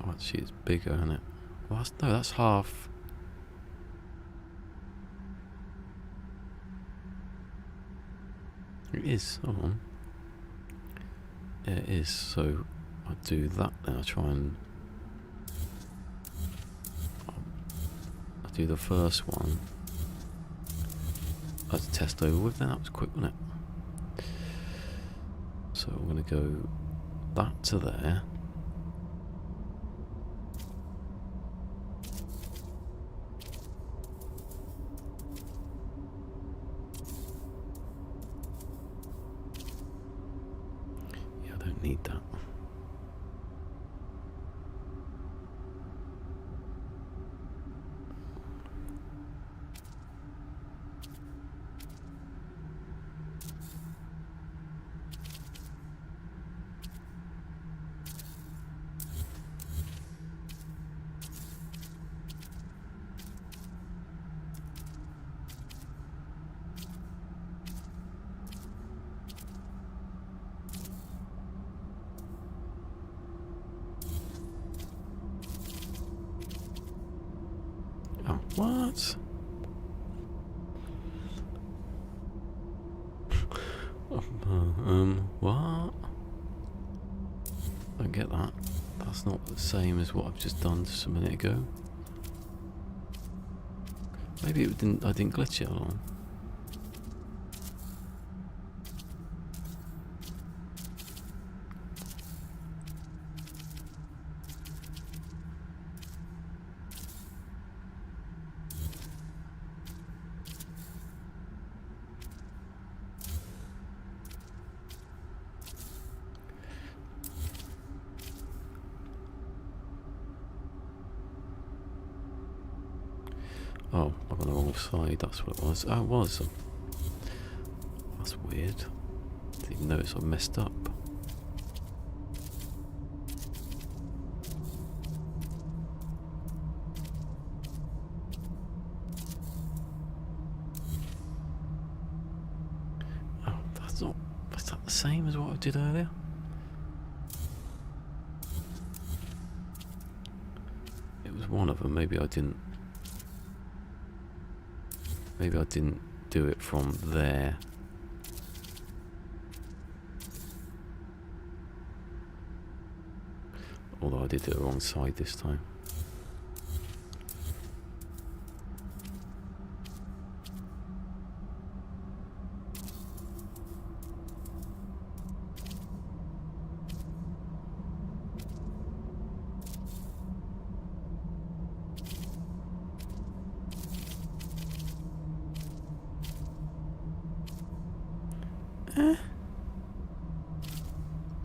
Oh, actually, it's bigger, isn't it? Well, that's half. It is. Hold on. Yeah, it is. So I'll do that then. I'll try and I'll do the first one. Let's test over with. Then that was quick, wasn't it? So I'm going to go that to there. don't need that. Oh, what? What? I don't get that. That's not the same as what I've just done just a minute ago. Maybe it didn't. I didn't glitch it along. Oh, I'm on the wrong side, that's what it was. Oh, it was. That's weird. Didn't even notice I messed up. Oh, that's not... Is that the same as what I did earlier? It was one of them, maybe I didn't... Maybe I didn't do it from there. Although I did it the wrong side this time.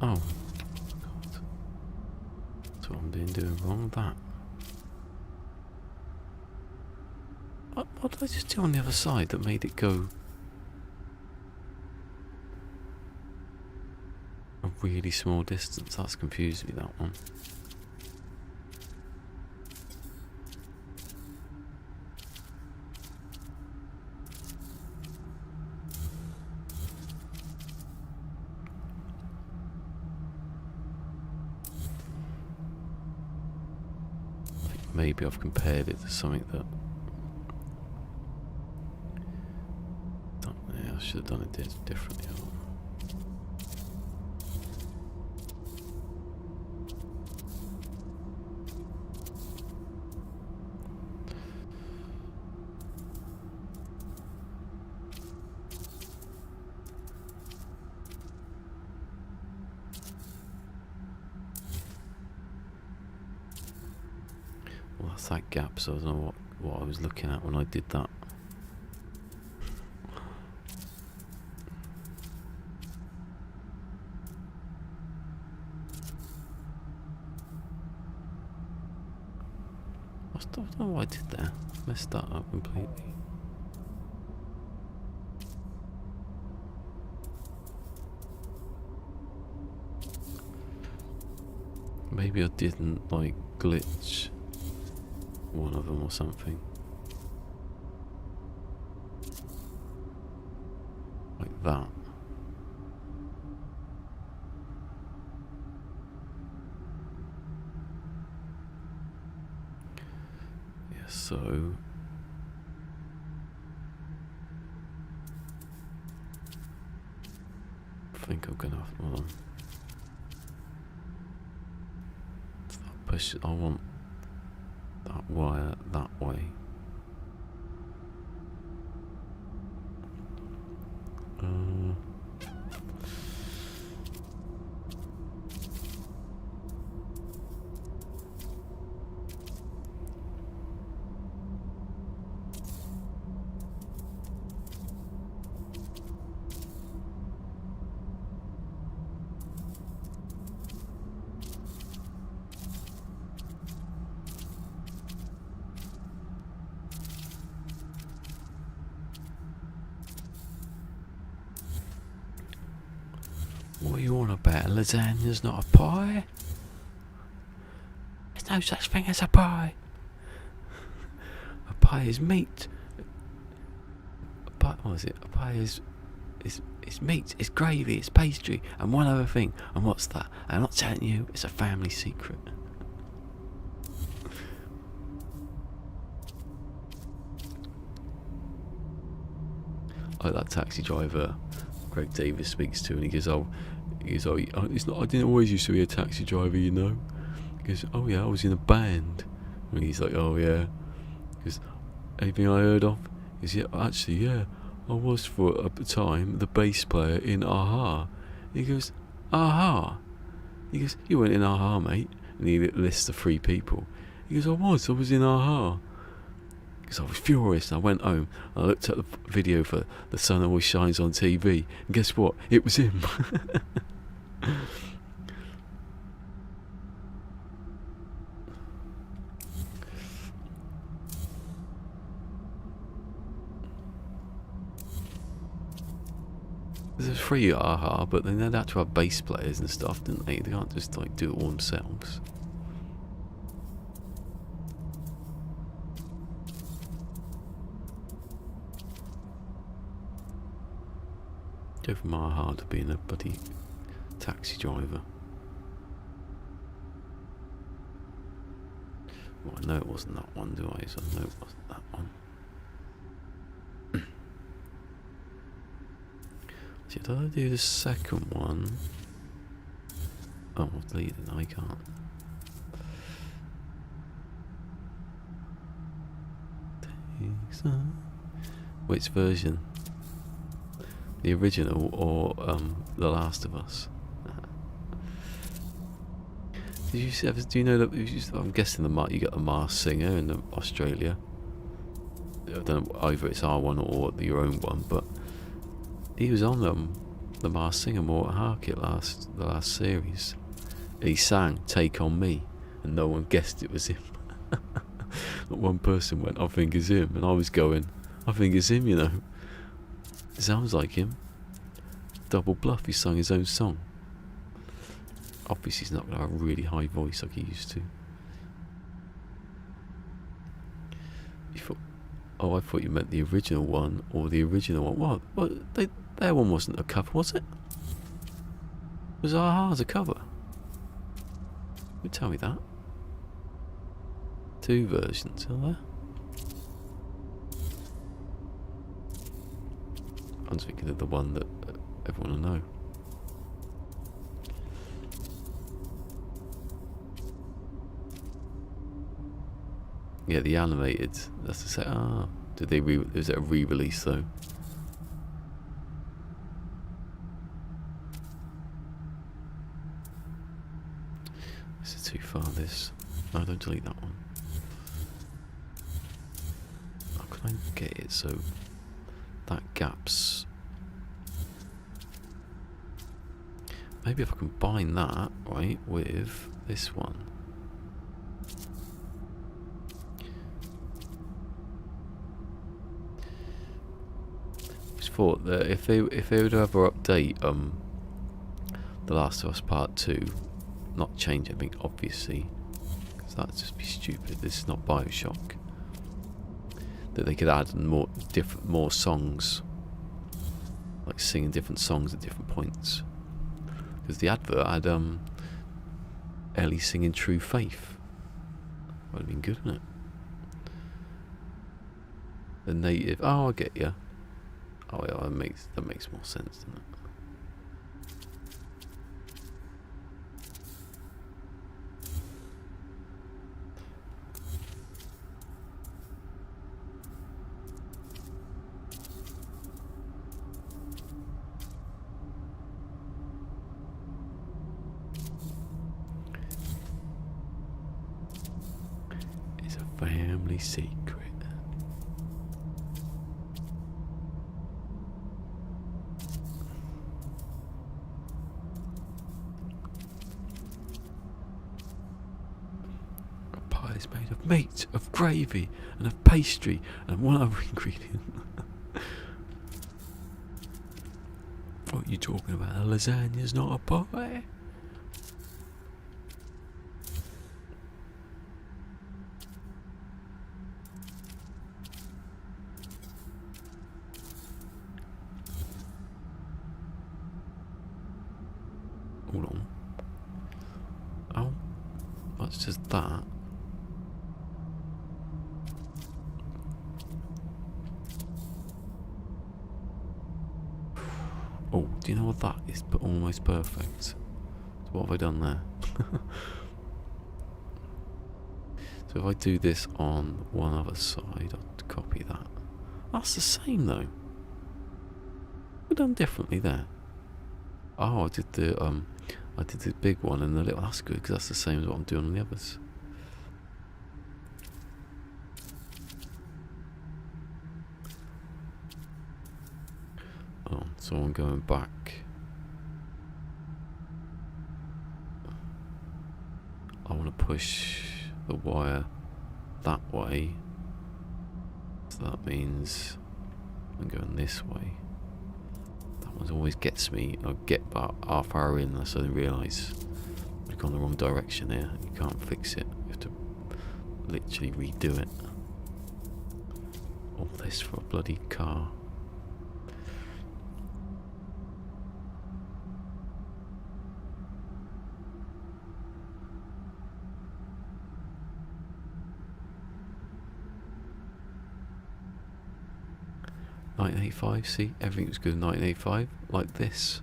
Oh, God. That's what I'm doing wrong, that. What did I just do on the other side that made it go a really small distance? That's confused me, that one. Maybe I've compared it to something that... Yeah, I should have done it differently. Well, that's that gap, so I don't know what I was looking at when I did that. I don't know what I did there. Messed that up completely. Maybe I didn't, like, glitch one of them or something. Like that. Yeah, so... I think I'm gonna have to... Hold on. Push it, I want that wire that way. What are you on about? Lasagna's not a pie? There's no such thing as a pie. A pie is meat. A pie, what is it? A pie is meat, it's gravy, it's pastry, and one other thing. And what's that? I'm not telling you, it's a family secret. Like that taxi driver Greg Davis speaks to, and he goes, it's not. I didn't always used to be a taxi driver, you know. He goes, oh yeah, I was in a band. And he's like, oh yeah. He goes, anything I heard of? He goes, yeah, actually, yeah, I was for at the time the bass player in Aha. He goes, Aha. He goes, you weren't in Aha, mate. And he lists the 3 people. He goes, I was in Aha. Because I was furious, and I went home and I looked at the video for The Sun Always Shines on TV, and guess what? It was him. There's 3 Aha, but then they'd have to have bass players and stuff, didn't they? They can't just like do it all themselves. Go from Aha to being a bloody taxi driver. Well, I know it wasn't that one, do I? So I know it wasn't that one. So did I do the second one? Oh, I'll delete it. No, I can't. Which version? The original or The Last of Us? Did you ever, do you know that? I'm guessing you got the Masked Singer in Australia. I don't know either it's our one or your own one, but he was on the Masked Singer more at Harkett the last series. And he sang "Take on Me," and no one guessed it was him. Not one person went, "I think it's him," and I was going, "I think it's him," you know. It sounds like him. Double bluff, he sung his own song. Obviously he's not going to have a really high voice like he used to. I thought you meant the original one, or the original one. What? Their one wasn't a cover, was it? Was Aha's a cover? You tell me that. 2 versions, are there? I'm thinking of the one that everyone will know. Yeah, the animated. That's to say, did they was it a re-release though? This is too far. This. No, don't delete that one. How can I get it so that gaps? Maybe if I combine that, right, with this one. I just thought that if they were to ever update The Last of Us Part 2, not change anything obviously, because that'd just be stupid. This is not BioShock. That they could add more songs, like singing different songs at different points. Because the advert had Ellie singing "True Faith." Would have been good, wouldn't it? The native. Oh, I get you. Oh, yeah, that makes more sense, doesn't it? Family secret. A pie is made of meat, of gravy, and of pastry, and one other ingredient. What are you talking about? A lasagna's not a pie. Hold on. How much does that? Oh, do you know what that is? But almost perfect. So what have I done there? So if I do this on one other side, I'll copy that. That's the same though. We've done differently there. Oh, I did the big one and the little. That's good because that's the same as what I'm doing on the others. Oh, so I'm going back. I want to push the wire that way. So that means I'm going this way. That one always gets me. I get about half hour in, so I didn't realise I've gone the wrong direction there. You can't fix it. You have to literally redo it. All this for a bloody car. $1985, see, everything was good in 1985, like this.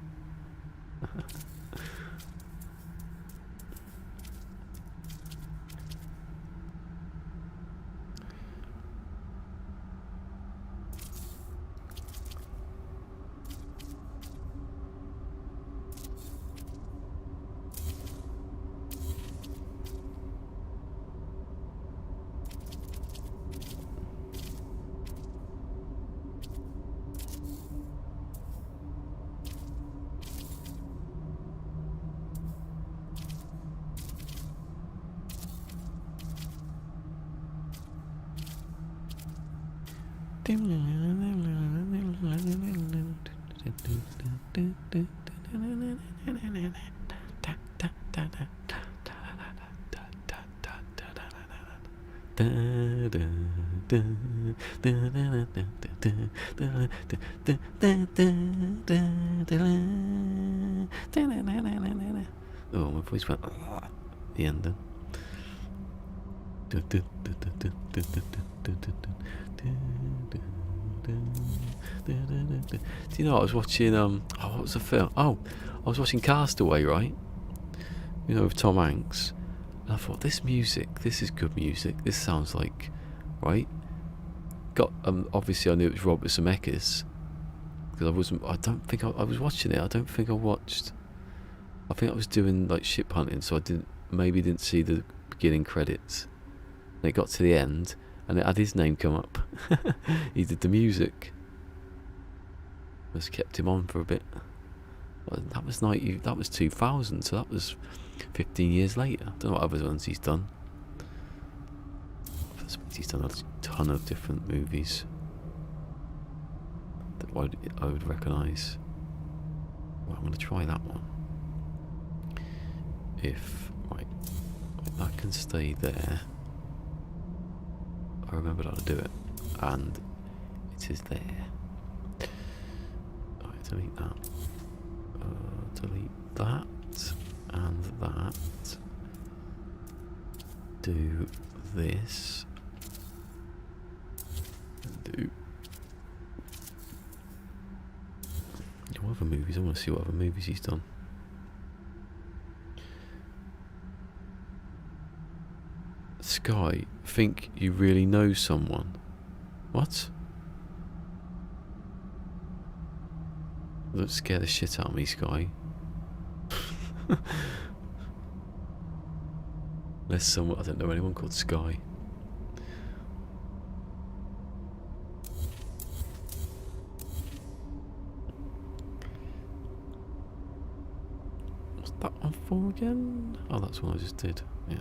Oh, my voice went at the end then. Do you know, I was watching what was the film? Oh, I was watching Castaway, right? You know, with Tom Hanks. And I thought, this music, this is good music. This sounds like, right? Got obviously I knew it was Robert Zemeckis because I don't think I was watching it. I don't think I watched. I think I was doing like ship hunting, so I didn't see the beginning credits. And it got to the end, and it had his name come up. He did the music. Just kept him on for a bit. Well, that was 2000, so that was 15 years later. I don't know what other ones he's done. He's done a ton of different movies that I would recognise. Well, I'm going to try that one. Right, that can stay there. I remembered how to do it, and it is there. Right, delete that. Delete that and that. Do this. Do. What other movies? I want to see what other movies he's done. Sky, think you really know someone. What? Don't scare the shit out of me, Sky. Unless someone, I don't know anyone called Sky. What's that one for again? Oh, that's what I just did. Yeah.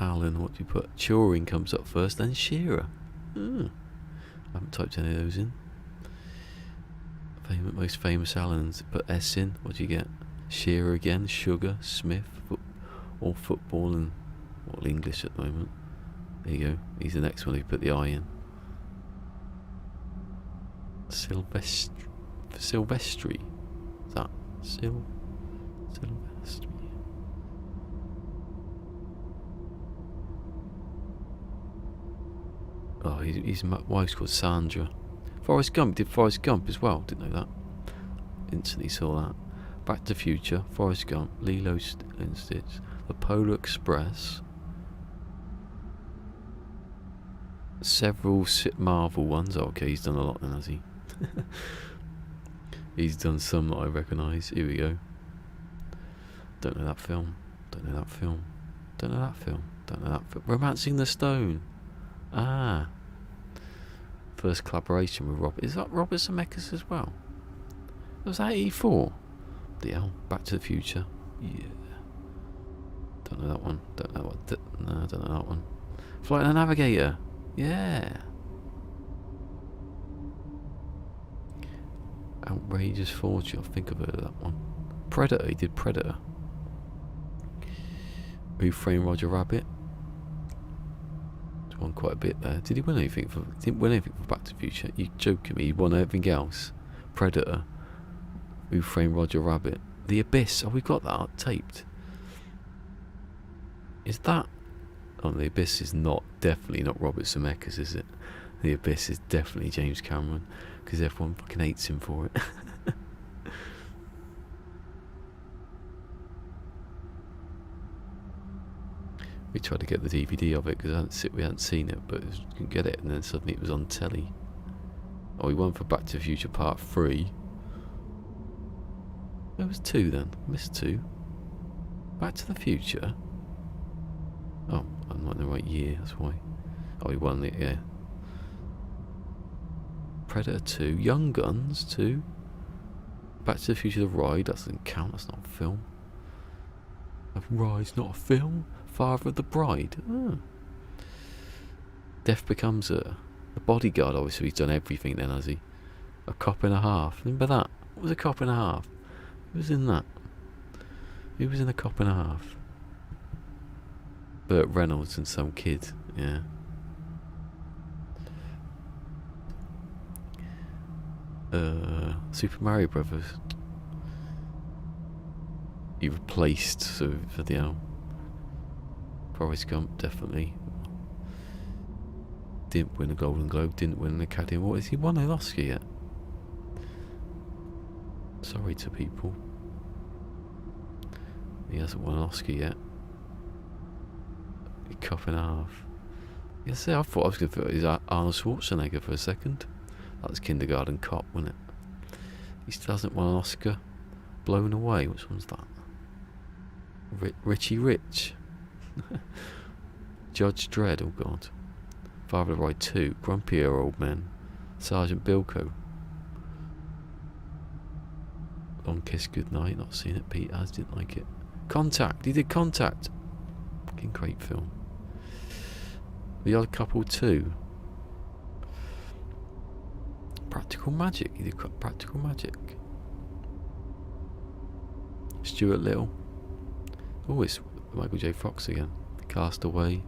Alan, what do you put? Turing comes up first, then Shearer. I haven't typed any of those in. Most famous Allens. Put S in. What do you get? Shearer again. Sugar. Smith. All football and all English at the moment. There you go. He's the next one. You put the I in. Silvestri. Is that Silvestri? Oh, his wife's called Sandra. Forrest Gump did Forrest Gump as well. Didn't know that. Instantly saw that. Back to the Future, Forrest Gump, Lilo and Stitch, The Polar Express, several Marvel ones. Oh, okay, he's done a lot then, has he? He's done some that I recognise. Here we go. Don't know that film. Don't know that film. Don't know that film. Don't know that film. Romancing the Stone. Ah. First collaboration with Robert. Is that Robert Zemeckis as well? Was that 84? The hell. Back to the Future. Yeah. Don't know that one. Don't know what. No, I don't know that one. Flight of the Navigator. Yeah. Outrageous Fortune. I think I've heard of that one. Predator. He did Predator. Who Framed Roger Rabbit? He's won quite a bit there. Did he win anything for? Didn't win anything for Back to the Future. You joking me? He won everything else. Predator. Who Framed Roger Rabbit? The Abyss. Oh, we got that taped. Is that? Oh, The Abyss is definitely not Robert Zemeckis, is it? The Abyss is definitely James Cameron, because everyone fucking hates him for it. We tried to get the DVD of it because we hadn't seen it, but we couldn't get it, and then suddenly it was on telly. Oh, we won for Back to the Future Part 3. There was 2 then. Missed 2. Back to the Future. Oh, I'm not in the right year, that's why. Oh, we won it, yeah. Predator 2. Young Guns 2. Back to the Future The Ride. That doesn't count, that's not a film. A Ride's not a film. Father of the Bride. Oh. Death Becomes The Bodyguard, obviously he's done everything then, has he? A Cop and a Half. Remember that? What was A Cop and a Half? Who was in that? Who was in A Cop and a Half? Burt Reynolds and some kid, yeah. Super Mario Brothers. He replaced for the Forrest Gump, definitely. Didn't win a Golden Globe, didn't win an Academy Award. Has he won an Oscar yet? Sorry to people. He hasn't won an Oscar yet. A Cup and a Half. Yes, I thought I was going to put his Arnold Schwarzenegger for a second. That was Kindergarten Cop, wasn't it? He still hasn't won an Oscar. Blown Away, which one's that? Richie Rich. Judge Dredd, oh god. Father of the Bride 2. Grumpier Old Men. Sergeant Bilko. Long Kiss Goodnight, not seen it. Pete has, didn't like it. Contact, he did Contact. Fucking great film. The Odd Couple 2. Practical Magic, he did Practical Magic. Stuart Little. Oh, it's Michael J. Fox again. Cast Away.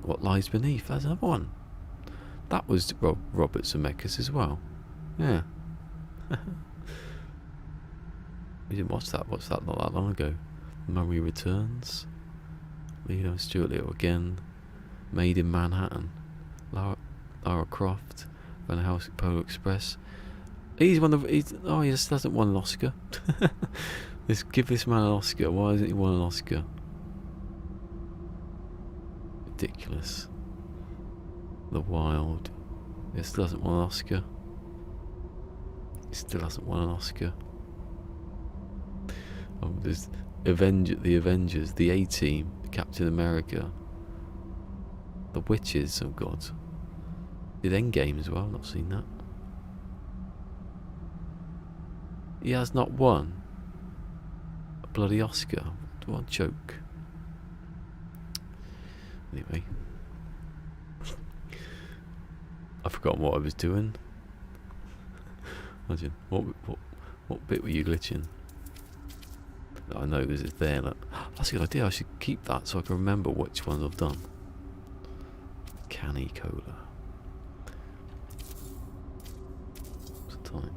What Lies Beneath, that's another one. That was Robert Zemeckis as well. Yeah. We didn't watch that not that long ago. Murray Returns. Leo Stuart Little again. Made in Manhattan. Lara Croft. Van Helsing, Polar Express. He just hasn't won an Oscar. Let's give this man an Oscar. Why hasn't he won an Oscar? Ridiculous. The Wild. He still hasn't won an Oscar. He still hasn't won an Oscar. Oh, there's the Avengers, the A-Team, Captain America, The Witches, oh god. Did Endgame as well, not seen that. He has not won a bloody Oscar. Do I choke? Anyway. I've forgotten what I was doing. Imagine, what bit were you glitching? I know because it's there. Like, that's a good idea. I should keep that so I can remember which ones I've done. Canny cola. What's the time?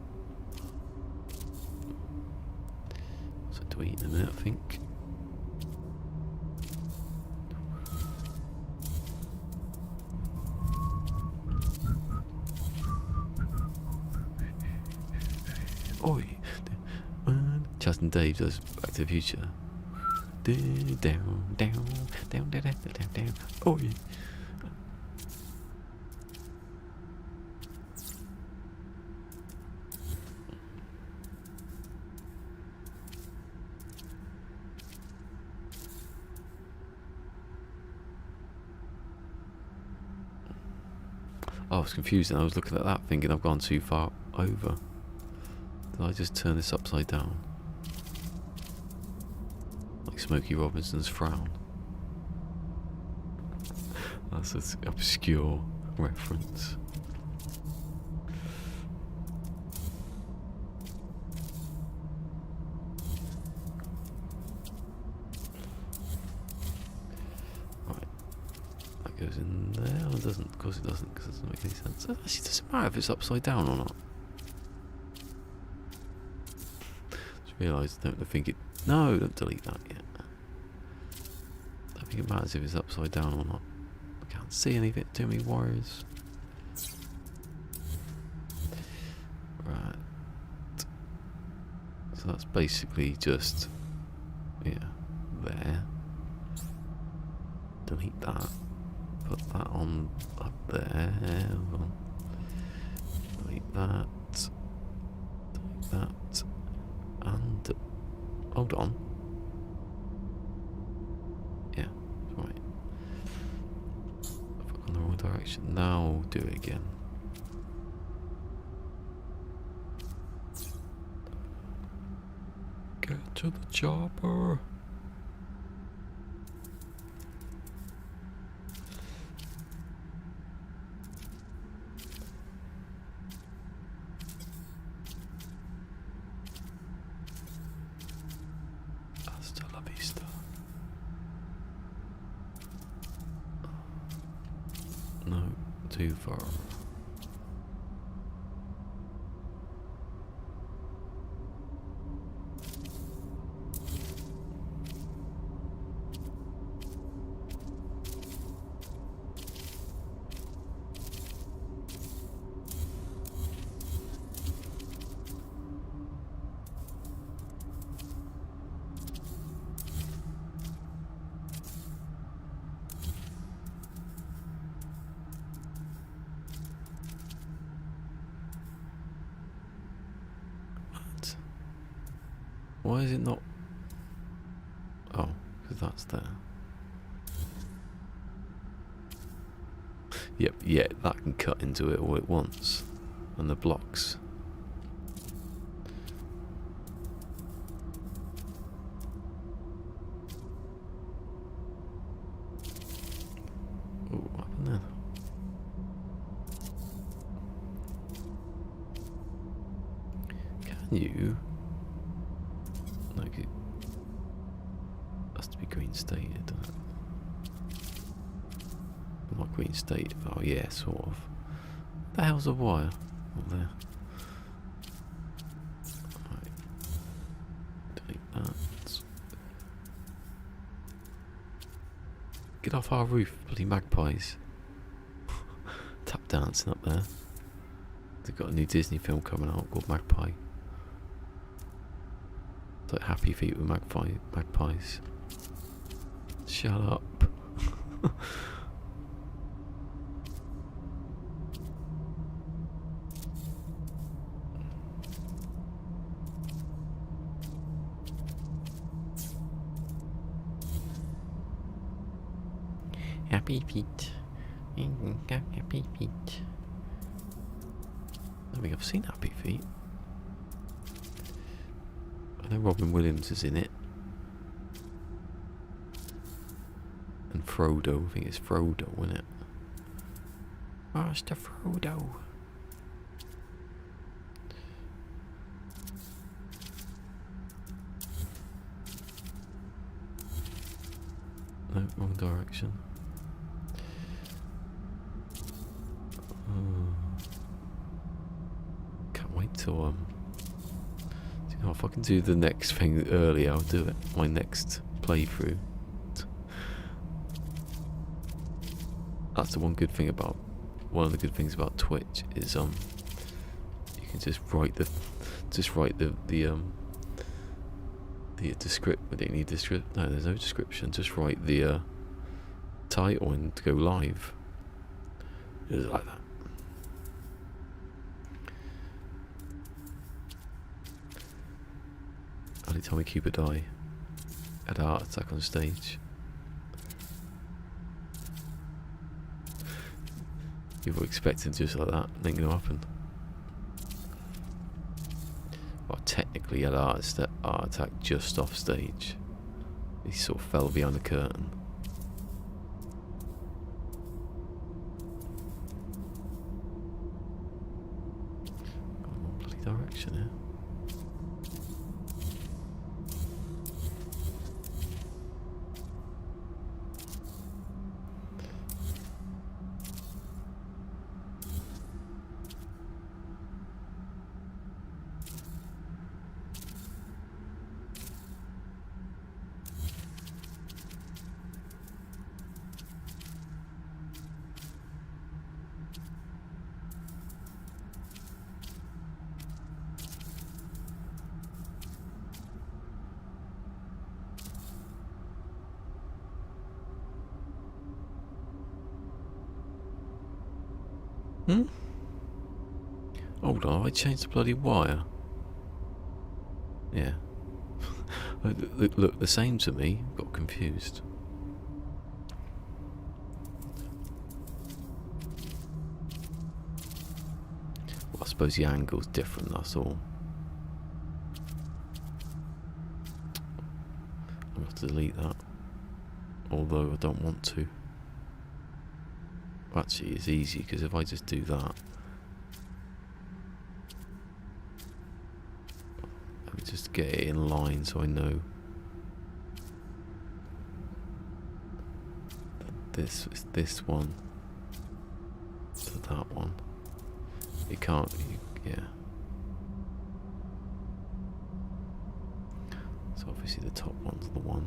So to eat in a minute, I think. Oi! Chaz and Dave does Back to the Future. Down, down, down, down, down, down. Oi! I was confused and I was looking at that thinking I've gone too far over. Did I just turn this upside down? Like Smokey Robinson's frown. That's an obscure reference. Right. That goes in there. Or it doesn't? Of course it doesn't, because it doesn't make any sense. It actually doesn't matter if it's upside down or not. Realised, don't think it. No, don't delete that yet. Don't think it matters if it's upside down or not. I can't see any of it. Too many wires. Right. So that's basically just, yeah, there. Delete that. Put that on up there. Delete that. Delete that. And hold on. Yeah, right. I've gone the wrong direction. Now do it again. Get to the chopper. No, too far. Why is it not? Oh, because that's there. Yep, yeah, that can cut into it all at once. And the blocks. Oh, what happened there? Can you? Like it has to be green stated, doesn't it? Not green stated. Oh yeah, sort of. The hell's a wire? Not there. Right. Delete that. Get off our roof, bloody magpies. Tap dancing up there. They've got a new Disney film coming out called Magpie. It's like Happy Feet with magpies. Shut up. Happy feet. Happy feet. I think I've seen Happy Feet. I know Robin Williams is in it. Frodo. I think it's Frodo, isn't it? Master Frodo. No, wrong direction. Can't wait till if I can do the next thing early, I'll do it. My next playthrough. That's the one good thing about. One of the good things about Twitch is you can just write the description. They need description. No, there's no description. Just write the title and go live. Just like that. Only time Cupid die had a heart attack on stage. You were expecting just like that, it ain't gonna happen. Well, technically, he had a heart attack just off stage. He sort of fell behind the curtain. Got one bloody direction here. Hold on, I changed the bloody wire. Yeah. Look the same to me. Got confused. Well, I suppose the angle's different, that's all. I'll have to delete that. Although I don't want to. Actually, it's easy because if I just do that. Let me just get it in line so I know. This is this one to that one. You can't, yeah. So obviously the top one's the one.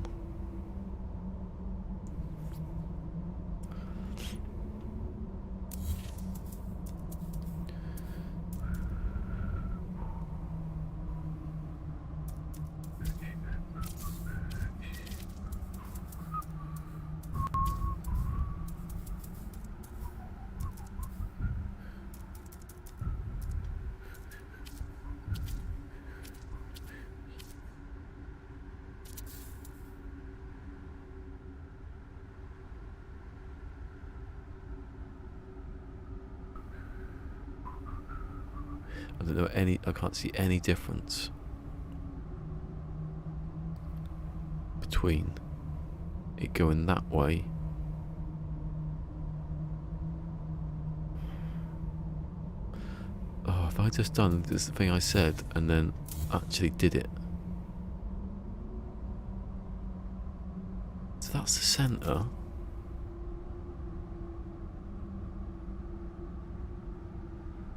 I don't know I can't see any difference between it going that way if I just done this thing I said and then actually did it. So that's the centre.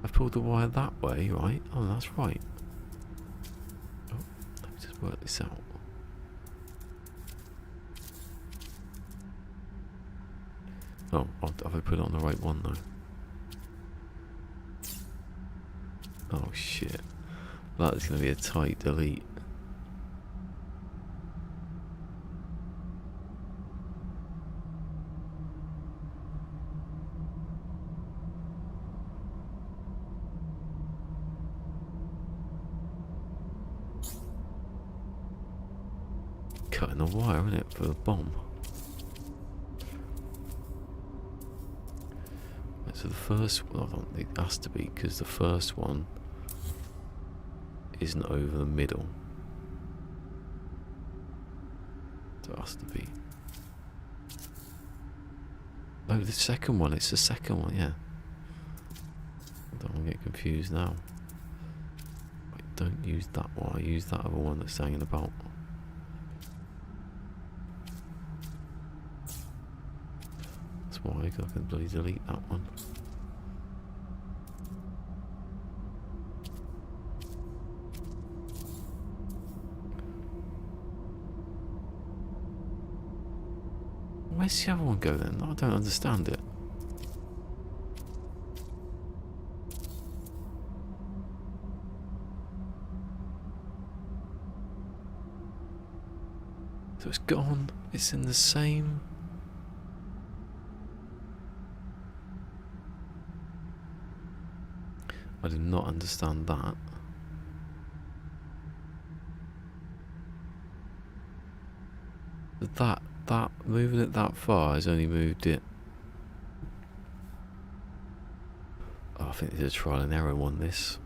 I've pulled the wire that way, right? Oh, that's right. Oh, let me just work this out. Oh, have I put it on the right one though? Oh shit. That is going to be a tight delete. Cutting the wire, isn't it, for the bomb? So the first one, I don't think it has to be, because the first one isn't over the middle. So it has to be. Oh, the second one. It's the second one, yeah. I don't want to get confused now. I don't use that one. I use that other one that's hanging about. That's why I can bloody delete that one. Where's the other one go then? I don't understand it. So it's gone. It's in the same. I do not understand that. That moving it that far has only moved it. Oh, I think there's a trial and error on this.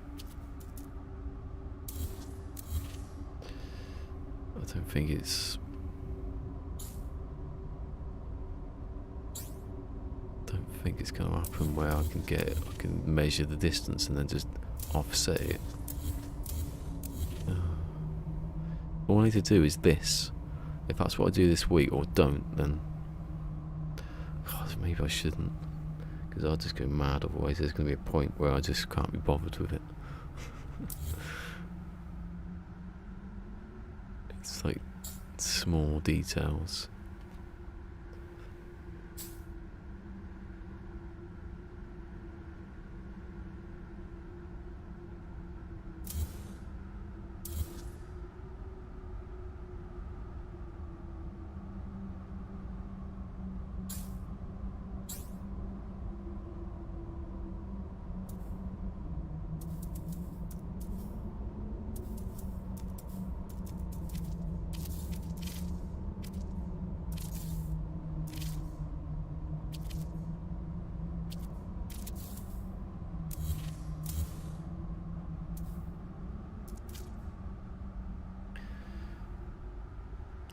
I don't think it's. Don't think it's going to happen where I can get it. I can measure the distance and then just offset it. All I need to do is this. If that's what I do this week or don't, then God, maybe I shouldn't, because I'll just go mad otherwise. There's going to be a point where I just can't be bothered with it. It's like small details.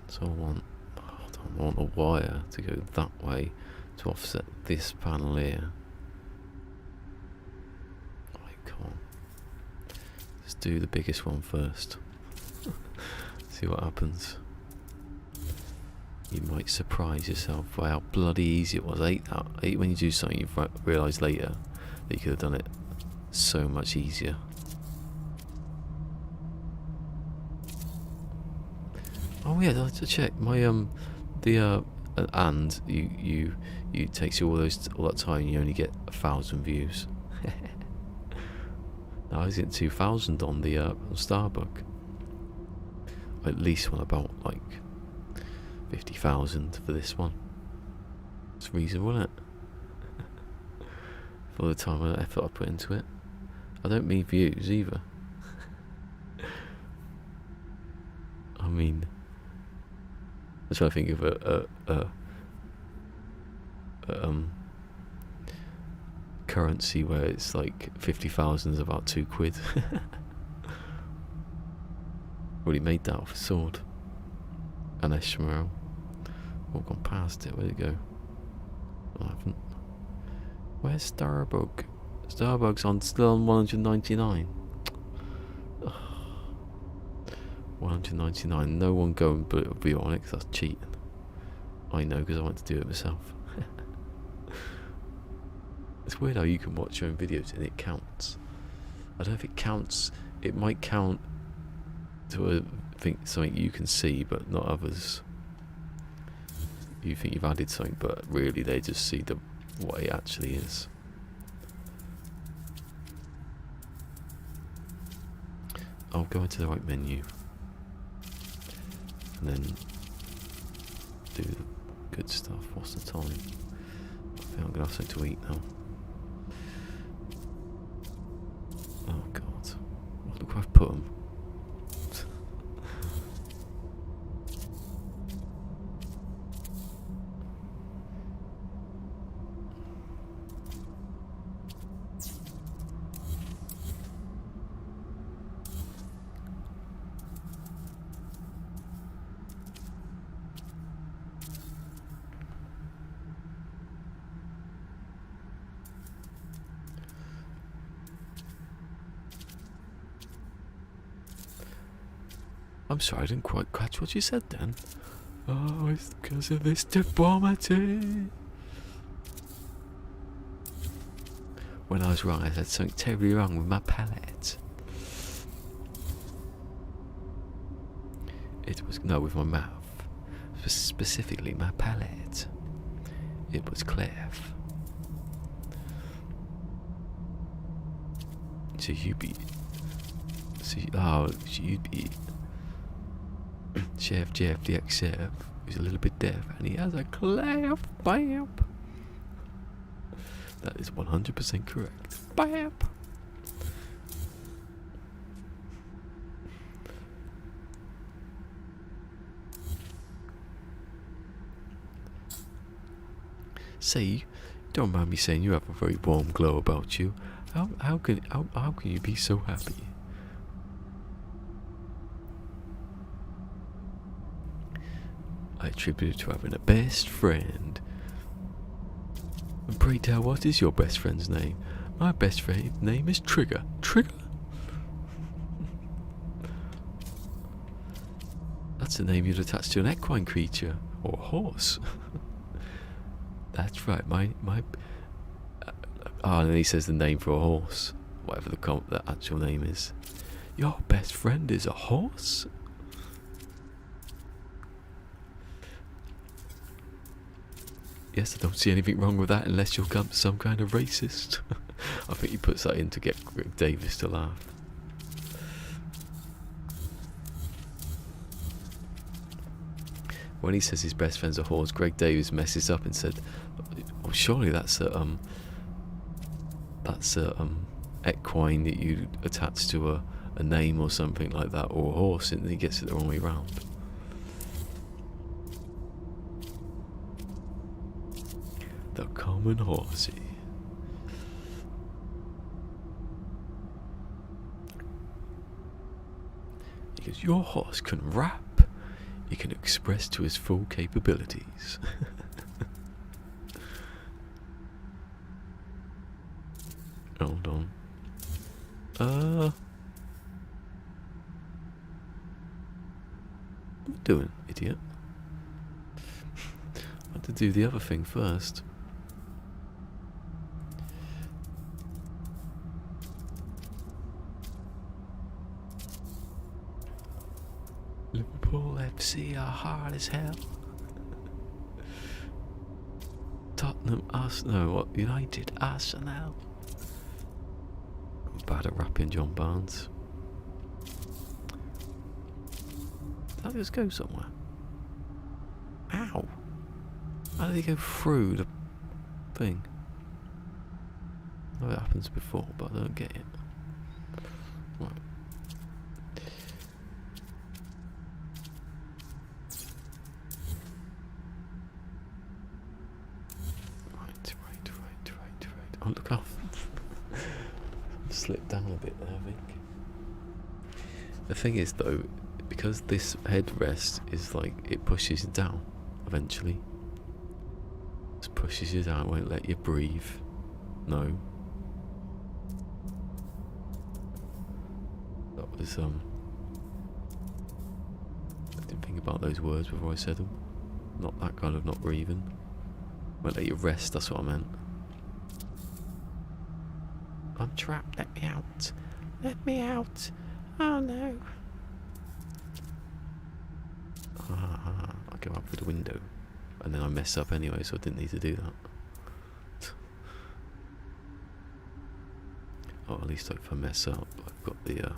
So I want a wire to go that way to offset this panel here. Right, come on. Let's do the biggest one first. See what happens. You might surprise yourself by how bloody easy it was. When you do something, you realise later that you could have done it so much easier. Oh yeah, I'd like to check my and you takes you all that time and you only get 1,000 views. Now I was getting 2,000 on the Starbuck. At least one about like 50,000 for this one. It's reasonable, isn't it? For the time and effort I put into it. I don't mean views either. I mean, I'm trying to think of a currency where it's like 50,000 is about £2. Already made that off a sword. An Eshmerald. Oh, gone past it. Where'd it go? I haven't. Where's Starbuck? Starbuck's still on 199. 199. No one go and put a view on it because that's cheating. I know because I want to do it myself. It's weird how you can watch your own videos and it counts. I don't know if it counts. It might count to something you can see, but not others. You think you've added something, but really they just see what it actually is. I'll go into the right menu and then do the good stuff. What's the time? I think I'm gonna have something to eat now. Oh God! Look where I've put them. I'm sorry, I didn't quite catch what you said then. Oh, it's because of this deformity. When I was wrong, I said something terribly wrong with my palate. It was, no, with my mouth. Specifically my palate. It was clef. So you'd be... you'd be... Chef Jeff, the ex-chef, who's a little bit deaf, and he has a clef. Bam! That is 100% correct. Bam! Say, don't mind me saying you have a very warm glow about you. How can you be so happy? I attribute it to having a best friend. And pray tell, what is your best friend's name? My best friend's name is Trigger. Trigger? That's the name you'd attach to an equine creature or a horse. That's right. And then he says the name for a horse, whatever the actual name is. Your best friend is a horse? Yes, I don't see anything wrong with that unless you're some kind of racist. I think he puts that in to get Greg Davis to laugh. When he says his best friend's a horse, Greg Davis messes up and said, "Oh, surely that's a equine that you attach to a name or something like that, or a horse," and he gets it the wrong way round. The common horsey. Because your horse can rap. He can express to his full capabilities. Hold on. What are you doing, idiot? I had to do the other thing first. Liverpool FC are hard as hell. Tottenham, United, Arsenal. I'm bad at rapping, John Barnes. Did I just go somewhere? Ow! How did he go through the thing? I know it happens before, but I don't get it. Right. Oh, look off. Slipped down a bit there, I think. The thing is, though, because this headrest is like, it pushes you down eventually. Just pushes you down, won't let you breathe. No. That was, I didn't think about those words before I said them. Not that kind of not breathing. Won't let you rest, that's what I meant. I'm trapped, let me out. Let me out. Oh no. I go up through the window. And then I mess up anyway, so I didn't need to do that. Oh, at least if I mess up, I've got the...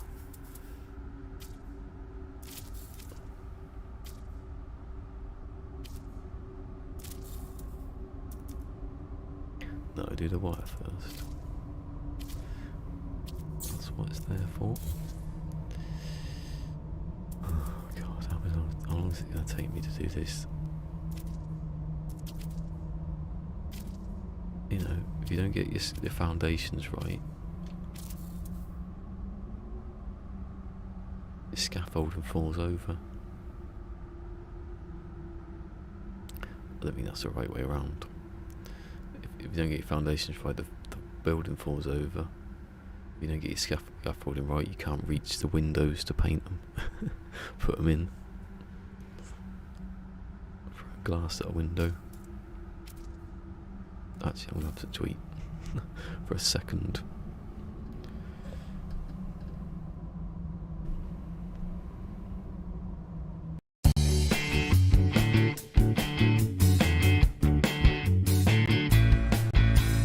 No, I do the wire first. What it's there for. Oh god, how long is it going to take me to do this? You know, if you don't get your foundations right, your scaffolding falls over. I don't think that's the right way around. If you don't get your foundations right, the building falls over. you don't get your scaffolding right, you can't reach the windows to paint them. Put them in. Throw glass at a window. Actually, I'm going to have to tweet for a second.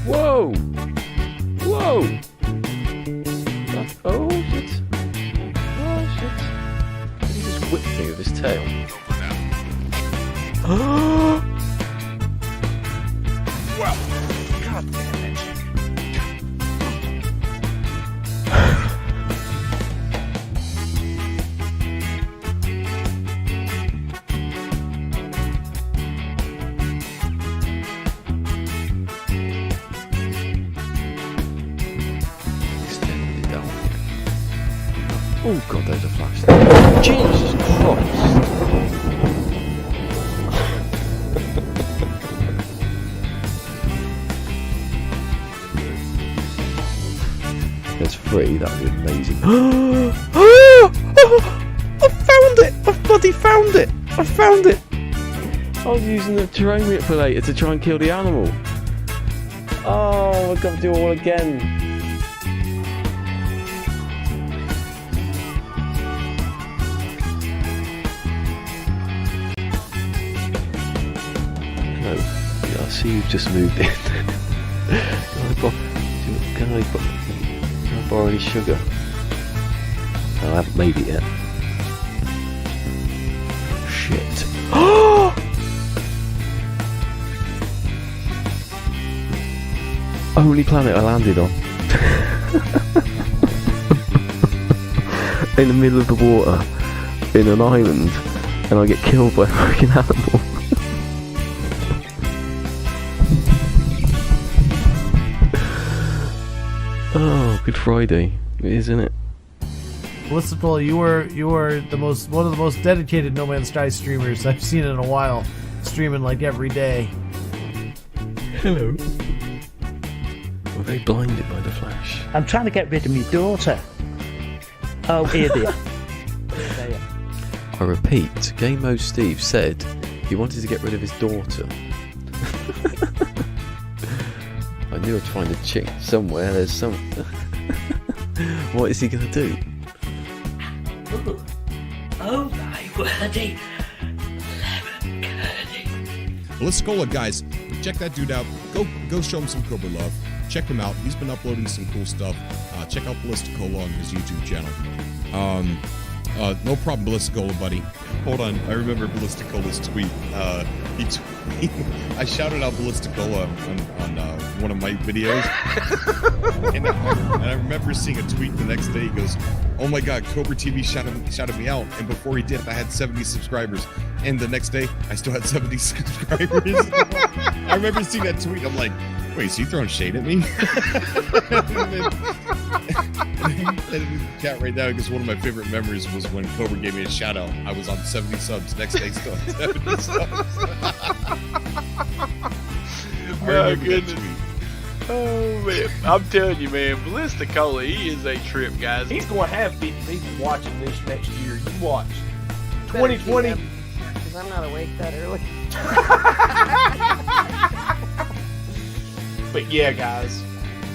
Whoa! Whoa! That's, oh shit! Oh shit! He just whipped me with his tail. Well, god damn it. Extended it down here. Oh god, there's a flash there. Jesus Christ! There's 3, that'd be amazing. I found it! I bloody found it! I found it! I was using the terrain manipulator to try and kill the animal. Oh, I've got to do it all again. Hello. Yeah, I see you've just moved in. Can I borrow any sugar? No, I haven't made it yet. Shit. Only planet I landed on. In the middle of the water, in an island, and I get killed by a fucking animal. Oh, Good Friday, isn't it? Ballisticola, you were one of the most dedicated No Man's Sky streamers I've seen in a while, streaming like every day. Hello. We're very blinded by the flash. I'm trying to get rid of my daughter. Oh, here they are. I repeat, Game Mode Steve said he wanted to get rid of his daughter. I knew I'd find a chick somewhere. There's some. What is he gonna do? Oh my wordy. Lemon curdy. Ballisticola, guys, check that dude out. Go show him some Cobra love. Check him out. He's been uploading some cool stuff. Check out Ballisticola on his YouTube channel. No problem, Ballisticola, buddy. Hold on, I remember Ballisticola's tweet. I shouted out Ballisticola on one of my videos, and I remember seeing a tweet the next day. He goes, "Oh my God, Cobra TV shouted me out," and before he did, I had 70 subscribers, and the next day, I still had 70 subscribers. I remember seeing that tweet. I'm like, "Wait, is he throwing shade at me?" And in the chat right now, because one of my favorite memories was when Cobra gave me a shout out. I was on 70 subs. Next day, still on 70 subs. My goodness. Oh man, I'm telling you, man, Ballisticola, he is a trip, guys. He's going to have 50 people watching this next year. You watch. 2020. Because I'm not awake that early. But yeah, guys,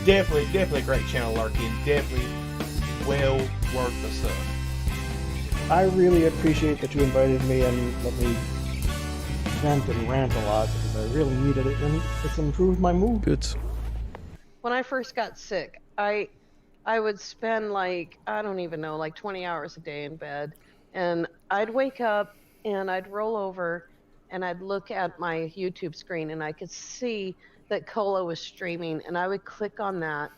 definitely a great channel, Larkin. Definitely well worth the stuff. I really appreciate that you invited me and let me vent and rant a lot because I really needed it and it's improved my mood. Good. When I first got sick, I would spend like, I don't even know, like 20 hours a day in bed. And I'd wake up and I'd roll over and I'd look at my YouTube screen and I could see that Cola was streaming, and I would click on that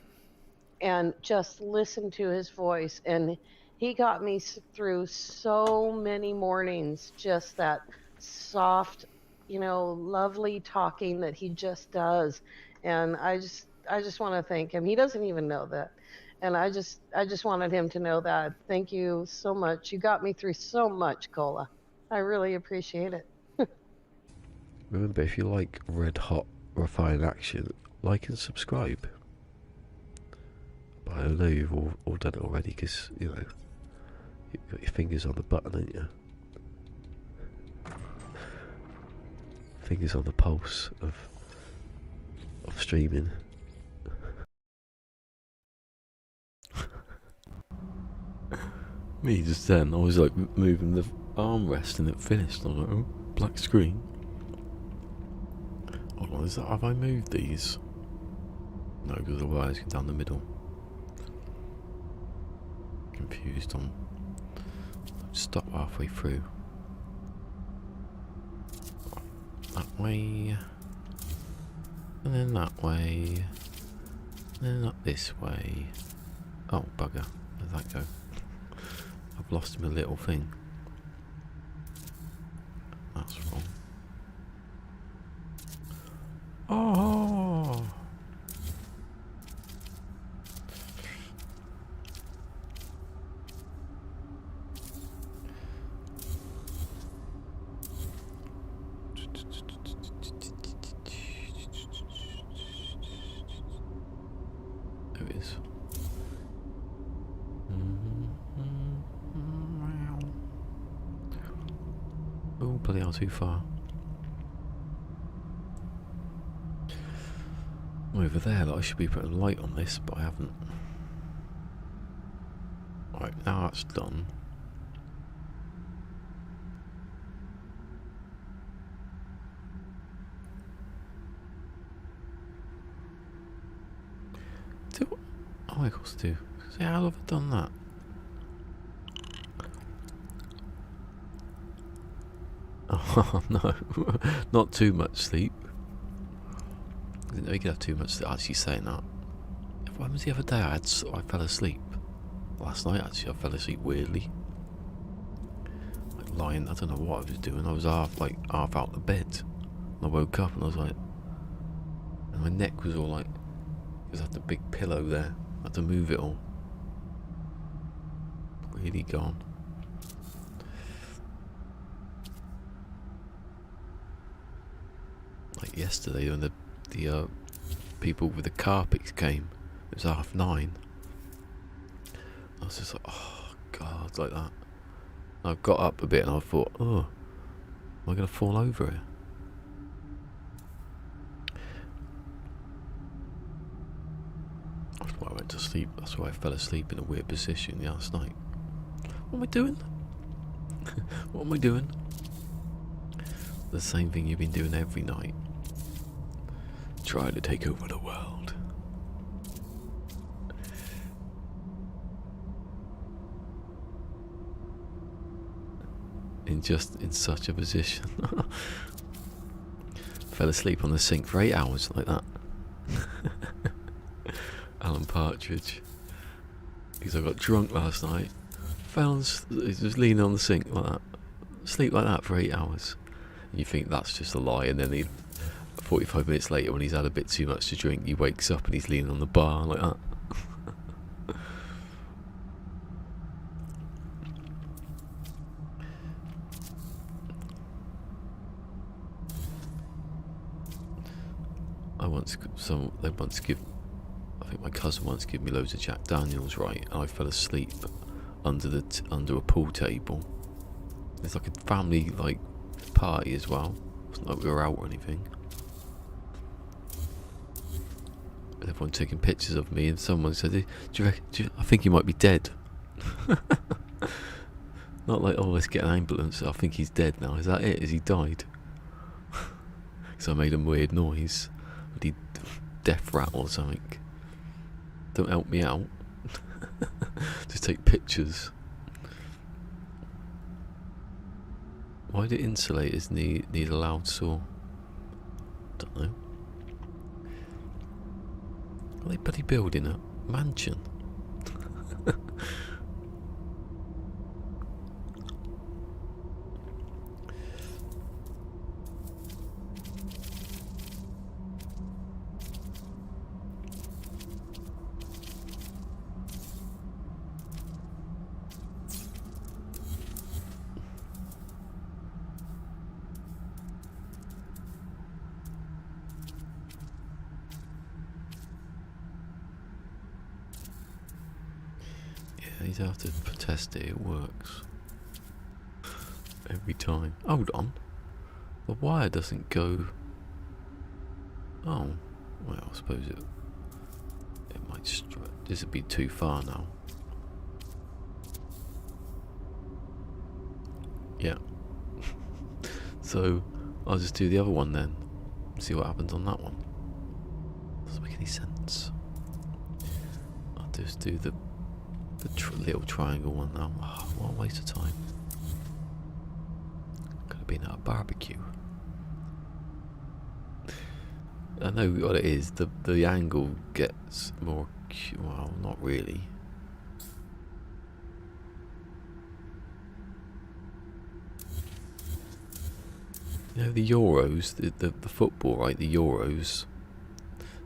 and just listen to his voice, and he got me through so many mornings, just that soft, lovely talking that he just does. And I just want to thank him. He doesn't even know that. And I just wanted him to know that. Thank you so much. You got me through so much, Cola. I really appreciate it. Remember, if you like red hot refined action, like and subscribe. But I know you've all done it already because, you know, you've got your fingers on the button, ain't you? Fingers on the pulse of streaming. Me just then, I was like moving the armrest and it finished. I was like, oh, black screen. Hold on, have I moved these? No, because the wires go down the middle. Confused on. Stop halfway through. That way. And then that way. And then up this way. Oh, bugger. Where'd that go? I've lost my little thing. That's wrong. Oh! There it is. Oh, bloody hell, too far. I'm over there, like I should be putting a light on this, but I haven't. Right, now that's done. Oh, of course I do. See, how have I done that? Oh no, not too much sleep. I didn't know you could have too much sleep. Actually, saying that. When was the other day I fell asleep? Last night, actually, I fell asleep weirdly. Like lying, I don't know what I was doing. I was half out of bed. And I woke up and I was like, and my neck was all like, because I had the big pillow there. I had to move it all. Really gone. Like yesterday when the people with the carpets came, it was 9:30. I was just like, oh god, like that. And I got up a bit and I thought, oh, am I going to fall over here? That's why I went to sleep. That's why I fell asleep in a weird position last night. What am I doing? What am I doing? The same thing you've been doing every night. Trying to take over the world. In such a position. Fell asleep on the sink for 8 hours like that. Alan Partridge. Because I got drunk last night. Just leaning on the sink like that. Sleep like that for 8 hours. And you think that's just a lie, and then 45 minutes later when he's had a bit too much to drink, he wakes up and he's leaning on the bar like that. I think my cousin once gave me loads of Jack Daniels, right, and I fell asleep under a pool table. It's like a family party as well. It's not like we were out or anything. And everyone taking pictures of me, and someone said, I think he might be dead. Not like, oh, let's get an ambulance. I think he's dead now. Is that it? Has he died? So I made a weird noise. Bloody death rattle or something. Don't help me out. Just take pictures. Why do insulators need a loud saw? Don't know. Are they bloody building a mansion? You don't have to protest it, it works. Every time. Hold on. The wire doesn't go... Oh, well, I suppose it might stretch. This would be too far now. Yeah. So, I'll just do the other one then. See what happens on that one. Doesn't make any sense. I'll just do the little triangle one now. Oh, what a waste of time. Could have been at a barbecue. I know what it is. The angle gets more. Well, not really. You know the Euros, the football, right? The Euros,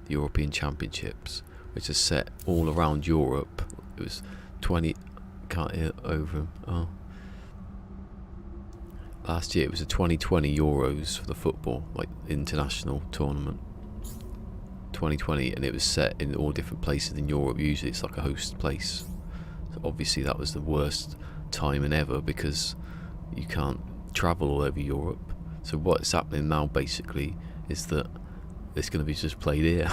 the European Championships, which is set all around Europe. It was 20. Can't hear over them. Oh. Last year it was the 2020 Euros for the football, like international tournament. 2020, and it was set in all different places in Europe. Usually it's like a host place. So obviously that was the worst timing ever because you can't travel all over Europe. So what's happening now basically is that it's going to be just played here.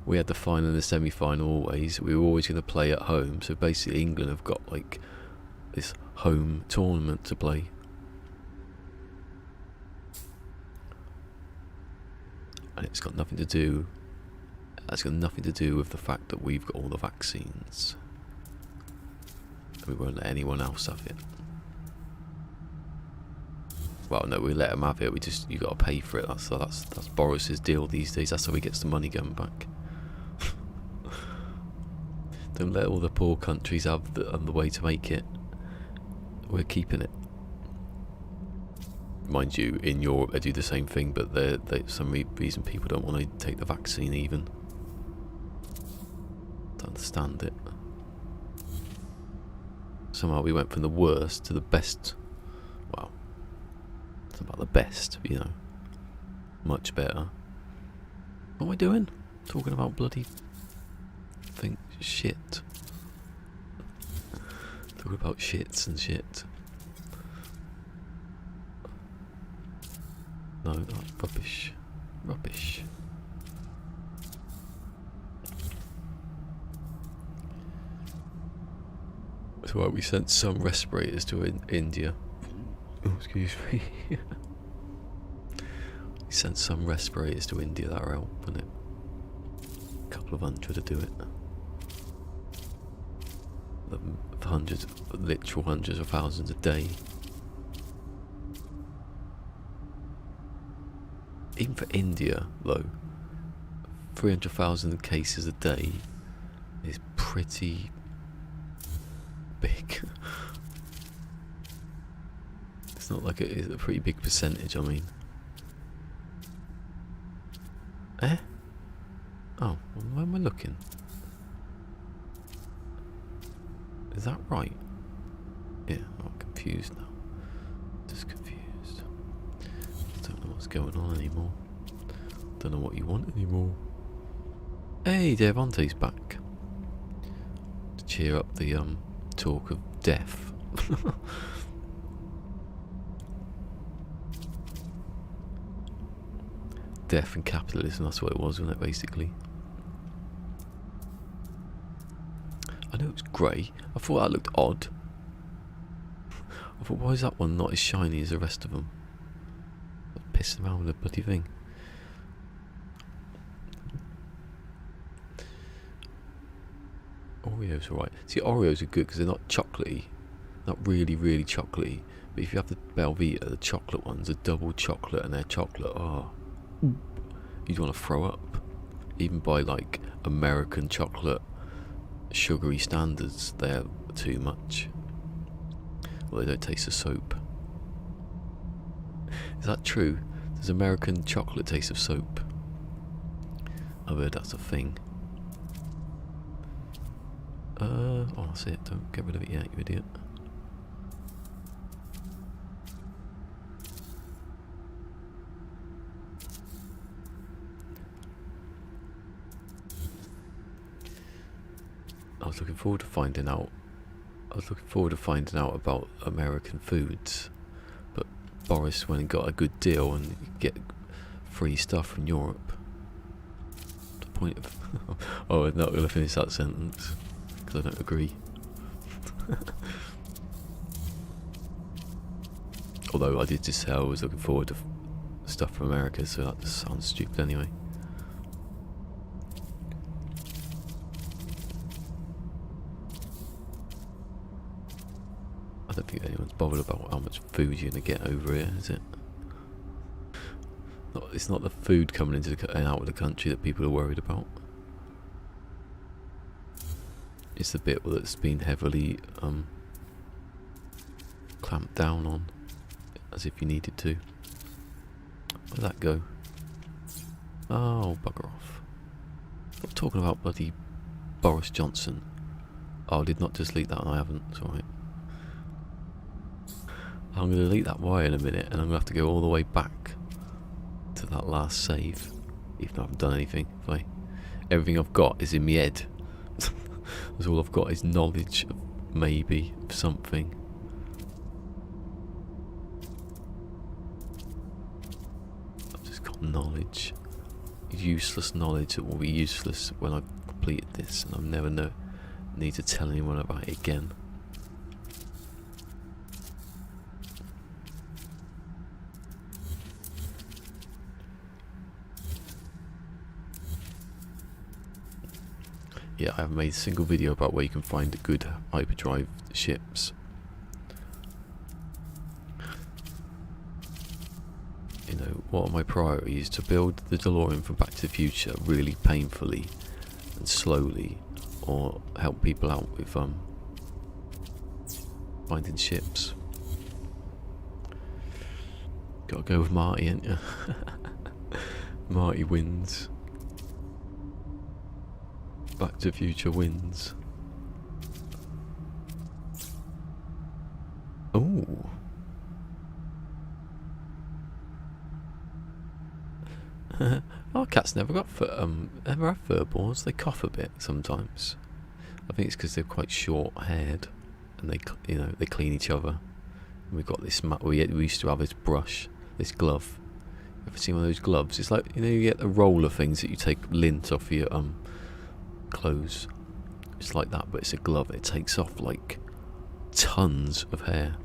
We had the final and the semi-final always. We were always going to play at home. So basically England have got like this home tournament to play. And it's got nothing to do. That's got nothing to do with the fact that we've got all the vaccines. We won't let anyone else have it. Well, no, we let them have it. You got to pay for it. That's Boris's deal these days. That's how he gets the money going back. Don't let all the poor countries have the way to make it. We're keeping it. Mind you, in Europe they do the same thing, but for some reason people don't want to take the vaccine even. Don't understand it. Somehow we went from the worst to the best. Well, it's about the best, you know. Much better. What am I doing? Talking about bloody shit. Talking about shits and shit. No, that's rubbish. Rubbish. It's right, we sent some respirators to India. Oh, excuse me. We sent some respirators to India, that'll help, wouldn't it? A couple of hundred to do it. The hundreds, literal hundreds of thousands a day. Even for India, though, 300,000 cases a day is pretty big. It's not like it's a pretty big percentage, I mean. Eh? Oh, where am I looking? Is that right? Yeah, I'm confused now. Just confused. Don't know what's going on anymore. Don't know what you want anymore. Hey, Devontae's back. To cheer up the talk of death. Death and capitalism, that's what it was, wasn't it, basically? I know it was grey. I thought that looked odd. I thought, why is that one not as shiny as the rest of them? Pissing around with the bloody thing. Oreos are right. See, Oreos are good because they're not chocolatey. Not really, really chocolatey. But if you have the Belvita, the chocolate ones, are double chocolate and they're chocolate. Oh. You'd want to throw up. Even by like American chocolate sugary standards, they're too much. Well, they don't taste of soap. Is that true? Does American chocolate taste of soap? I've heard that's a thing. Oh, that's it. Don't get rid of it yet, you idiot. I was looking forward to finding out. I was looking forward to finding out about American foods, but Boris went and got a good deal and you get free stuff from Europe. The point of oh, I'm not going to finish that sentence because I don't agree. Although I did just say I was looking forward to stuff from America, so that just sounds stupid anyway. I don't think anyone's bothered about how much food you're going to get over here, is it? It's not the food coming into and out of the country that people are worried about. It's the bit that's been heavily clamped down on, as if you needed to. Where'd that go? Oh, bugger off. Stop talking about bloody Boris Johnson. Oh, I did not just delete that and I haven't, it's alright. I'm going to delete that wire in a minute and I'm going to have to go all the way back to that last save, even though I haven't done anything. Everything I've got is in my head. That's all I've got is knowledge of maybe of something. I've just got knowledge. Useless knowledge that will be useless when I've completed this and I'll never need to tell anyone about it again. Yeah, I haven't made a single video about where you can find good hyperdrive ships. You know, what are my priorities? To build the DeLorean from Back to the Future really painfully and slowly, or help people out with finding ships. Gotta go with Marty, ain't ya? Marty wins. Back to the Future wins. Ooh. Our cats never got ever have fur balls. They cough a bit sometimes. I think it's because they're quite short-haired, and they clean each other. And we've got this. We used to have this brush, this glove. Ever seen one of those gloves? It's like, you know, you get the roller things that you take lint off your clothes. It's like that, but it's a glove. It takes off like tons of hair.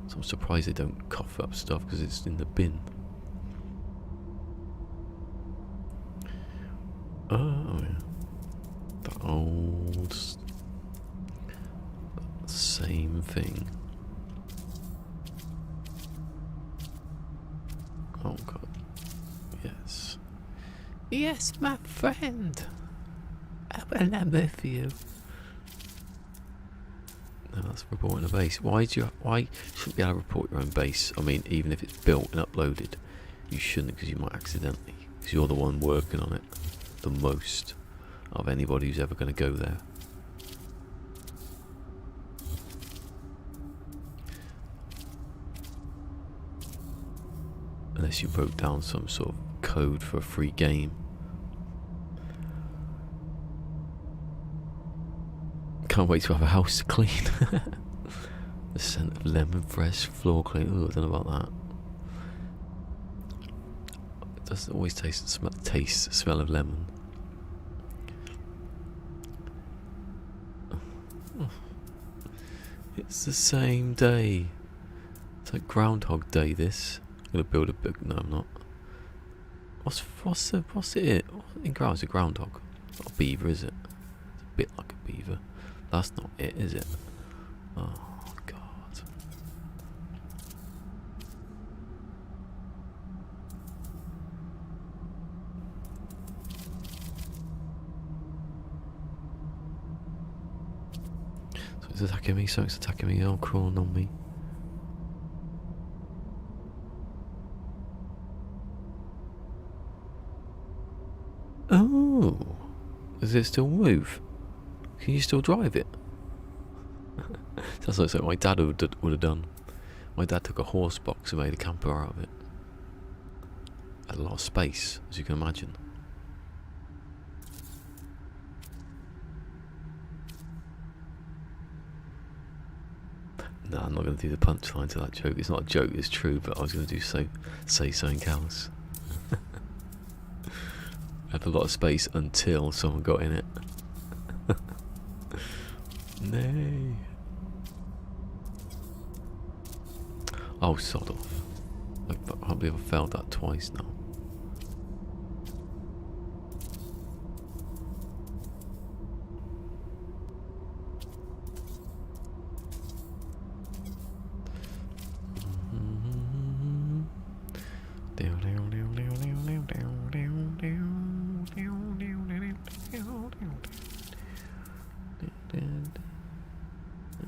So I'm surprised they don't cough up stuff because it's in the bin. Oh yeah, the old same thing. Oh god, yes, yes, my friend. I will number for you. No, that's reporting a base. Why shouldn't you be able to report your own base? I mean, even if it's built and uploaded, you shouldn't, because you might accidentally. Because you're the one working on it the most of anybody who's ever going to go there. Unless you wrote down some sort of code for a free game. Can't wait to have a house to clean. The scent of lemon fresh floor clean. Ooh, I don't know about that. It does always smell of lemon. It's the same day. It's like Groundhog Day. This. I'm gonna build a big. No, I'm not. What's it? In ground, it's a groundhog. It's not a beaver, is it? It's a bit like a beaver. That's not it, is it? Oh god. So it's attacking me, so it's attacking me, all crawling on me. Oh, does it still move? Can you still drive it? Sounds like something my dad would have done. My dad took a horse box and made a camper out of it. Had a lot of space, as you can imagine. No, I'm not going to do the punchline to that joke. It's not a joke, it's true, but I was going to say something else. I had a lot of space until someone got in it. Nay. Oh, sod off. I can't believe I failed that twice now.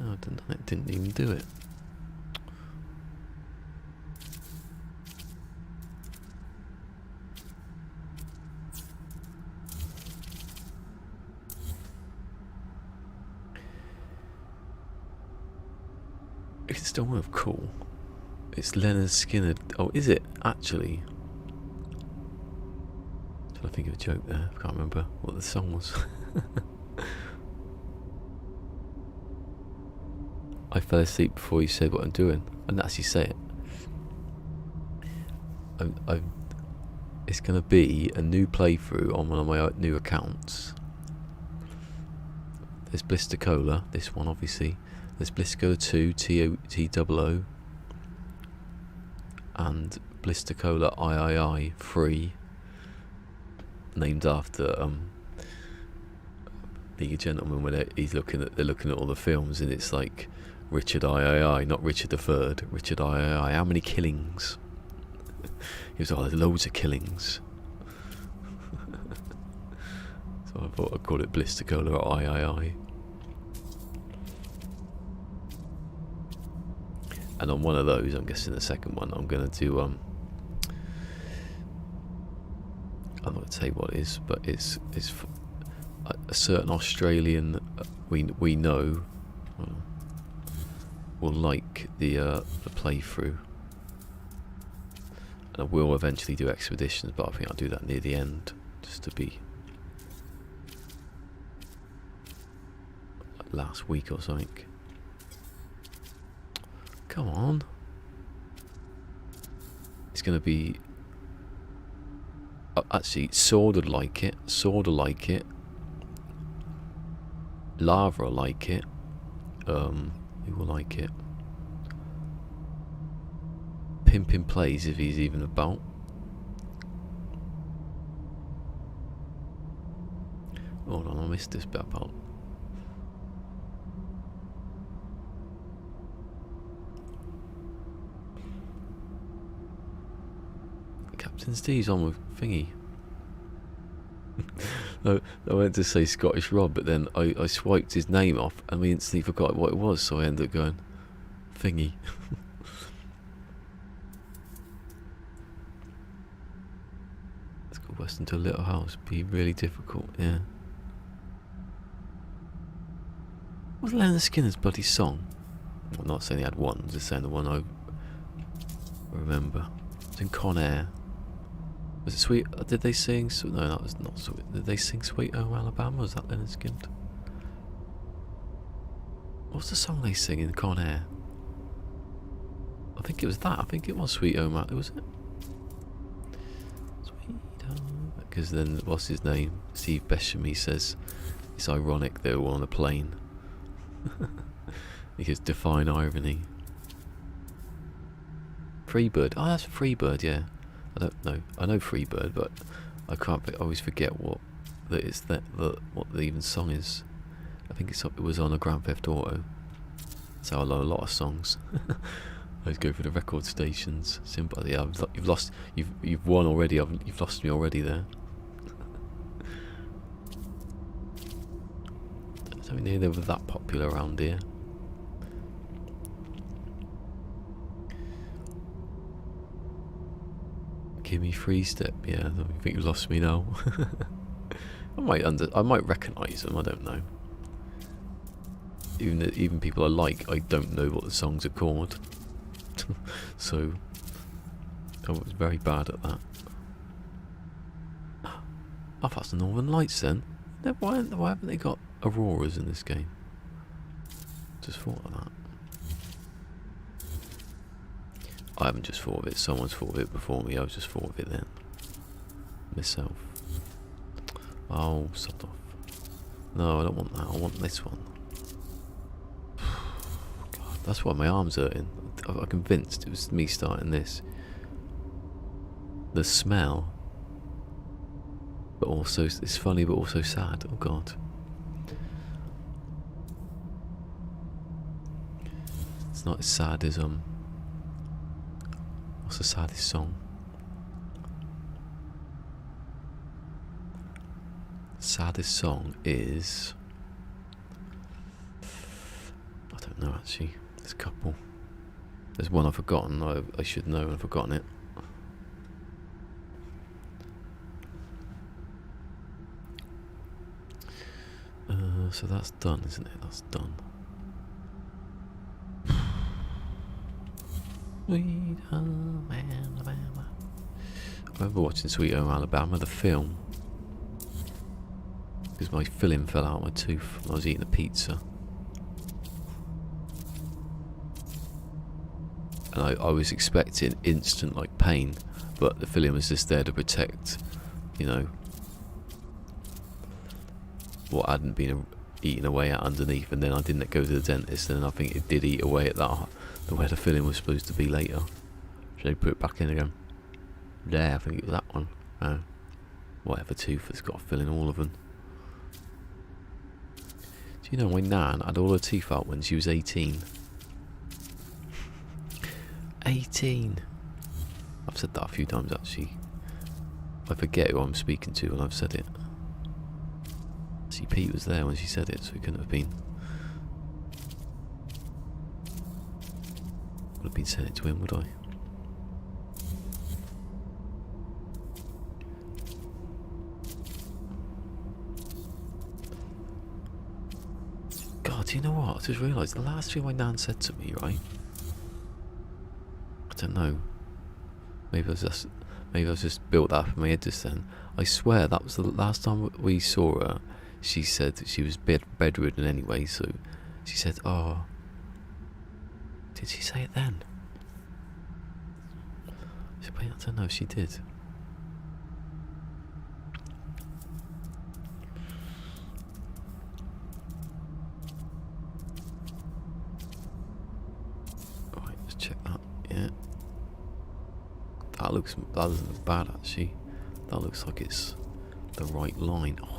Oh, it didn't even do it. It's still worth cool. It's Leonard Skinner. Oh, is it actually? Trying to think of a joke there. I can't remember what the song was. I fell asleep before you said what I'm doing. I didn't actually say it. It's going to be a new playthrough on one of my new accounts. There's ballisticola, this one obviously. There's ballisticola 2, TOO, and ballisticola III 3, named after League of Gentlemen, where they're looking at all the films, and it's like Richard III, not Richard III, Richard III. How many killings? He was like, oh, there's loads of killings. So I thought I'd call it ballisticola III. And on one of those, I'm guessing the second one, I'm going to do, I'm not going to tell you what it is, but it's a certain Australian we know will like the playthrough. And I will eventually do expeditions, but I think I'll do that near the end, just to be like last week or something. Come on. It's going to be... actually, Sword would like it. Sword will like it. Lava will like it. Who will like it? Pimpin plays if he's even about. Hold on, I missed this bit about. Captain Steve's on with thingy. No, I went to say Scottish Rob, but then I swiped his name off and we instantly forgot what it was, so I ended up going thingy. Let's go west into a little house. Be really difficult, yeah. What was Leonard Skinner's bloody song? I'm not saying he had one, I'm just saying the one I remember. It was in Con Air. Was it Sweet? Did they sing? No, that was not Sweet. Did they sing Sweet Home Alabama? Was that Leonard Skinner? What's the song they sing in Con Air? I think it was that. I think it was Sweet Home Alabama. Was it? Sweet Home. Because then, what's his name? Steve Buscemi says it's ironic they were on a plane. Because define irony. Freebird. Oh, that's Freebird, yeah. I don't know. I know Freebird, but I can't. I always forget what what the even song is. I think it was on a Grand Theft Auto. That's how I know a lot of songs. I always go for the record stations. Simple. Yeah, you've won already. You've lost me already there. I don't think they were that popular around here. Give me free step, yeah. I think you lost me now. I might recognise them. I don't know. Even people I like, I don't know what the songs are called. So I was very bad at that. Oh, that's the Northern Lights then. Why haven't they got auroras in this game? Just thought of that. I haven't just thought of it. Someone's thought of it before me. I've just thought of it then. Myself. Oh, sod off. No, I don't want that. I want this one. God, that's why my arm's hurting. I'm convinced it was me starting this. The smell. But also, it's funny but also sad. Oh God. It's not as sad as, what's the saddest song? Saddest song is, I don't know actually. There's a couple. There's one I've forgotten. I should know, and I've forgotten it. So that's done, isn't it? That's done. Sweet Home Alabama. I remember watching Sweet Home Alabama, the film, because my filling fell out of my tooth when I was eating a pizza. And I was expecting instant like pain, but the filling was just there to protect, you know, what hadn't been eaten away at underneath. And then I didn't go to the dentist, and I think it did eat away at that, the where the filling was supposed to be later. So they put it back in again. There, I think it was that one. Whatever tooth has got a filling, all of them. Do you know my nan had all her teeth out when she was 18? 18! I've said that a few times actually. I forget who I'm speaking to when I've said it. See, Pete was there when she said it, so it couldn't have been. Would have been saying it to him, would I? God, do you know what? I just realised the last thing my nan said to me, right? I don't know. Maybe I was just built that up in my head just then. I swear that was the last time we saw her. She said that she was bedridden anyway, so she said, "Oh." Did she say it then? I don't know if she did. Alright, let's check that. Yeah. That doesn't look bad actually. That looks like it's the right line. Oh.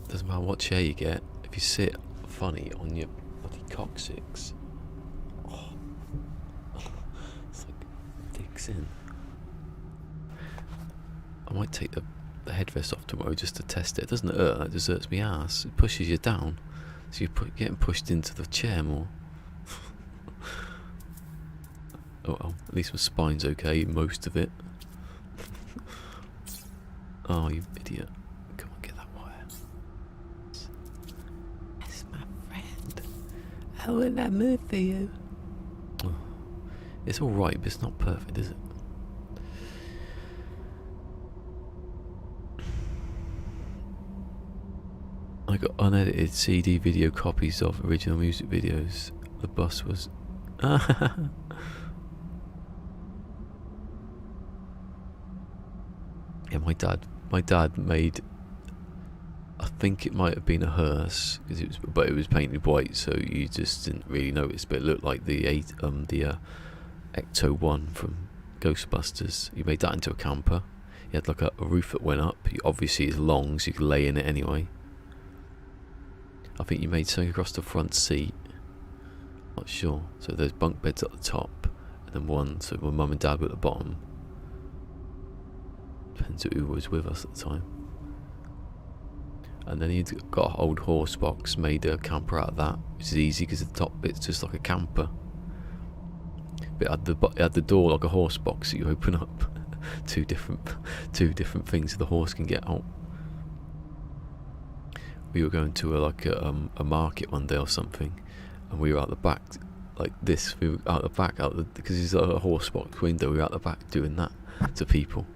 Doesn't matter what chair you get, if you sit funny on your bloody coccyx, oh. It's like digs in. I might take the headrest off tomorrow just to test it. It doesn't hurt, it just hurts my ass. It pushes you down, so you're getting pushed into the chair more. Oh well, at least my spine's okay, most of it. Oh, you idiot. Come on, get that wire. That's my friend. I will not move for you. Oh, it's alright, but it's not perfect, is it? I got unedited CD video copies of original music videos. The bus was... Yeah, my dad made, I think it might have been a hearse, but it was painted white, so you just didn't really notice. But it looked like the Ecto one from Ghostbusters. He made that into a camper. He had like a roof that went up. Obviously, it's long, so you could lay in it anyway. I think you made something across the front seat. Not sure. So there's bunk beds at the top, and then one. So my mum and dad were at the bottom. Depends who was with us at the time. And then he'd got an old horse box, made a camper out of that, which is easy because the top bit's just like a camper. But it had the door like a horse box that you open up. two different things so the horse can get out. We were going to a market one day or something, and we were out the back like this. We were out the back, because it's a horse box window. We were out the back doing that to people.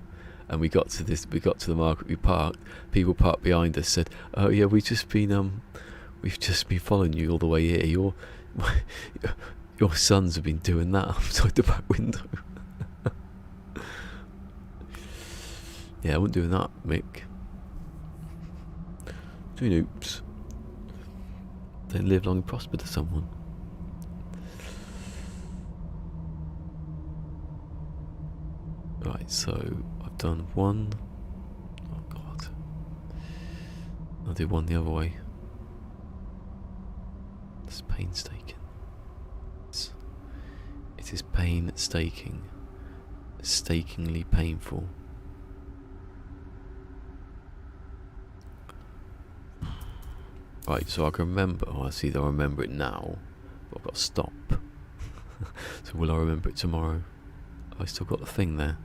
And we got to the market, we parked, people parked behind us, said, "Oh yeah, we've just been following you all the way here. Your sons have been doing that outside the back window. Yeah, I wasn't doing that, Mick. Doing oops. They live long and prosper to someone. Right, so I've done one. Oh God. I'll do one the other way. It's painstaking. It is painstakingly painful. Right, so I can remember. Oh, I see that I remember it now, but I've got to stop. So will I remember it tomorrow? Have I still got the thing there?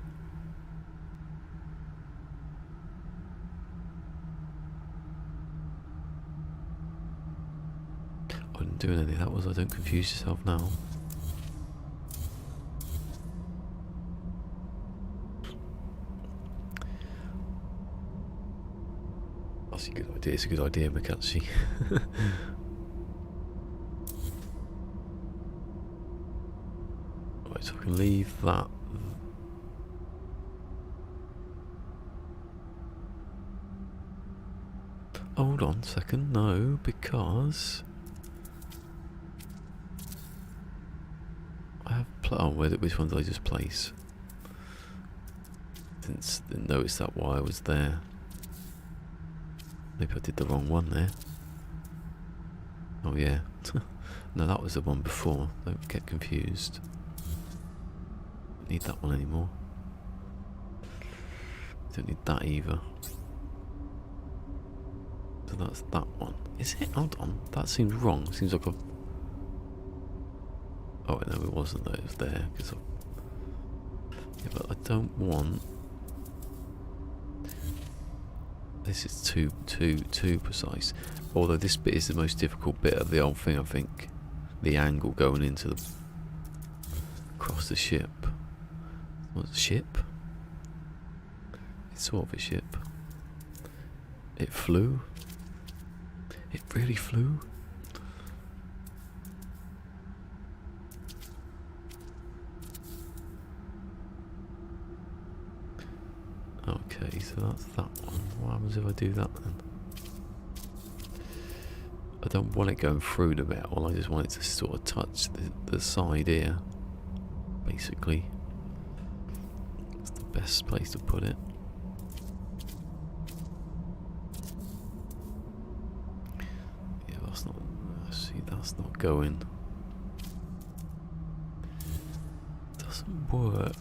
I wasn't doing any of that, was I? Don't confuse yourself now. That's a good idea. It's a good idea, McCutcheon. Right, so I can leave that. Hold on a second. No, because I have. Oh, which one did I just place? Didn't notice that while I was there. Maybe I did the wrong one there. Oh yeah. No, that was the one before. Don't get confused. Don't need that one anymore. Don't need that either. So that's that one. Is it? Hold on. That seems wrong. Seems like a... Oh no, it wasn't though. It was there. Cause yeah, but I don't want... This is too precise. Although this bit is the most difficult bit of the whole thing, I think. The angle going into the... across the ship. What's a ship? It's sort of a ship. It flew. It really flew. Okay, so that's that one. What happens if I do that then? I don't want it going through the metal, I just want it to sort of touch the side here. Basically. It's the best place to put it. Yeah, that's not... See, that's not going. Doesn't work.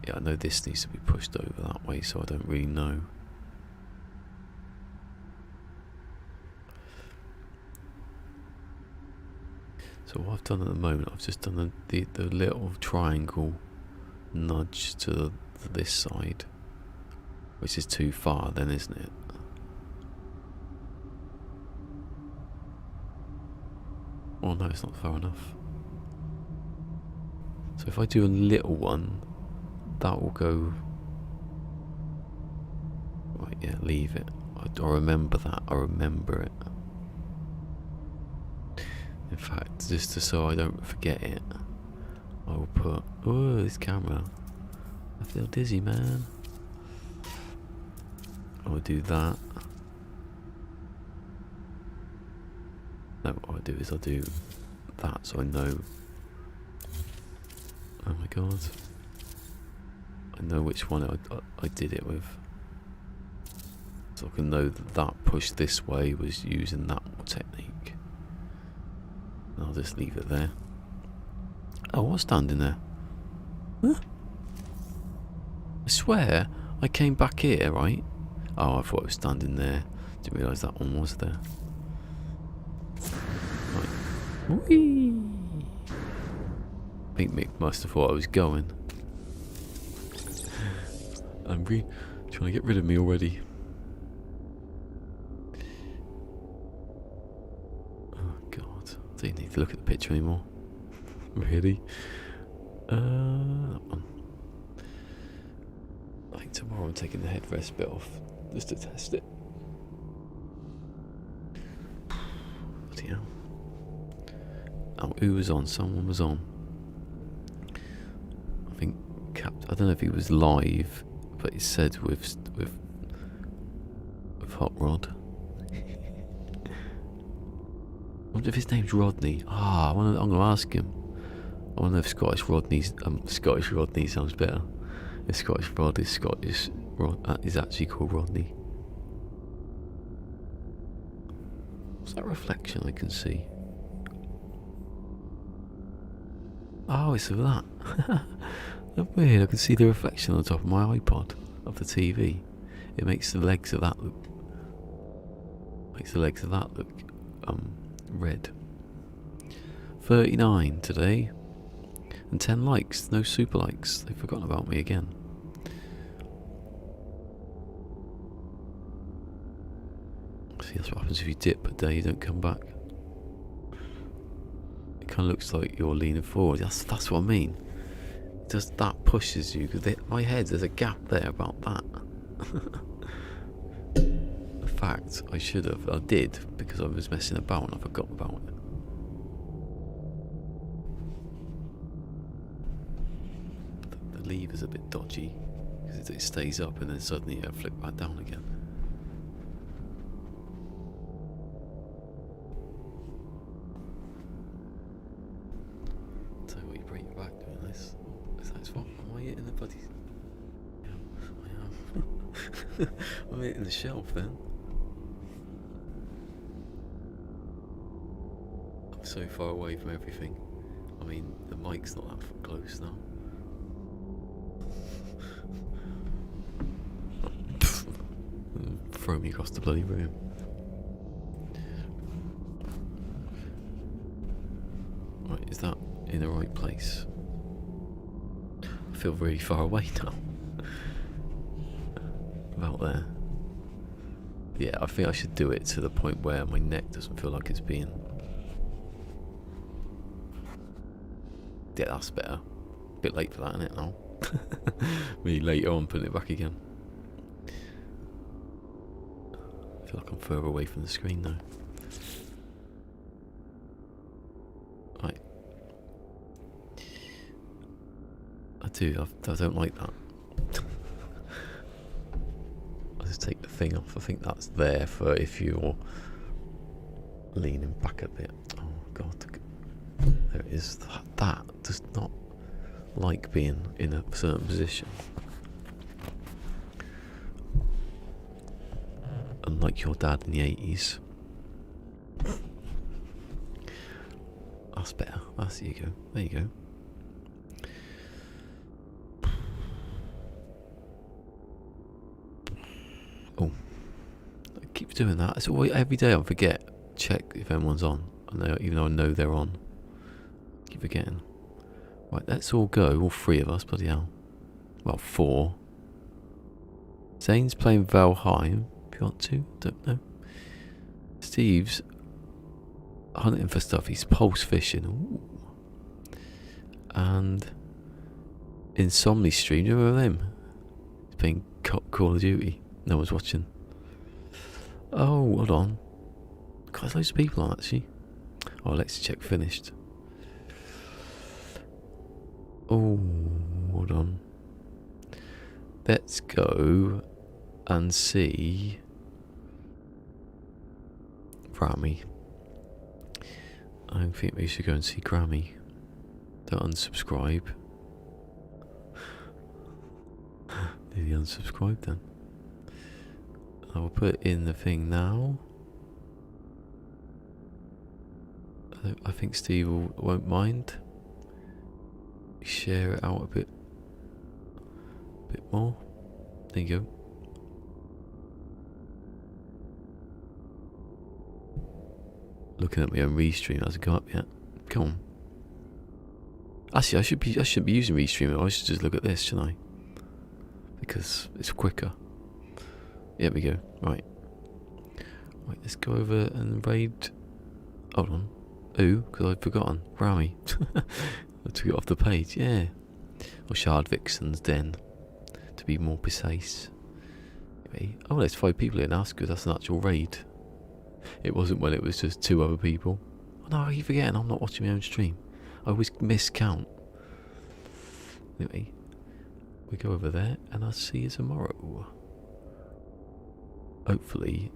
Yeah, I know this needs to be pushed over that way, so I don't really know. So what I've done at the moment, I've just done the little triangle nudge to this side, which is too far then, isn't it? Oh no, it's not far enough. So if I do a little one, that will go... Right, yeah, leave it. I remember that, I remember it. In fact, just so I don't forget it, I will put... Oh, this camera. I feel dizzy, man. I will do that. No, what I do is I'll do that so I know... Oh my god. I know which one I did it with. So I can know that push this way was using that technique. And I'll just leave it there. Oh, what's standing there? Huh? I swear I came back here, right? Oh, I thought it was standing there. Didn't realise that one was there. Right. Whee! I think Mick must have thought I was going. I'm trying to get rid of me already. Oh god, I don't need to look at the picture anymore. Really? That one. Like tomorrow I'm taking the headrest bit off just to test it. Bloody hell. Oh, who was on? Someone was on. I think I don't know if he was live, but he said with Hot Rod. I wonder if his name's Rodney. I'm going to ask him. I wonder if Scottish Rodney sounds better. If Scottish Rod is Scottish Rod is actually called Rodney. What's that reflection I can see? Oh, it's of that. That's weird. I can see the reflection on the top of my iPod of the TV. It makes the legs of that look. Red. 39 today, and 10 likes. No super likes. They've forgotten about me again. See, that's what happens if you dip a day, you don't come back. It kind of looks like you're leaning forward. That's what I mean. Just that pushes you, because my head, there's a gap there about that. In fact, I did, because I was messing about and I forgot about it. The lever's a bit dodgy, because it stays up and then suddenly you flip back down again. So what, you break your back doing this? Is that his fault? Am I hitting the bloody... Yeah, I am. I'm hitting the shelf then. I'm so far away from everything. I mean, the mic's not that close now. Throw me across the bloody room. Right, is that in the right place? I feel really far away now. About there. Yeah, I think I should do it to the point where my neck doesn't feel like it's being... Yeah, that's better. Bit late for that, isn't it now? Really later on putting it back again. I feel like I'm further away from the screen now. Right. I don't like that. I'll just take the thing off. I think that's there for if you're leaning back a bit. Oh god. There it is. That does not like being in a certain position. Unlike your dad in the 80s. That's better. There you go. There you go. Oh. I keep doing that. It's always, every day I forget. Check if anyone's on. Even though I know they're on. Keep forgetting. Right, let's all go. All three of us. Bloody hell. Well, 4. Zane's playing Valheim. If you want to. Don't know. Steve's hunting for stuff. He's pulse fishing. Ooh. And Insomni stream. Do you remember him? He's playing Call of Duty. No one's watching. Oh, hold on. God, there's loads of people on actually. Oh, let's check finished. Oh, hold on. Let's go and see Grammy. I think we should go and see Grammy. Don't unsubscribe. Nearly unsubscribed then. I will put in the thing now. I think Steve won't mind. Share it out a bit more. There you go. Looking at my own restream, hasn't come up yet. Come on. Actually, I shouldn't be using restream. I should just look at this, shouldn't I? Because it's quicker. Here we go. Right. Right, let's go over and raid. Hold on. Ooh, because I'd forgotten. Grammy. I took it off the page, yeah. Or Shard Vixen's Den, to be more precise. Anyway, oh, there's 5 people in. That's good. That's an actual raid. It wasn't when it was just 2 other people. Oh, no, I keep forgetting I'm not watching my own stream. I always miscount. Anyway, we go over there and I'll see you tomorrow. Hopefully,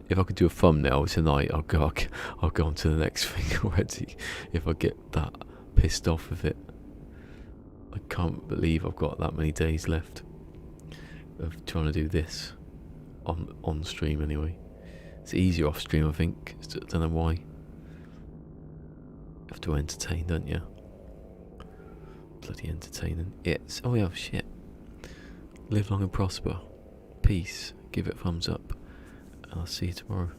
if I could do a thumbnail tonight, I'll go on to the next thing already. If I get that pissed off with it. I can't believe I've got that many days left of trying to do this on stream anyway. It's easier off stream, I think. I don't know why. You have to entertain, don't you? Bloody entertaining. It's oh yeah, shit. Live long and prosper. Peace. Give it a thumbs up. And I'll see you tomorrow.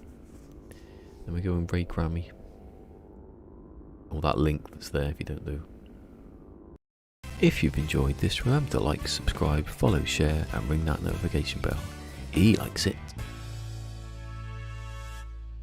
Then we go and raid Grammy. Or that link that's there if you don't know. If you've enjoyed this, remember to like, subscribe, follow, share and ring that notification bell. He likes it.